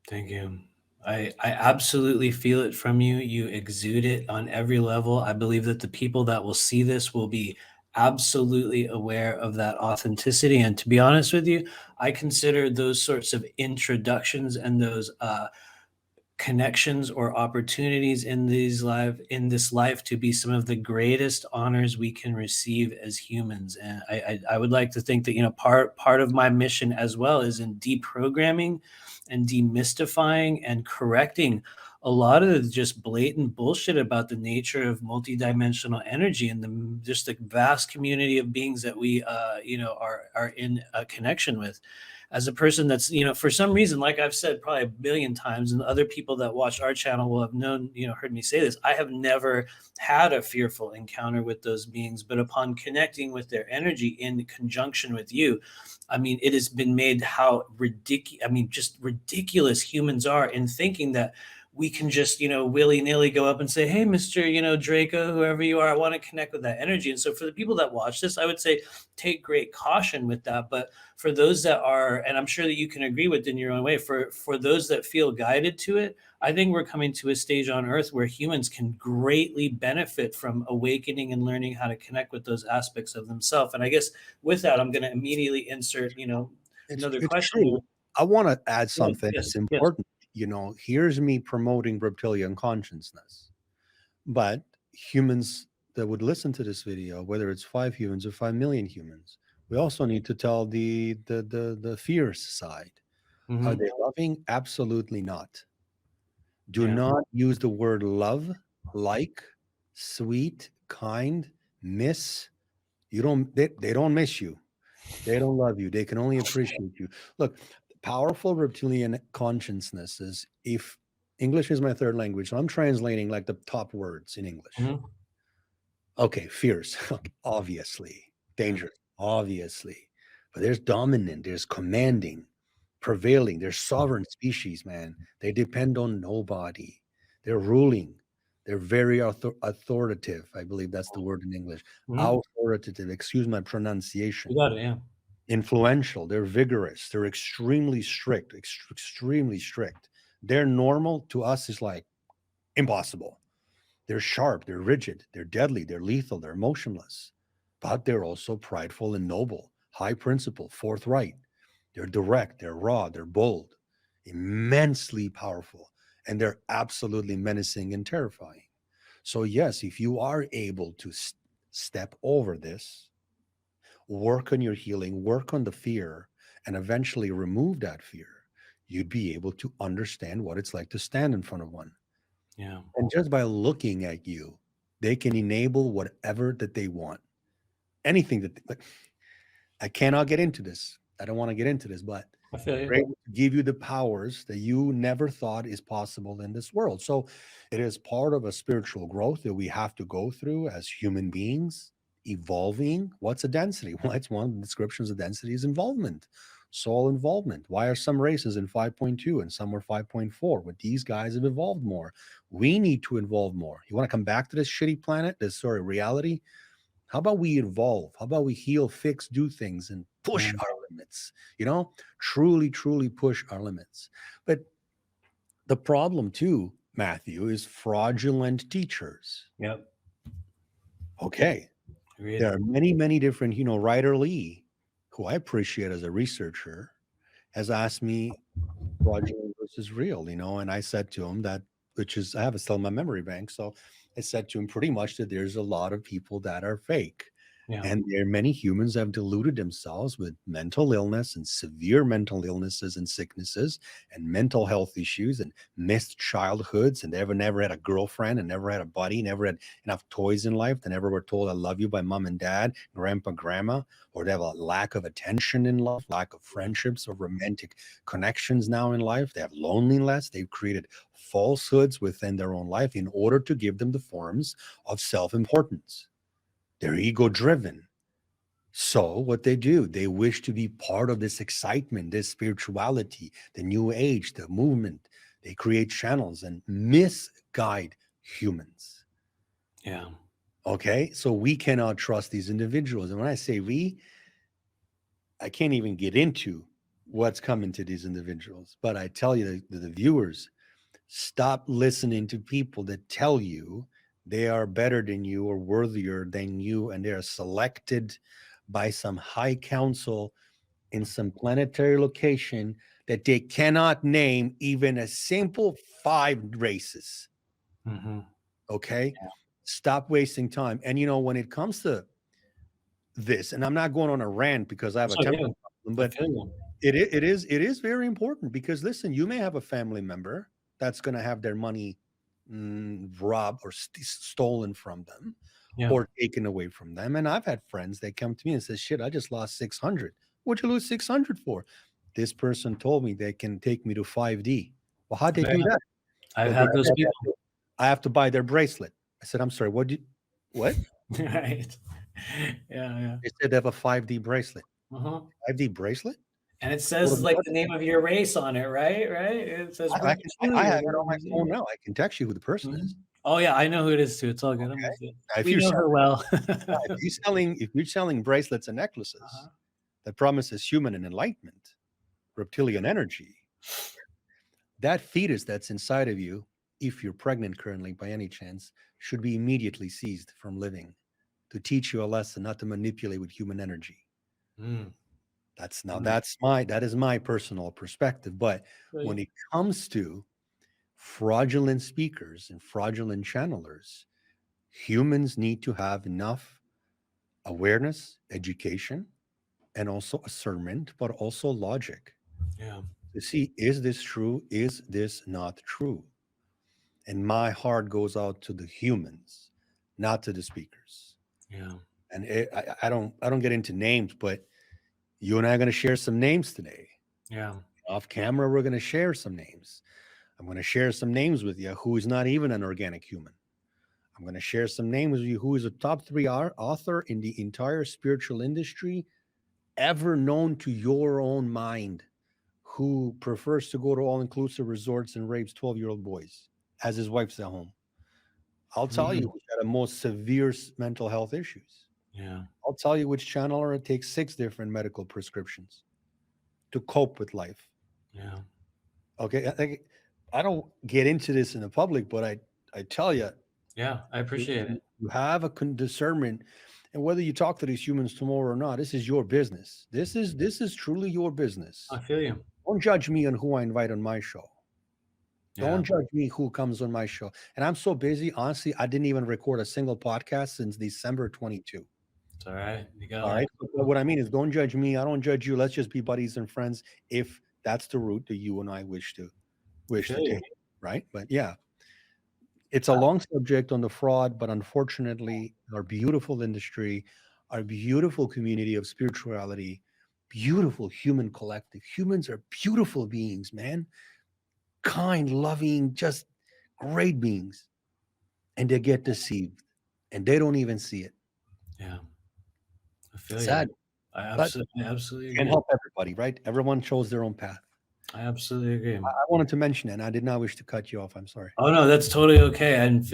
Thank you. I absolutely feel it from you. You exude it on every level. I believe that the people that will see this will be absolutely aware of that authenticity. And to be honest with you, I consider those sorts of introductions and those connections or opportunities in this life to be some of the greatest honors we can receive as humans. And I would like to think that, part of my mission as well is in deprogramming and demystifying and correcting a lot of the just blatant bullshit about the nature of multidimensional energy and just the vast community of beings that we are in a connection with. As a person that's, for some reason, like I've said probably a billion times, and other people that watch our channel will have heard me say this, I have never had a fearful encounter with those beings, but upon connecting with their energy in conjunction with you, I mean, it has been made how ridiculous, just ridiculous humans are in thinking that we can just, willy nilly go up and say, hey, Mr., Draco, whoever you are, I want to connect with that energy. And so for the people that watch this, I would say take great caution with that. But for those that are, and I'm sure that you can agree with in your own way, for those that feel guided to it, I think we're coming to a stage on earth where humans can greatly benefit from awakening and learning how to connect with those aspects of themselves. And I guess with that, I'm going to immediately insert, another It's question true. here. I want to add Yes, something yes, that's yes. important. Here's me promoting reptilian consciousness, but humans that would listen to this video, whether it's 5 humans or 5 million humans, we also need to tell the fierce side. Are Hmm. they loving? Absolutely not. Do Yeah. not use the word love, like, sweet, kind, miss. They don't miss you. They don't love you. They can only appreciate you. Look, powerful reptilian consciousness is, if English is my third language, so I'm translating like the top words in English. Hmm. Okay, fierce, obviously. Yeah. Dangerous, obviously. But there's dominant, there's commanding, prevailing, there's sovereign species, man. They depend on nobody. They're ruling. They're very authoritative. I believe that's the word in English. Hmm. Authoritative, excuse my You pronunciation. got it. Yeah. Influential, they're vigorous, they're extremely strict, extremely strict. They're normal to us is like impossible. They're sharp, they're rigid, they're deadly, they're lethal, they're emotionless, but they're also prideful and noble, high principle, forthright. They're direct, they're raw, they're bold, immensely powerful, and they're absolutely menacing and terrifying. So yes, if you are able to step over this, work on your healing, work on the fear, and eventually remove that fear, you'd be able to understand what it's like to stand in front of one. Yeah. And just by looking at you, they can enable whatever that they want. Anything that, like, I cannot get into this. I don't want to get into this, but I feel they're you. able to give you the powers that you never thought is possible in this world. So it is part of a spiritual growth that we have to go through as human beings, evolving. What's a density? Well, it's one of the descriptions of density is involvement, soul involvement. Why are some races in 5.2 and some are 5.4? But these guys have evolved more. We need to evolve more. You want to come back to this shitty planet, this reality? How about we evolve? How about we heal, fix, do things and Yeah. push our limits? Truly, truly push our limits. But the problem, too, Matthew, is fraudulent teachers. Yep. Okay. There Agreed. are many, many different, Ryder Lee, who I appreciate as a researcher, has asked me fraudulent versus real, and I said to him that, which is, I have it still in my memory bank. So I said to him pretty much that there's a lot of people that are fake. Yeah. And there are many humans have deluded themselves with mental illness and severe mental illnesses and sicknesses and mental health issues and missed childhoods, and never had a girlfriend and never had a buddy, never had enough toys in life. They never were told I love you by mom and dad, grandpa, grandma, or they have a lack of attention in life, lack of friendships or romantic connections now in life. They have loneliness. They've created falsehoods within their own life in order to give them the forms of self-importance. They're ego driven. So what they do, they wish to be part of this excitement, this spirituality, the new age, the movement. They create channels and misguide humans. Yeah. Okay. So we cannot trust these individuals. And when I say we, I can't even get into what's coming to these individuals. But I tell you, the viewers, stop listening to people that tell you they are better than you or worthier than you, and they are selected by some high council in some planetary location that they cannot name even a simple 5 races. Mm-hmm. Okay? Yeah. Stop wasting time. And when it comes to this, and I'm not going on a rant because I have a That's temper okay. problem, I but feel you. it is very important, because listen, you may have a family member that's going to have their money robbed or stolen from them, Yeah. or taken away from them. And I've had friends that come to me and say, shit, I just lost 600. What'd you lose 600 for? This person told me they can take me to 5D. Well, how'd they Yeah. do that? I've Well, had those people. I have to buy their bracelet. I said, I'm sorry, what? Right. Yeah. Yeah. They said they have a 5D bracelet. Uh-huh. 5D bracelet? And it What says am like I- the name of your race on it, right? Right. It says Route I 2 or have it on whatever my it is. phone now. I can text you who the person Mhm. is. Oh yeah, I know who it is too. It's all good. I'm Okay. just good. Now, We know her well. if you're selling bracelets and necklaces Uh-huh. that promises human and enlightenment, reptilian energy, that fetus that's inside of you, if you're pregnant currently by any chance, should be immediately seized from living, to teach you a lesson not to manipulate with human energy. Mm. Mm. That is my personal perspective. But when Right. it comes to fraudulent speakers and fraudulent channelers, humans need to have enough awareness, education, and also discernment, but also logic Yeah. to see, is this true? Is this not true? And my heart goes out to the humans, not to the speakers. Yeah. And I don't get into names, but you and I are going to share some names today. Yeah. Off camera, we're going to share some names. I'm going to share some names with you who is not even an organic human. I'm going to share some names with you who is a top 3 author in the entire spiritual industry ever known to your own mind, who prefers to go to all-inclusive resorts and rapes 12-year-old boys as his wife's at home. I'll tell you Mm. who's got the most severe mental health issues. Yeah. I'll tell you which channeler takes 6 different medical prescriptions to cope with life. Yeah. Okay, I don't get into this in the public, but I tell you, Yeah. I appreciate it. you have a discernment, and whether you talk to these humans tomorrow or not, this is your business. This is truly your business. I feel you. Don't judge me on who I invite on my show. Yeah. Don't judge me who comes on my show. And I'm so busy, honestly, I didn't even record a single podcast since December 22. It's all right. You got All like right. So what I mean is, don't judge me. I don't judge you. Let's just be buddies and friends if that's the route that you and I wish to I feel you. take. Right. But yeah, it's a long subject on the fraud, but unfortunately, our beautiful industry, our beautiful community of spirituality, beautiful human collective. Humans are beautiful beings, man. Kind, loving, just great beings. And they get deceived and they don't even see it. Yeah. I feel you. Sad, I but absolutely can't agree. help everybody, right? Everyone chose their own path. I absolutely agree. I wanted to mention it, and I did not wish to cut you off. I'm sorry. Oh no, that's totally okay. And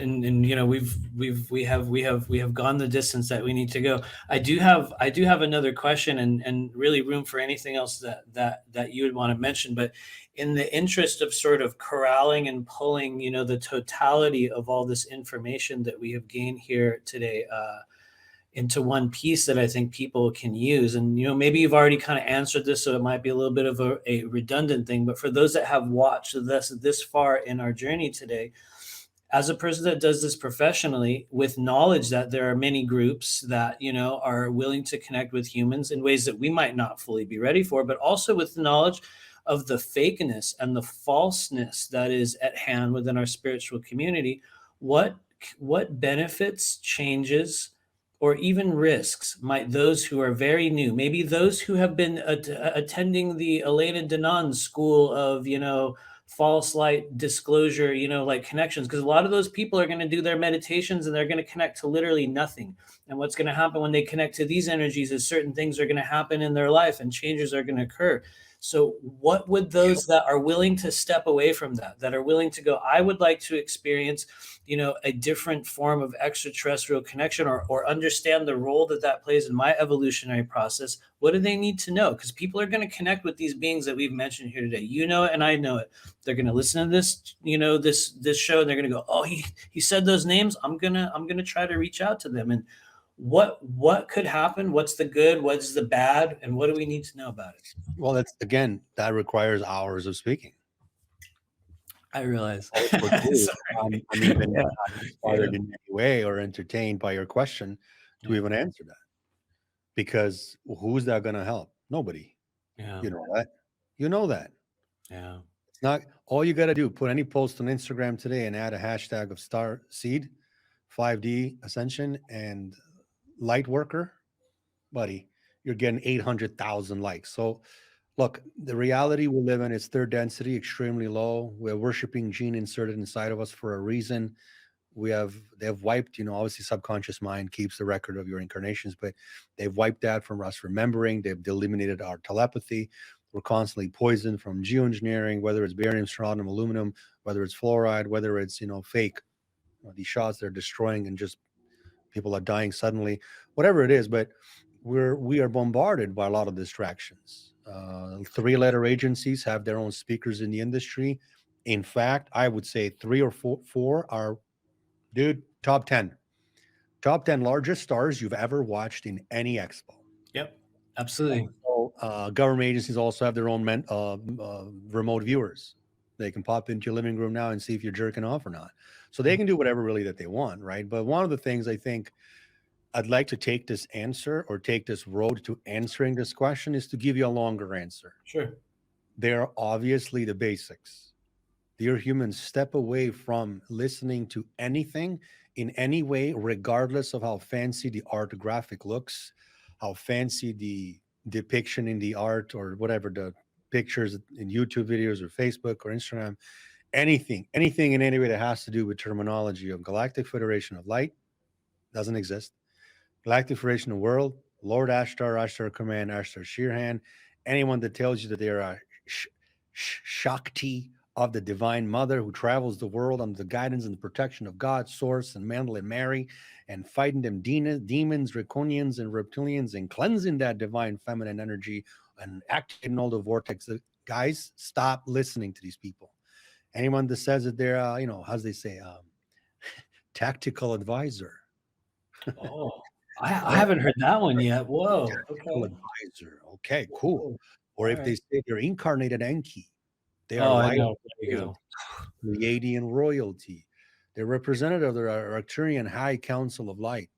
we have gone the distance that we need to go. I do have another question and really room for anything else that you would want to mention. But in the interest of sort of corralling and pulling, the totality of all this information that we have gained here today, into one piece that I think people can use. And, maybe you've already kind of answered this, so it might be a little bit of a redundant thing, but for those that have watched this far in our journey today, as a person that does this professionally, with knowledge that there are many groups that, are willing to connect with humans in ways that we might not fully be ready for, but also with the knowledge of the fakeness and the falseness that is at hand within our spiritual community, what what benefits, changes, or even risks might those who are very new, maybe those who have been attending the Elena Denon school of, false light disclosure, like connections, because a lot of those people are going to do their meditations and they're going to connect to literally nothing. And what's going to happen when they connect to these energies is certain things are going to happen in their life and changes are going to occur. So, what would those that are willing to step away from that, that are willing to go, I would like to experience, a different form of extraterrestrial connection, or understand the role that that plays in my evolutionary process, what do they need to know? Because people are going to connect with these beings that we've mentioned here today. You know it, and I know it. They're going to listen to this, this show, and they're going to go, oh, he said those names. I'm gonna try to reach out to them. And what could happen? What's the good? What's the bad? And what do we need to know about it? Well, that requires hours of speaking. I realize. For two, Sorry. I'm even Yeah. not inspired in any way or entertained by your question to Yeah. even answer that. Because who's that going to help? Nobody. Yeah. You know that. You know that. Yeah. It's not all you got to do. Put any post on Instagram today and add a hashtag of star seed, 5D ascension, and light worker, buddy. You're getting 800,000 likes. So look, the reality we live in is third density, extremely low. We're worshiping gene inserted inside of us for a reason. They've wiped, obviously subconscious mind keeps the record of your incarnations, but they've wiped that from us remembering. They've eliminated our telepathy. We're constantly poisoned from geoengineering, whether it's barium, strontium, aluminum, whether it's fluoride, whether it's, fake, these shots they're destroying and just people are dying suddenly, whatever it is. But we are bombarded by a lot of distractions. Three-letter agencies have their own speakers in the industry. In fact, I would say three or four are, dude, top 10 largest stars you've ever watched in any expo. Yep. Absolutely. So, government agencies also have their own remote viewers. They can pop into your living room now and see if you're jerking off or not. So they can do whatever really that they want, right? But one of the things I think I'd like to take this answer or take this road to answering this question is to give you a longer answer. Sure. They're obviously the basics. Dear humans, step away from listening to anything in any way, regardless of how fancy the art graphic looks, how fancy the depiction in the art or whatever the pictures in YouTube videos or Facebook or Instagram, anything in any way that has to do with terminology of Galactic Federation of Light doesn't exist. Galactic Federation of World, Lord Ashtar, Ashtar Command, Ashtar Sheerhand, anyone that tells you that they are a Shakti of the Divine Mother who travels the world under the guidance and the protection of God, Source, and Mandel and Mary, and fighting them demons, draconians, and reptilians, and cleansing that divine feminine energy and activating all the vortexes. Guys, stop listening to these people. Anyone that says that they're, how's they say, tactical advisor. Oh, I haven't heard that one yet. Whoa. Tactical Okay. advisor. Okay, cool. Or All if they right. say they're incarnated Enki, they are Oh, I light know. There you go. Pleiadian royalty. They're representative of the Arcturian High Council of Light.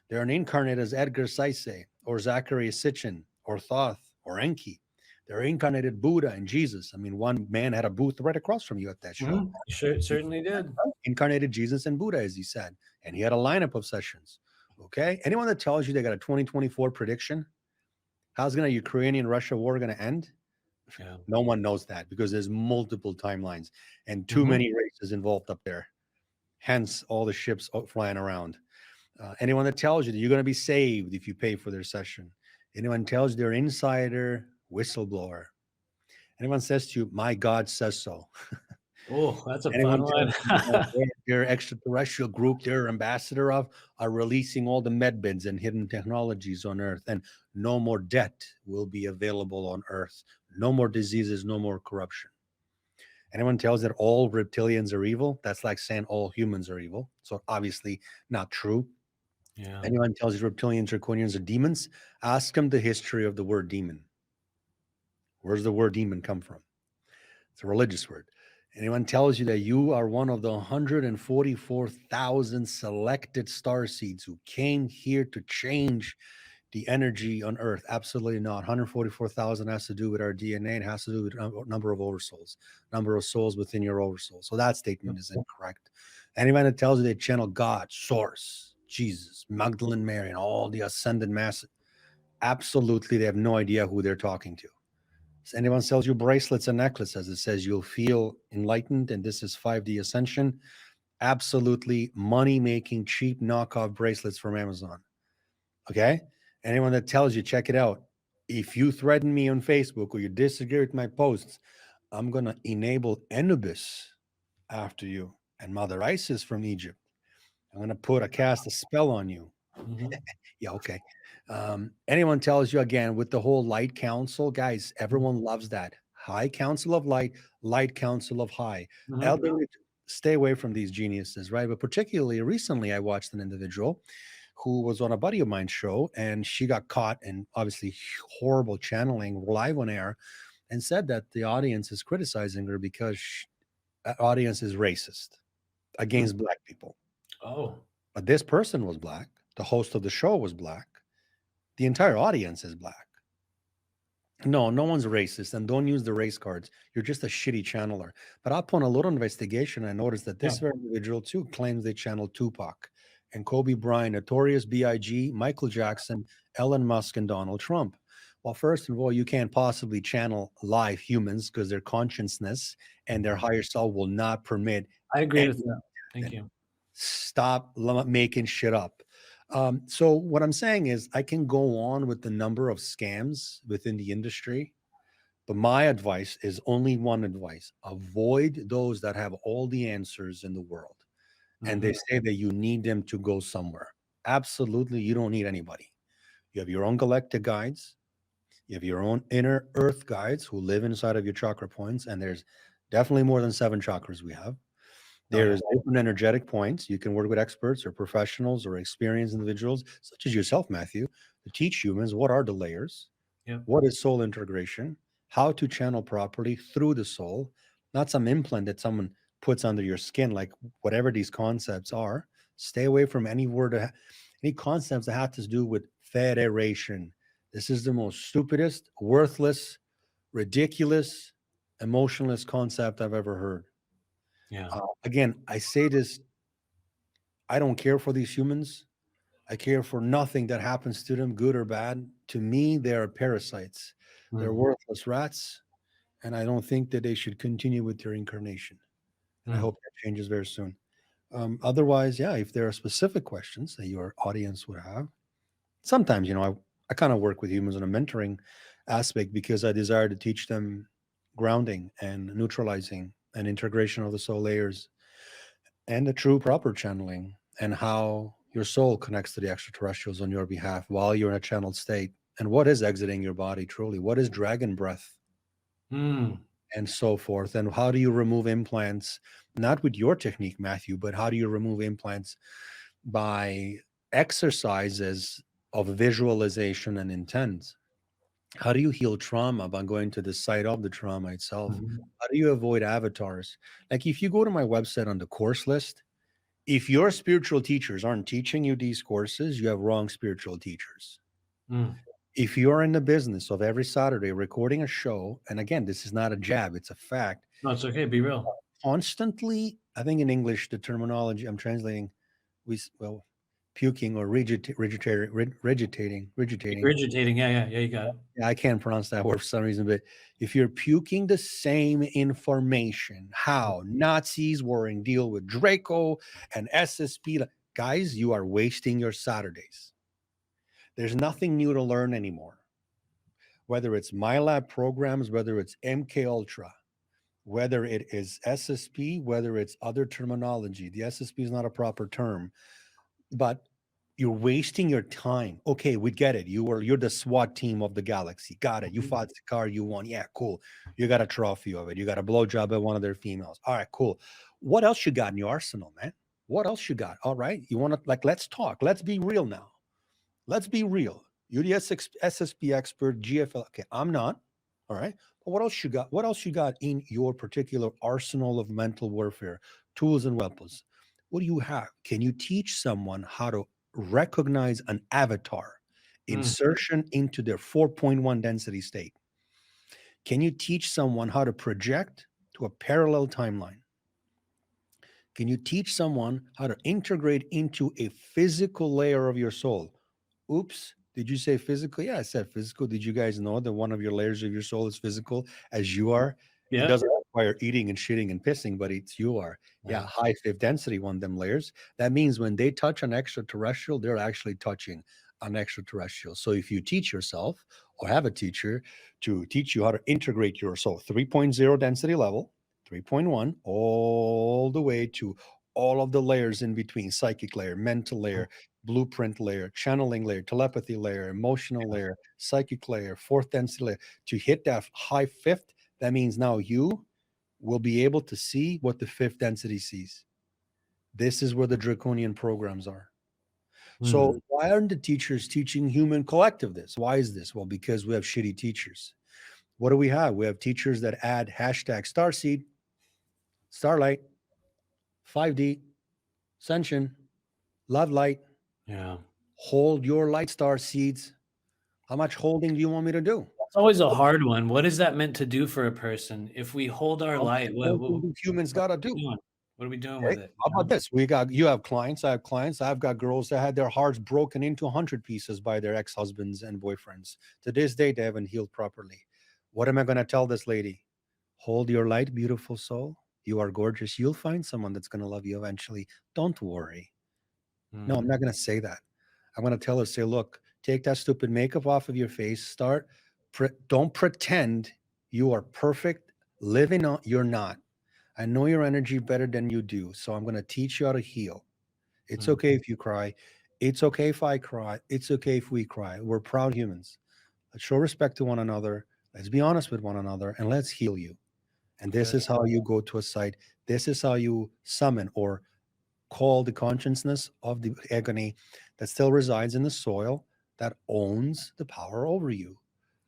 They're an incarnate as Edgar Sayce or Zachary Sitchin or Thoth or Enki. They're incarnated Buddha and Jesus. I mean, one man had a booth right across from you at that show. Sure, certainly did. Incarnated Jesus and Buddha, as he said. And he had a lineup of sessions. Okay. Anyone that tells you they got a 2024 prediction, how's going to Ukrainian-Russia war going to end? Yeah. No one knows that because there's multiple timelines and too many races involved up there. Hence, all the ships flying around. Anyone that tells you that you're going to be saved if you pay for their session. Anyone tells you they're insider, whistleblower. Anyone says to you, my God says so. Oh, that's a fun Anyone one. their extraterrestrial group they're ambassador of are releasing all the medbeds and hidden technologies on Earth, and no more debt will be available on Earth. No more diseases, no more corruption. Anyone tells that all reptilians are evil, that's like saying all humans are evil. So obviously not true. Yeah. Anyone tells you reptilians, draconians are demons, ask them the history of the word demon. Where's the word demon come from? It's a religious word. Anyone tells you that you are one of the 144,000 selected star seeds who came here to change the energy on Earth? Absolutely not. 144,000 has to do with our DNA. It has to do with number of oversouls, number of souls within your oversoul. So that statement is incorrect. Anyone that tells you they channel God, Source, Jesus, Magdalene Mary, and all the ascended masses, absolutely, they have no idea who they're talking to. So anyone sells you bracelets and necklaces, it says you'll feel enlightened and this is 5D ascension. Absolutely money making cheap knockoff bracelets from Amazon. Okay. Anyone that tells you, check it out. If you threaten me on Facebook or you disagree with my posts, I'm going to enable Anubis after you and Mother Isis from Egypt. I'm going to cast a spell on you. Mm-hmm. Yeah, okay. Anyone tells you again with the whole light council, guys, everyone loves that. High council of light, light council of high. Mm-hmm. Elderly, stay away from these geniuses, right? But particularly recently, I watched an individual who was on a buddy of mine's show and she got caught in obviously horrible channeling live on air and said that the audience is criticizing her because that audience is racist against black people. Oh. But this person was black. The host of the show was black. The entire audience is black. No, no one's racist, and don't use the race cards. You're just a shitty channeler. But upon a little investigation, I noticed that Yeah. this very individual too claims they channeled Tupac and Kobe Bryant, Notorious B.I.G., Michael Jackson, Elon Musk, and Donald Trump. Well, first of all, you can't possibly channel live humans because their consciousness and their higher self will not permit I agree with any. that. Thank you. Stop making shit up. So what I'm saying is I can go on with the number of scams within the industry, but my advice is only one advice: avoid those that have all the answers in the world and they Mm-hmm. say that you need them to go somewhere. Absolutely, you don't need anybody. You have your own galactic guides, you have your own inner earth guides who live inside of your chakra points, and there's definitely more than 7 chakras we have. Oh yeah. There's open energetic points. You can work with experts or professionals or experienced individuals, such as yourself, Matthew, to teach humans what are the layers, Yep. what is soul integration, how to channel properly through the soul, not some implant that someone puts under your skin, like whatever these concepts are. Stay away from any any concepts that have to do with federation. This is the most stupidest, worthless, ridiculous, emotionless concept I've ever heard. Yeah. Again, I say this, I don't care for these humans. I care for nothing that happens to them, good or bad. To me, they are parasites. They're Mm. worthless rats, and I don't think that they should continue with their incarnation. And I Mm. hope that changes very soon. Otherwise, yeah, if there are specific questions that your audience would have, sometimes, I kind of work with humans on a mentoring aspect because I desire to teach them grounding and neutralizing and integration of the soul layers and the true proper channeling and how your soul connects to the extraterrestrials on your behalf while you're in a channeled state. And what is exiting your body truly? What is dragon breath? Mm. And so forth. And how do you remove implants? Not with your technique, Matthew, but how do you remove implants by exercises of visualization and intent? How do you heal trauma by going to the site of the trauma itself? Mhm. How do you avoid avatars? Like if you go to my website on the course list, if your spiritual teachers aren't teaching you these courses, you have wrong spiritual teachers. Mm. If you're in the business of every Saturday recording a show, and again, this is not a jab, it's a fact, No, it's okay. Be real. constantly, I think in English, the terminology I'm translating, well, puking or rigitating. Regurgitating. Yeah, yeah, yeah. You got it. Yeah, I can't pronounce that word for some reason, but if you're puking the same information, how Nazis were in deal with Draco and SSP, guys, you are wasting your Saturdays. There's nothing new to learn anymore. Whether it's MyLab programs, whether it's MK Ultra, whether it is SSP, whether it's other terminology. The SSP is not a proper term, but you're wasting your time. Okay, we get it. You're the SWAT team of the galaxy. Got it. You Mhm. fought the car, you won. Yeah, cool. You got a trophy of it. You got a blowjob at one of their females. All right, cool. What else you got in your arsenal, man? What else you got? All right. You want to let's talk. Let's be real now. Let's be real. You're the SSP expert, GFL. Okay, I'm not. All right. But what else you got? What else you got in your particular arsenal of mental warfare, tools and weapons? What do you have? Can you teach someone how to recognize an avatar, Mm, insertion into their 4.1 density state? Can you teach someone how to project to a parallel timeline? Can you teach someone how to integrate into a physical layer of your soul? Oops, did you say physical? Yeah, I said physical. Did you guys know that one of your layers of your soul is physical as you are? It yeah. doesn't require eating and shitting and pissing, but it's you are. Yeah, Yeah. high fifth density one of them layers. That means when they touch an extraterrestrial, they're actually touching an extraterrestrial. So if you teach yourself or have a teacher to teach you how to integrate your soul, 3.0 density level, 3.1, all the way to all of the layers in between, psychic layer, mental Mm, layer, blueprint layer, channeling layer, telepathy layer, emotional layer, psychic layer, fourth density layer, to hit that high fifth, that means now you will be able to see what the fifth density sees. This is where the draconian programs are. So mm, why aren't the teachers teaching human collective this? Why is this? Well, because we have shitty teachers. What do we have? We have teachers that add hashtag starseed, starlight, 5D, ascension, love light, yeah. hold your light star seeds. How much holding do you want me to do? It's always a hard one. What is that meant to do for a person? If we hold our How much light, holding do humans what got to are we do? doing? What are we doing Okay. with it? How You about know? this? You have clients. I have clients. I've got girls that had their hearts broken into 100 pieces by their ex husbands and boyfriends. To this day, they haven't healed properly. What am I going to tell this lady? Hold your light, beautiful soul. You are gorgeous. You'll find someone that's going to love you eventually. Don't worry. No, I'm Mm, not going to say that. I'm going to tell her, say, look, take that stupid makeup off of your face. Don't pretend you are perfect. Living on, you're not. I know your energy better than you do. So I'm going to teach you how to heal. It's mm, okay if you cry. It's okay if I cry. It's okay if we cry. We're proud humans. Let's show respect to one another. Let's be honest with one another and let's heal you. And this good. is how you go to a site. This is how you summon or call the consciousness of the agony that still resides in the soil that owns the power over you.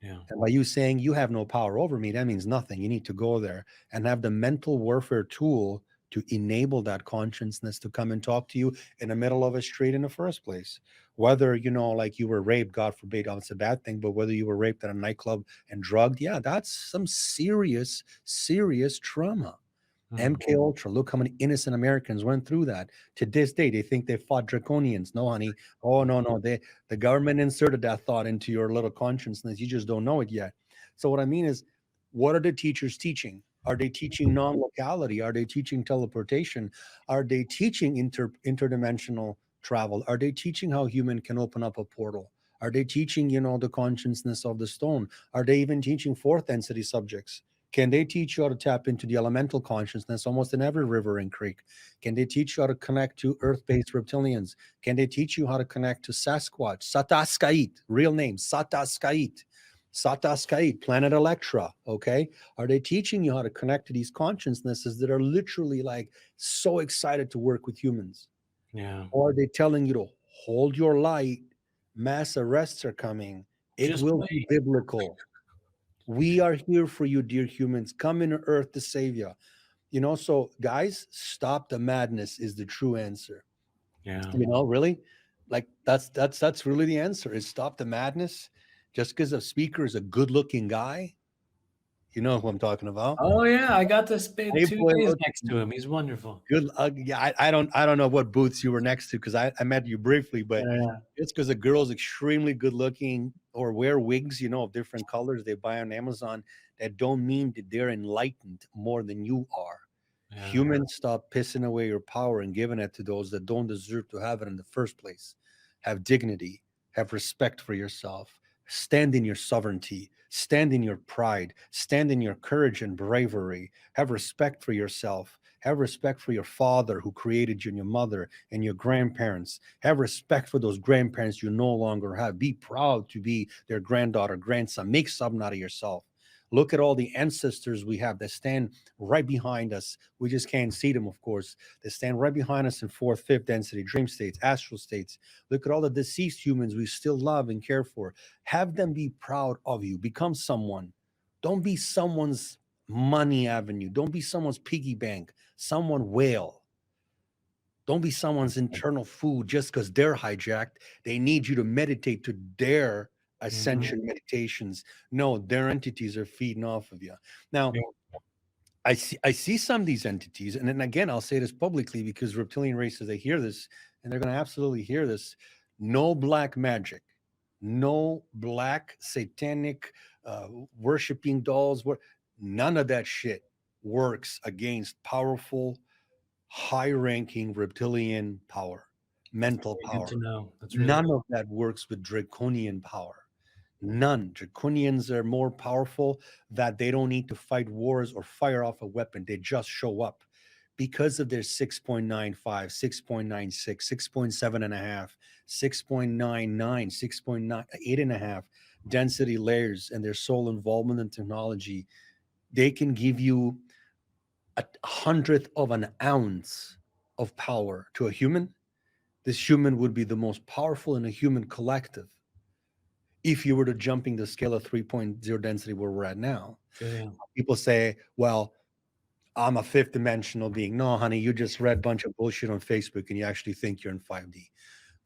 Yeah. And by you saying you have no power over me, that means nothing. You need to go there and have the mental warfare tool to enable that consciousness to come and talk to you in the middle of a street in the first place. Whether, like you were raped, God forbid, it's a bad thing, but whether you were raped at a nightclub and drugged, yeah, that's some serious, serious trauma. Mm, MK Ultra. Look how many innocent Americans went through that. To this day, they think they fought draconians. No, honey. Oh no, no. The government inserted that thought into your little consciousness. You just don't know it yet. So what I mean is, what are the teachers teaching? Are they teaching non-locality? Are they teaching teleportation? Are they teaching interdimensional travel? Are they teaching how human can open up a portal? Are they teaching, the consciousness of the stone? Are they even teaching fourth density subjects? Can they teach you how to tap into the elemental consciousness almost in every river and creek? Can they teach you how to connect to earth-based reptilians? Can they teach you how to connect to Sasquatch, Sataskait, real name, Sataskait, Sataskait, planet Electra, okay? Are they teaching you how to connect to these consciousnesses that are literally like so excited to work with humans? yeah. Or are they telling you to hold your light, mass arrests are coming, it Just will be wait. biblical. We are here for you, dear humans. Come in earth to save you. So guys, stop the madness is the true answer. Yeah. Really? Like that's really the answer is stop the madness. Just because a speaker is a good-looking guy, you know who I'm talking about. Oh yeah, I got to spend two Playboy days next looking, to him. He's wonderful. good. Yeah, I don't know what booths you were next to because I met you briefly, but Yeah. it's because a girl's extremely good looking or wear wigs, of different colors they buy on Amazon. That don't mean that they're enlightened more than you are. Yeah. Humans, stop pissing away your power and giving it to those that don't deserve to have it in the first place. Have dignity, have respect for yourself, stand in your sovereignty, stand in your pride, stand in your courage and bravery, have respect for yourself, have respect for your father who created you and your mother and your grandparents, have respect for those grandparents you no longer have. Be proud to be their granddaughter, grandson. Make something out of yourself. Look at all the ancestors we have that stand right behind us. We just can't see them, of course. They stand right behind us in fourth, fifth density, dream states, astral states. Look at all the deceased humans we still love and care for. Have them be proud of you. Become someone. Don't be someone's money avenue. Don't be someone's piggy bank, someone whale. Don't be someone's internal food just because they're hijacked. They need you to meditate to their Mhm. ascension meditations. No, their entities are feeding off of you. Now, Yeah. I see some of these entities, and then again, I'll say this publicly because reptilian races, they hear this and they're going to absolutely hear this. No black magic, no black satanic worshiping dolls. None of that shit works against powerful, high-ranking reptilian power, That's mental really good power. to know. That's really None good. of that works with draconian power. None. Draconians are more powerful that they don't need to fight wars or fire off a weapon. They just show up because of their 6.95, 6.96, 6.7 and a half, 6.99, 6.9, 8.5 density layers and their soul involvement in technology. They can give you a hundredth of an ounce of power to a human. This human would be the most powerful in a human collective if you were to jumping the scale of 3.0 density where we're at now. Feel you. People say, well, I'm a fifth dimensional being. No, honey, you just read a bunch of bullshit on Facebook and you actually think you're in 5D.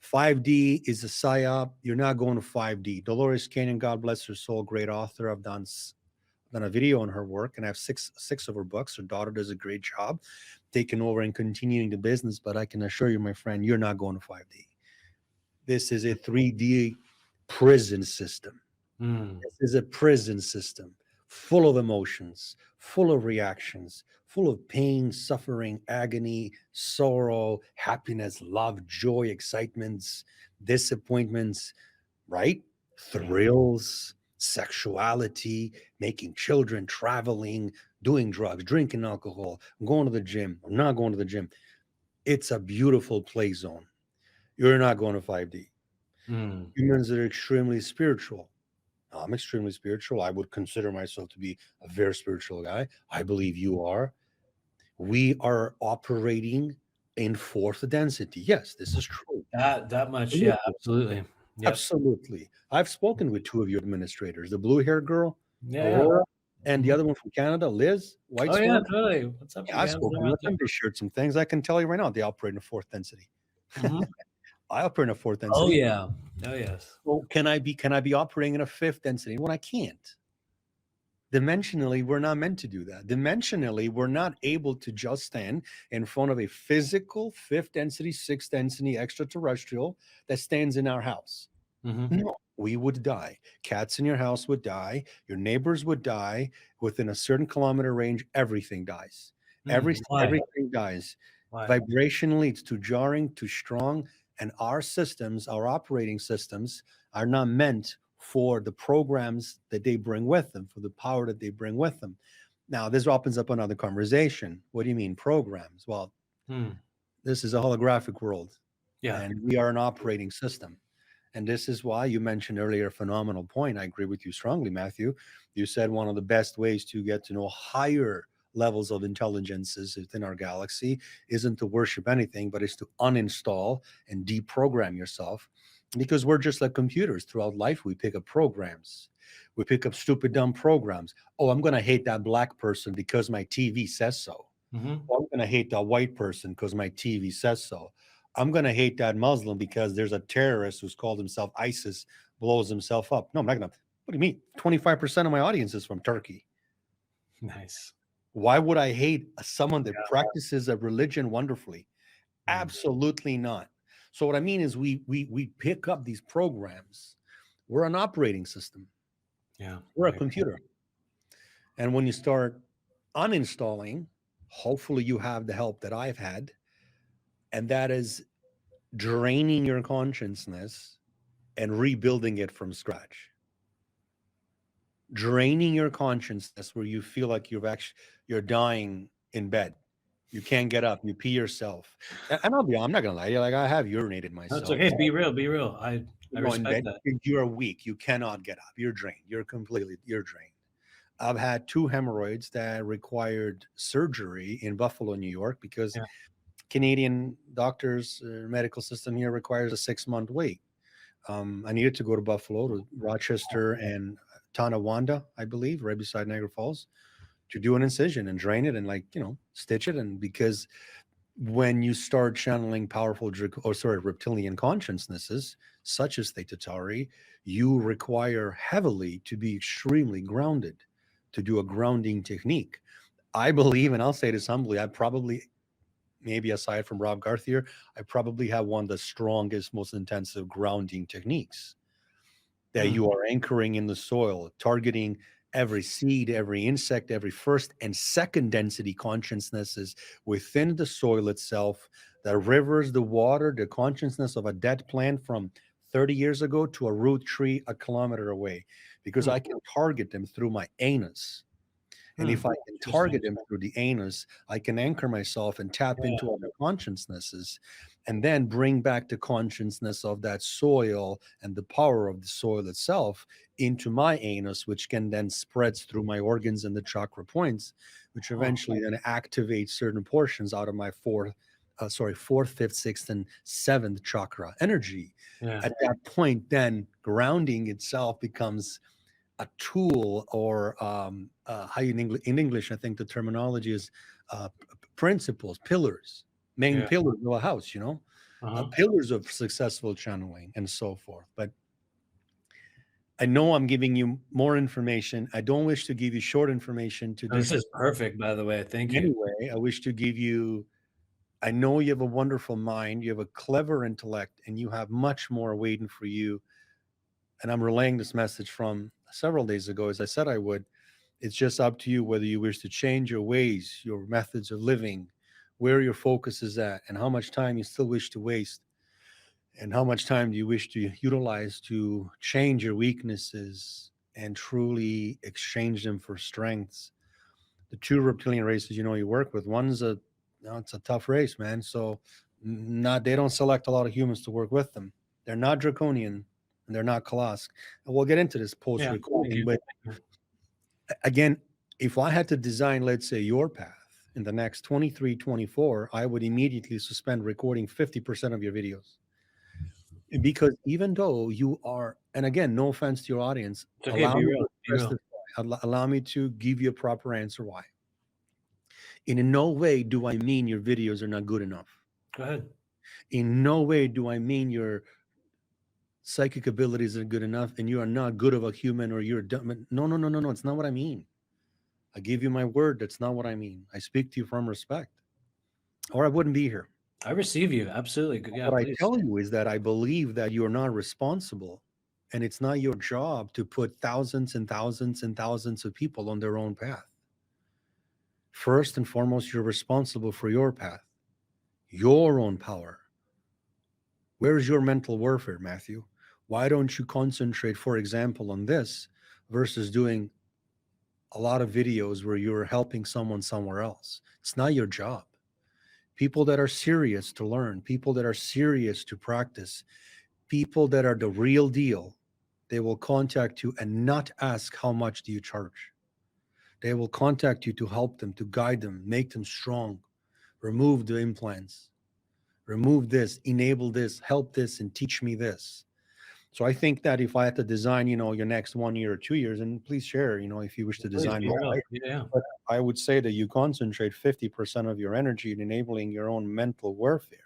5D is a psyop. You're not going to 5D. Dolores Canyon, God bless her soul, great author. I've done a video on her work and I have six of her books. Her daughter does a great job taking over and continuing the business. But I can assure you, my friend, you're not going to 5D. This is a 3D prison system. Mm. This is a prison system full of emotions, full of reactions, full of pain, suffering, agony, sorrow, happiness, love, joy, excitements, disappointments, right? Yeah. Thrills, sexuality, making children, traveling, doing drugs, drinking alcohol, going to the gym, or not going to the gym. It's a beautiful play zone. You're not going to 5D. Mm. Humans are extremely spiritual. I'm extremely spiritual. I would consider myself to be a very spiritual guy. I believe you are. We are operating in fourth density. Yes, this is true. That much. Yeah, Absolutely. absolutely. Yep. Absolutely. I've spoken with two of your administrators, the blue hair girl, Yeah, yeah. Aurora, and the Mhm. other one from Canada, Liz, White Oh yeah, Storm. totally. What's up, Yeah, you I've guys? spoken with them. They shared some things. I can tell you right now, they operate in a fourth density. Mhm. I operate in a fourth Oh density. yeah. Oh yes. Well, can I be operating in a fifth density? Well, I can't. Dimensionally, we're not meant to do that. Dimensionally, we're not able to just stand in front of a physical fifth density, sixth density extraterrestrial that stands in our house. Mhm. No, we would die. Cats in your house would die. Your neighbors would die. Within a certain kilometer range, everything dies. Mm. Why? Everything dies. Why? Vibrationally, it's too jarring, too strong. And our systems, our operating systems, are not meant for the programs that they bring with them, for the power that they bring with them. Now, this opens up another conversation. What do you mean programs? Well, Mm. this is a holographic world, Yeah. and we are an operating system. And this is why you mentioned earlier a phenomenal point. I agree with you strongly, Matthew. You said one of the best ways to get to know higher levels of intelligences within our galaxy isn't to worship anything, but is to uninstall and deprogram yourself. Because we're just like computers. Throughout life, we pick up programs. We pick up stupid, dumb programs. Oh, I'm going to hate that black person because my TV says so. Mhm. Oh, I'm going to hate that white person because my TV says so. I'm going to hate that Muslim because there's a terrorist who's called himself ISIS, blows himself up. No, I'm not going to. What do you mean? 25% of my audience is from Turkey. Nice. Why would I hate someone that practices a religion wonderfully? Mm. Absolutely not. So what I mean is we pick up these programs. We're an operating system. Yeah. We're a Right. computer. And when you start uninstalling, hopefully you have the help that I've had, and that is draining your consciousness and rebuilding it from scratch. Draining your consciousness where you feel like you're dying in bed. You can't get up. You pee yourself. And I'm not gonna lie to you. Like I have urinated No, it's myself. okay. Be real. Be real. I You go in respect bed. that. You're weak. You cannot get up. You're drained. You're drained. I've had two hemorrhoids that required surgery in Buffalo, New York, because Yeah. Canadian doctors, medical system here requires a 6-month wait. I needed to go to Buffalo, to Rochester, and Tonawanda, I believe, right beside Niagara Falls, to do an incision and drain it and, like, stitch it. And because when you start channeling powerful reptilian consciousnesses such as Theta Tauri, you require heavily to be extremely grounded, to do a grounding technique. I believe, and I'll say this humbly, I probably, maybe aside from Rob Garthier, I probably have one of the strongest, most intensive grounding techniques, that Hmm. you are anchoring in the soil, targeting every seed, every insect, every first and second density consciousnesses within the soil itself, the rivers, the water, the consciousness of a dead plant from 30 years ago to a root tree a kilometer away, because Hmm. I can target them through my anus. And Hmm. if I can Interesting. target them through the anus, I can anchor myself and tap Yeah. into other consciousnesses, and then bring back the consciousness of that soil and the power of the soil itself into my anus, which can then spreads through my organs and the chakra points, which Huh. eventually then activates certain portions out of my fourth, fifth, sixth, and seventh chakra energy. Yeah. At that point, then grounding itself becomes a tool, or how in English, I think the terminology is principles, pillars, main Yeah. pillars of a house, Uh-huh. pillars of successful channeling and so forth. But I know I'm giving you more information. I don't wish to give you short information to This is disrespect perfect, by the way. Thank in you. any way. I wish to give you, I know you have a wonderful mind, you have a clever intellect, and you have much more waiting for you. And I'm relaying this message from several days ago, as I said I would. It's just up to you whether you wish to change your ways, your methods of living, where your focus is at, and how much time you still wish to waste, and how much time do you wish to utilize to change your weaknesses and truly exchange them for strengths. The two reptilian races you work with, one's it's a tough race, man. So not they don't select a lot of humans to work with them. They're not draconian and they're not Kalask. And we'll get into this post Yeah. Thank recording, you. but again, if I had to design, let's say, your path in the next 23, 24, I would immediately suspend recording 50% of your videos. Because even though you are, and again, no offense to your audience, It's okay. allow Be me real. to Be express real. this why. Allow me to give you a proper answer why. In no way do I mean your videos are not good enough. Go ahead. In no way do I mean your psychic abilities are good enough and you are not good of a human, or you're dumb. No, no, no, no, no. It's not what I mean. I give you my word. That's not what I mean. I speak to you from respect, or I wouldn't be here. I receive you. Absolutely. Yeah, What I please. tell you is that I believe that you're not responsible, and it's not your job to put thousands and thousands and thousands of people on their own path. First and foremost, you're responsible for your path, your own power. Where's your mental warfare, Matthew? Why don't you concentrate, for example, on this versus doing a lot of videos where you're helping someone somewhere else? It's not your job. People that are serious to learn, people that are serious to practice, people that are the real deal, they will contact you and not ask how much do you charge. They will contact you to help them, to guide them, make them strong, remove the implants, remove this, enable this, help this, and teach me this. So I think that if I had to design, your next 1 year or 2 years, and please share, if you wish to Please design be my real. life, Yeah. Yeah. but I would say that you concentrate 50% of your energy in enabling your own mental warfare,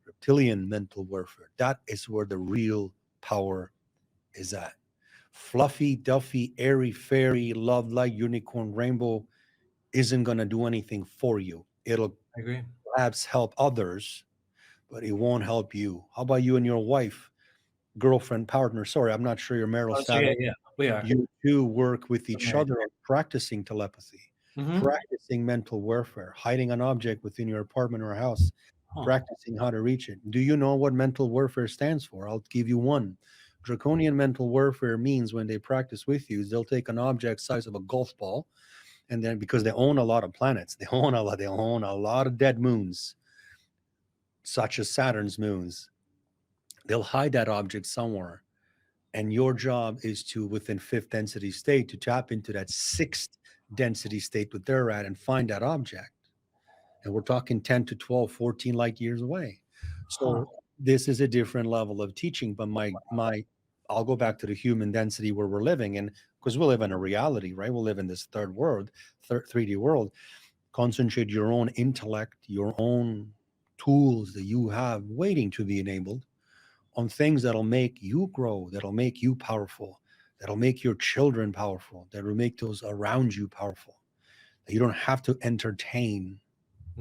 reptilian mental warfare. That is where the real power is at. Fluffy, duffy, airy, fairy, love light, unicorn, rainbow isn't going to do anything for you. It'll I agree. perhaps help others, but it won't help you. How about you and your wife, girlfriend, partner? Sorry, I'm not sure your marital Oh, it's status. okay. Yeah. We are. You two work with We're each married. other on practicing telepathy, Mm-hmm. practicing mental warfare, hiding an object within your apartment or house, Huh. practicing how to reach it. Do you know what mental warfare stands for? I'll give you one. Draconian mental warfare means when they practice with you, they'll take an object size of a golf ball, and then because they own a lot of planets, they own a lot of dead moons, such as Saturn's moons. They'll hide that object somewhere, and your job is to, within fifth density state, to tap into that sixth density state that they're at and find that object. And we're talking 10 to 12, 14 light years away. Huh. So this is a different level of teaching, but my I'll go back to the human density where we're living in, because we live in a reality, right? We live in this third world, 3D world. Concentrate your own intellect, your own tools that you have waiting to be enabled on things that'll make you grow, that'll make you powerful, that'll make your children powerful, that'll make those around you powerful. You don't have to entertain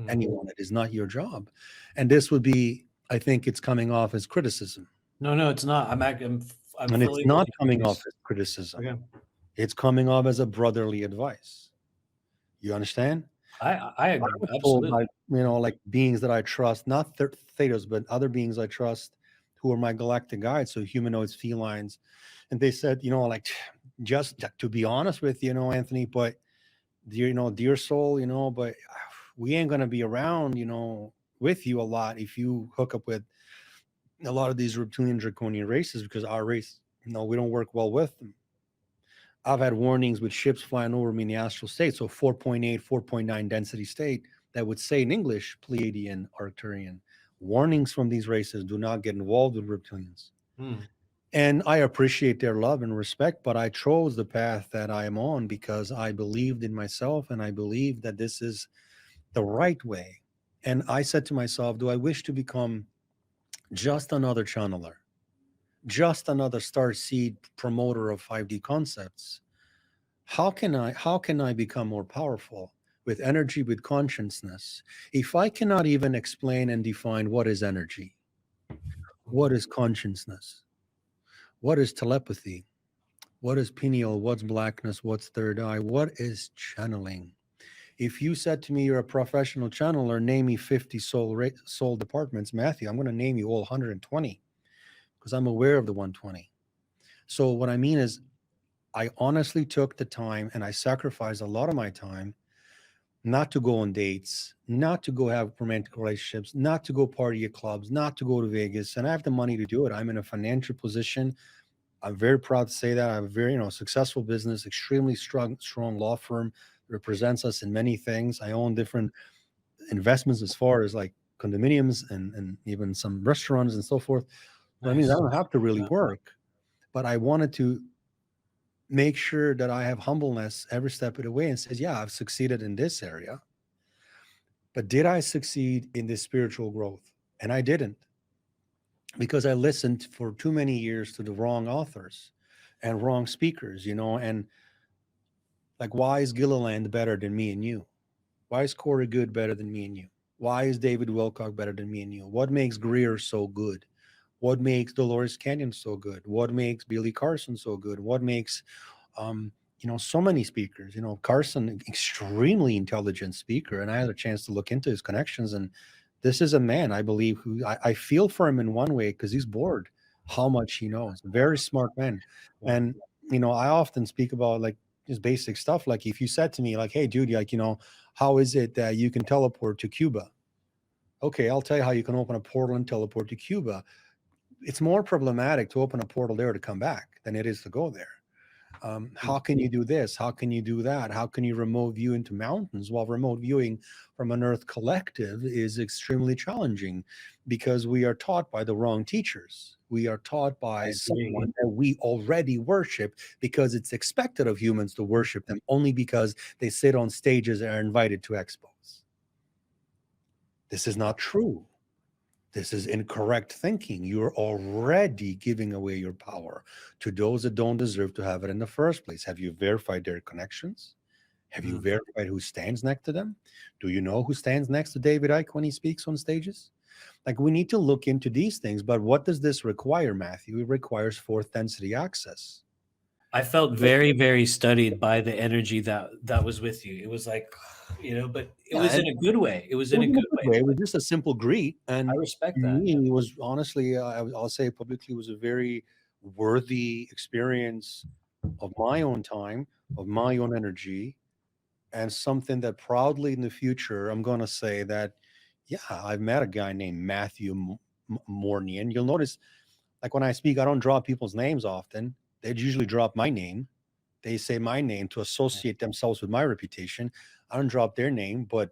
anyone. It is not your job. And this would be, I think it's coming off as criticism. No, it's not. I'm And it's fully not with you. coming off as criticism. Okay. It's coming off as a brotherly advice. You understand? I agree. I was told Absolutely. by, like beings that I trust, not Thetas, but other beings I trust who are my galactic guides, so humanoids, felines. And they said, like, just to be honest with you, Anthony, but dear soul, but we ain't gonna be around, with you a lot if you hook up with a lot of these reptilian draconian races, because our race, we don't work well with them. I've had warnings with ships flying over me in the astral state, so 4.8, 4.9 density state, that would say in English, Pleiadian, Arcturian. Warnings from these races: do not get involved with reptilians. And I appreciate their love and respect, but I chose the path that I am on because I believed in myself, and I believed that this is the right way. And I said to myself, do I wish to become just another channeler, just another star seed promoter of 5D concepts? How can I become more powerful with energy, with consciousness, if I cannot even explain and define what is energy, what is consciousness, what is telepathy, what is pineal, what's blackness, what's third eye, what is channeling? If you said to me you're a professional channeler, name me 50 soul departments, Matthew, I'm going to name you all 120 because I'm aware of the 120. So what I mean is, I honestly took the time and I sacrificed a lot of my time not to go on dates, not to go have romantic relationships, not to go party at clubs, not to go to Vegas. And I have the money to do it. I'm in a financial position. I'm very proud to say that. I have a very, successful business, extremely strong law firm, represents us in many things. I own different investments as far as like condominiums and even some restaurants and so forth. So I mean, I don't have to really work, but I wanted to make sure that I have humbleness every step of the way and says, yeah, I've succeeded in this area, but did I succeed in this spiritual growth? And I didn't, because I listened for too many years to the wrong authors and wrong speakers, and like, why is Gilliland better than me and you? Why is Corey Good better than me and you? Why is David Wilcock better than me and you? What makes Greer so good? What makes Dolores Canyon so good? What makes Billy Carson so good? What makes, so many speakers? Carson, extremely intelligent speaker, and I had a chance to look into his connections. And this is a man, I believe, who I feel for him in one way because he's bored how much he knows. Very smart man. And I often speak about like just basic stuff. Like if you said to me, like, "Hey, dude, like, how is it that you can teleport to Cuba?" Okay, I'll tell you how you can open a portal and teleport to Cuba. It's more problematic to open a portal there to come back than it is to go there. How can you do this? How can you do that? How can you remote view into mountains? While remote viewing from an Earth collective is extremely challenging because we are taught by the wrong teachers. We are taught by someone that we already worship because it's expected of humans to worship them only because they sit on stages and are invited to expos. This is not true. This is incorrect thinking. You're already giving away your power to those that don't deserve to have it in the first place. Have you verified their connections? Have you verified who stands next to them? Do you know who stands next to David Icke when he speaks on stages? Like, we need to look into these things. But what does this require, Matthew? It requires fourth density access. I felt very, very studied by the energy that was with you. It was like, but it was in a good way. It was in a good way. It was just a simple greet, and I respect to that. me, it was honestly, I'll say publicly, was a very worthy experience of my own time, of my own energy, and something that proudly in the future, I'm going to say that, yeah, I've met a guy named Matthew Morney, and you'll notice, like when I speak, I don't drop people's names often. They usually drop my name. They say my name to associate themselves with my reputation. I don't drop their name, but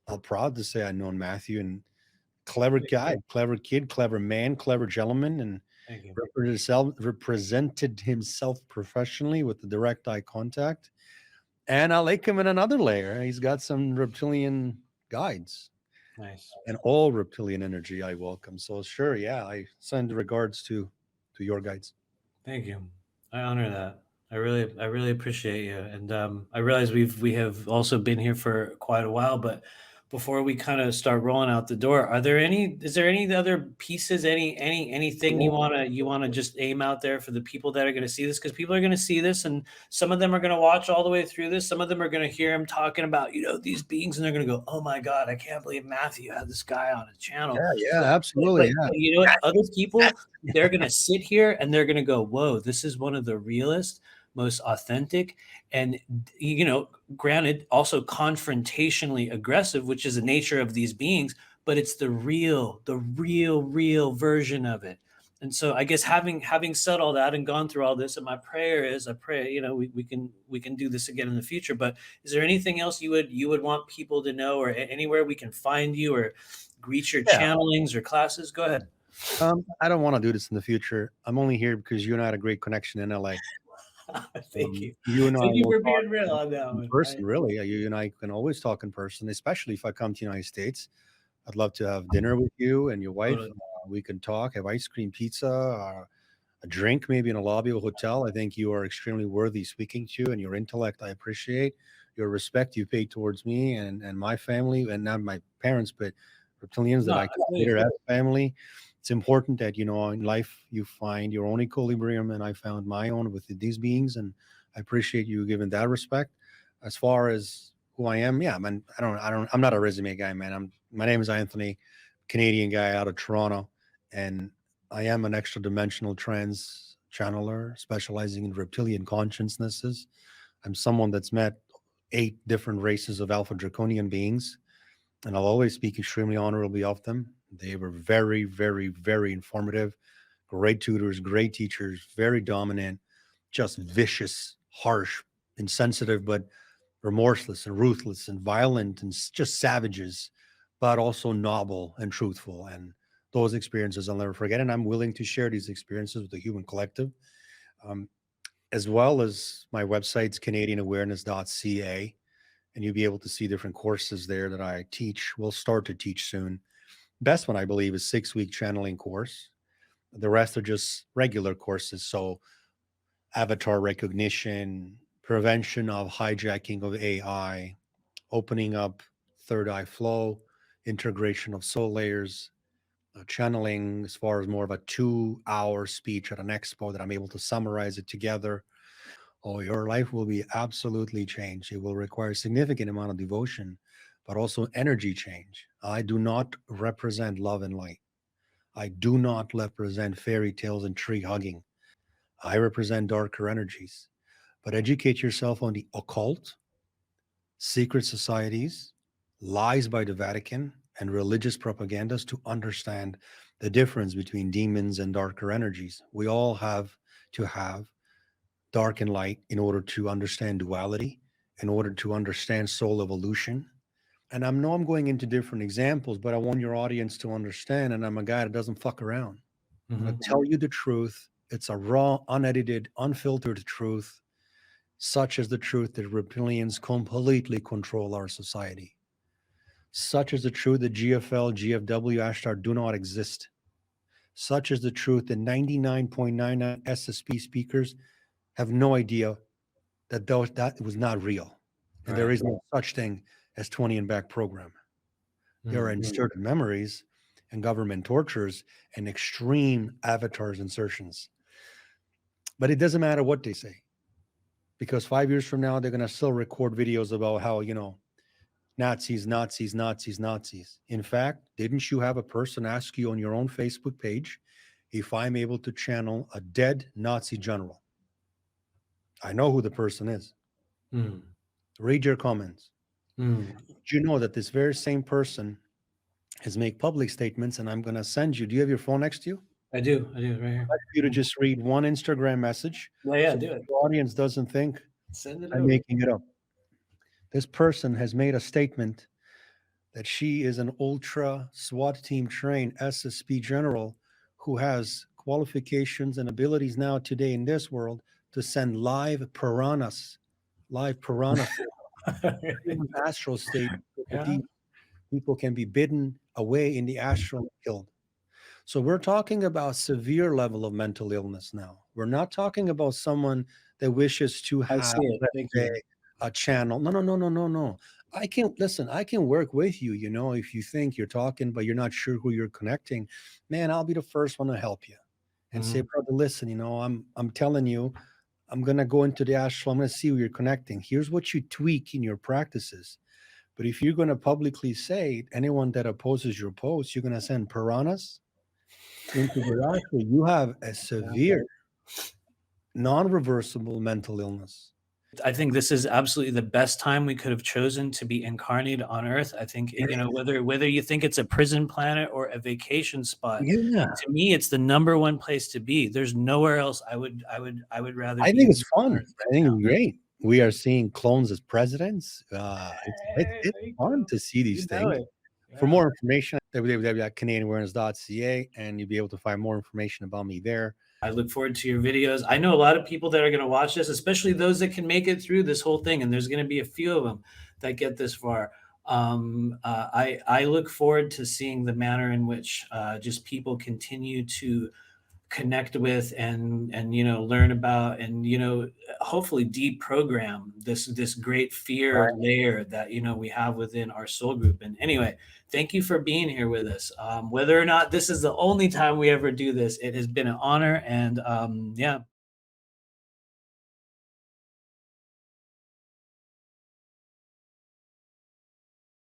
I'm proud to say I've known Matthew, and clever guy, clever kid, clever man, clever gentleman. And Thank you. represented himself professionally with the direct eye contact. And I like him in another layer. He's got some reptilian guides Nice. and all reptilian energy I welcome. So sure, yeah, I send regards to your guides. Thank you. I honor that. I really appreciate you. And I realize we have also been here for quite a while, but before we kind of start rolling out the door, is there any other pieces, anything you wanna just aim out there for the people that are gonna see this? Because people are gonna see this, and some of them are gonna watch all the way through this. Some of them are gonna hear him talking about, these beings, and they're gonna go, "Oh my God, I can't believe Matthew had this guy on his channel." Yeah, yeah, But absolutely. Yeah. but you know what? Other people, they're going to sit here and they're going to go, whoa, this is one of the realest, most authentic, and, granted, also confrontationally aggressive, which is the nature of these beings, but it's the real version of it. And so I guess having said all that and gone through all this, and my prayer is I pray, we can do this again in the future. But is there anything else you would want people to know, or anywhere we can find you, or greet your Yeah. channelings or classes? Go ahead. I don't want to do this in the future. I'm only here because you and I had a great connection in LA. Thank you. You and I Thank you will for talk being real on that in one. person, really. You and I can always talk in person, especially if I come to the United States. I'd love to have dinner with you and your wife. Totally. We can talk, have ice cream, pizza, a drink, maybe in a lobby of a hotel. I think you are extremely worthy speaking to, and your intellect I appreciate. Your respect you pay towards me and my family, and not my parents, but reptilians that No, I consider as family. It's important that, in life you find your own equilibrium, and I found my own with these beings, and I appreciate you giving that respect. As far as who I am, yeah, man, I'm not a resume guy, man. My name is Anthony, Canadian guy out of Toronto, and I am an extra dimensional trance channeler specializing in reptilian consciousnesses. I'm someone that's met 8 different races of alpha draconian beings, and I'll always speak extremely honorably of them. They were very, very, very informative, great tutors, great teachers, very dominant, just vicious, harsh, insensitive, but remorseless and ruthless and violent and just savages, but also noble and truthful. And those experiences I'll never forget. And I'm willing to share these experiences with the human collective, um, as well as my website's CanadianAwareness.ca. And you'll be able to see different courses there that I teach. We'll start to teach soon. Best one, I believe, is 6-week channeling course. The rest are just regular courses. So avatar recognition, prevention of hijacking of AI, opening up third eye flow, integration of soul layers, channeling as far as more of a 2-hour speech at an expo that I'm able to summarize it together. Oh, your life will be absolutely changed. It will require a significant amount of devotion, but also energy change. I do not represent love and light. I do not represent fairy tales and tree hugging. I represent darker energies. But educate yourself on the occult, secret societies, lies by the Vatican, and religious propagandas to understand the difference between demons and darker energies. We all have to have dark and light in order to understand duality, in order to understand soul evolution. And I know I'm going into different examples, but I want your audience to understand. And I'm a guy that doesn't fuck around. I'm going to Mhm. tell you the truth. It's a raw, unedited, unfiltered truth, such as the truth that reptilians completely control our society. Such is the truth that GFL, GFW, Ashtar do not exist. Such is the truth that 99.99 SSP speakers have no idea that was not real. And there Right. is no such thing as 20 and back program. There are Mm. inserted memories and government tortures and extreme avatars insertions. But it doesn't matter what they say, because 5 years from now, they're going to still record videos about how, Nazis, Nazis, Nazis, Nazis. In fact, didn't you have a person ask you on your own Facebook page if I'm able to channel a dead Nazi general? I know who the person is. Mm. Read your comments. Mm. Do you know that this very same person has made public statements? And I'm going to send you. Do you have your phone next to you? I do. I do right here. For you to just read one Instagram message Yeah, yeah, so do it. the audience doesn't think Send it I'm over. making it up. This person has made a statement that she is an ultra SWAT team trained SSP general who has qualifications and abilities now today in this world to send live piranha in astral state. That Yeah. these people can be bidden away in the astral and killed. So we're talking about severe level of mental illness now. We're not talking about someone that wishes to I have, see it. let's Thank say, you. a channel. No, no, no, no, no, no. I can listen. I can work with you. You know, if you think you're talking, but you're not sure who you're connecting, man, I'll be the first one to help you and say, Mhm. brother, listen. You know, I'm telling you, I'm gonna go into the astral. I'm gonna see who you're connecting. Here's what you tweak in your practices. But if you're gonna publicly say anyone that opposes your post, you're gonna send piranhas into the astral, you have a Yeah. severe, non-reversible mental illness. I think this is absolutely the best time we could have chosen to be incarnated on Earth. I think, you know, whether you think it's a prison planet or a vacation spot, Yeah, to me, it's the number one place to be. There's nowhere else I would rather I be think than it's on fun. Earth I think right it's great. We are seeing clones as presidents. now. It's There you fun go. to see You these know things. it. For Yeah. more information, www.canadianawareness.ca, and you'll be able to find more information about me there. I look forward to your videos. I know a lot of people that are going to watch this, especially those that can make it through this whole thing, and there's going to be a few of them that get this far. I look forward to seeing the manner in which just people continue to connect with and you know learn about and you know hopefully deprogram this great fear layer that you know we have within our soul group. And anyway, thank you for being here with us. Whether or not this is the only time we ever do this, it has been an honor. And yeah,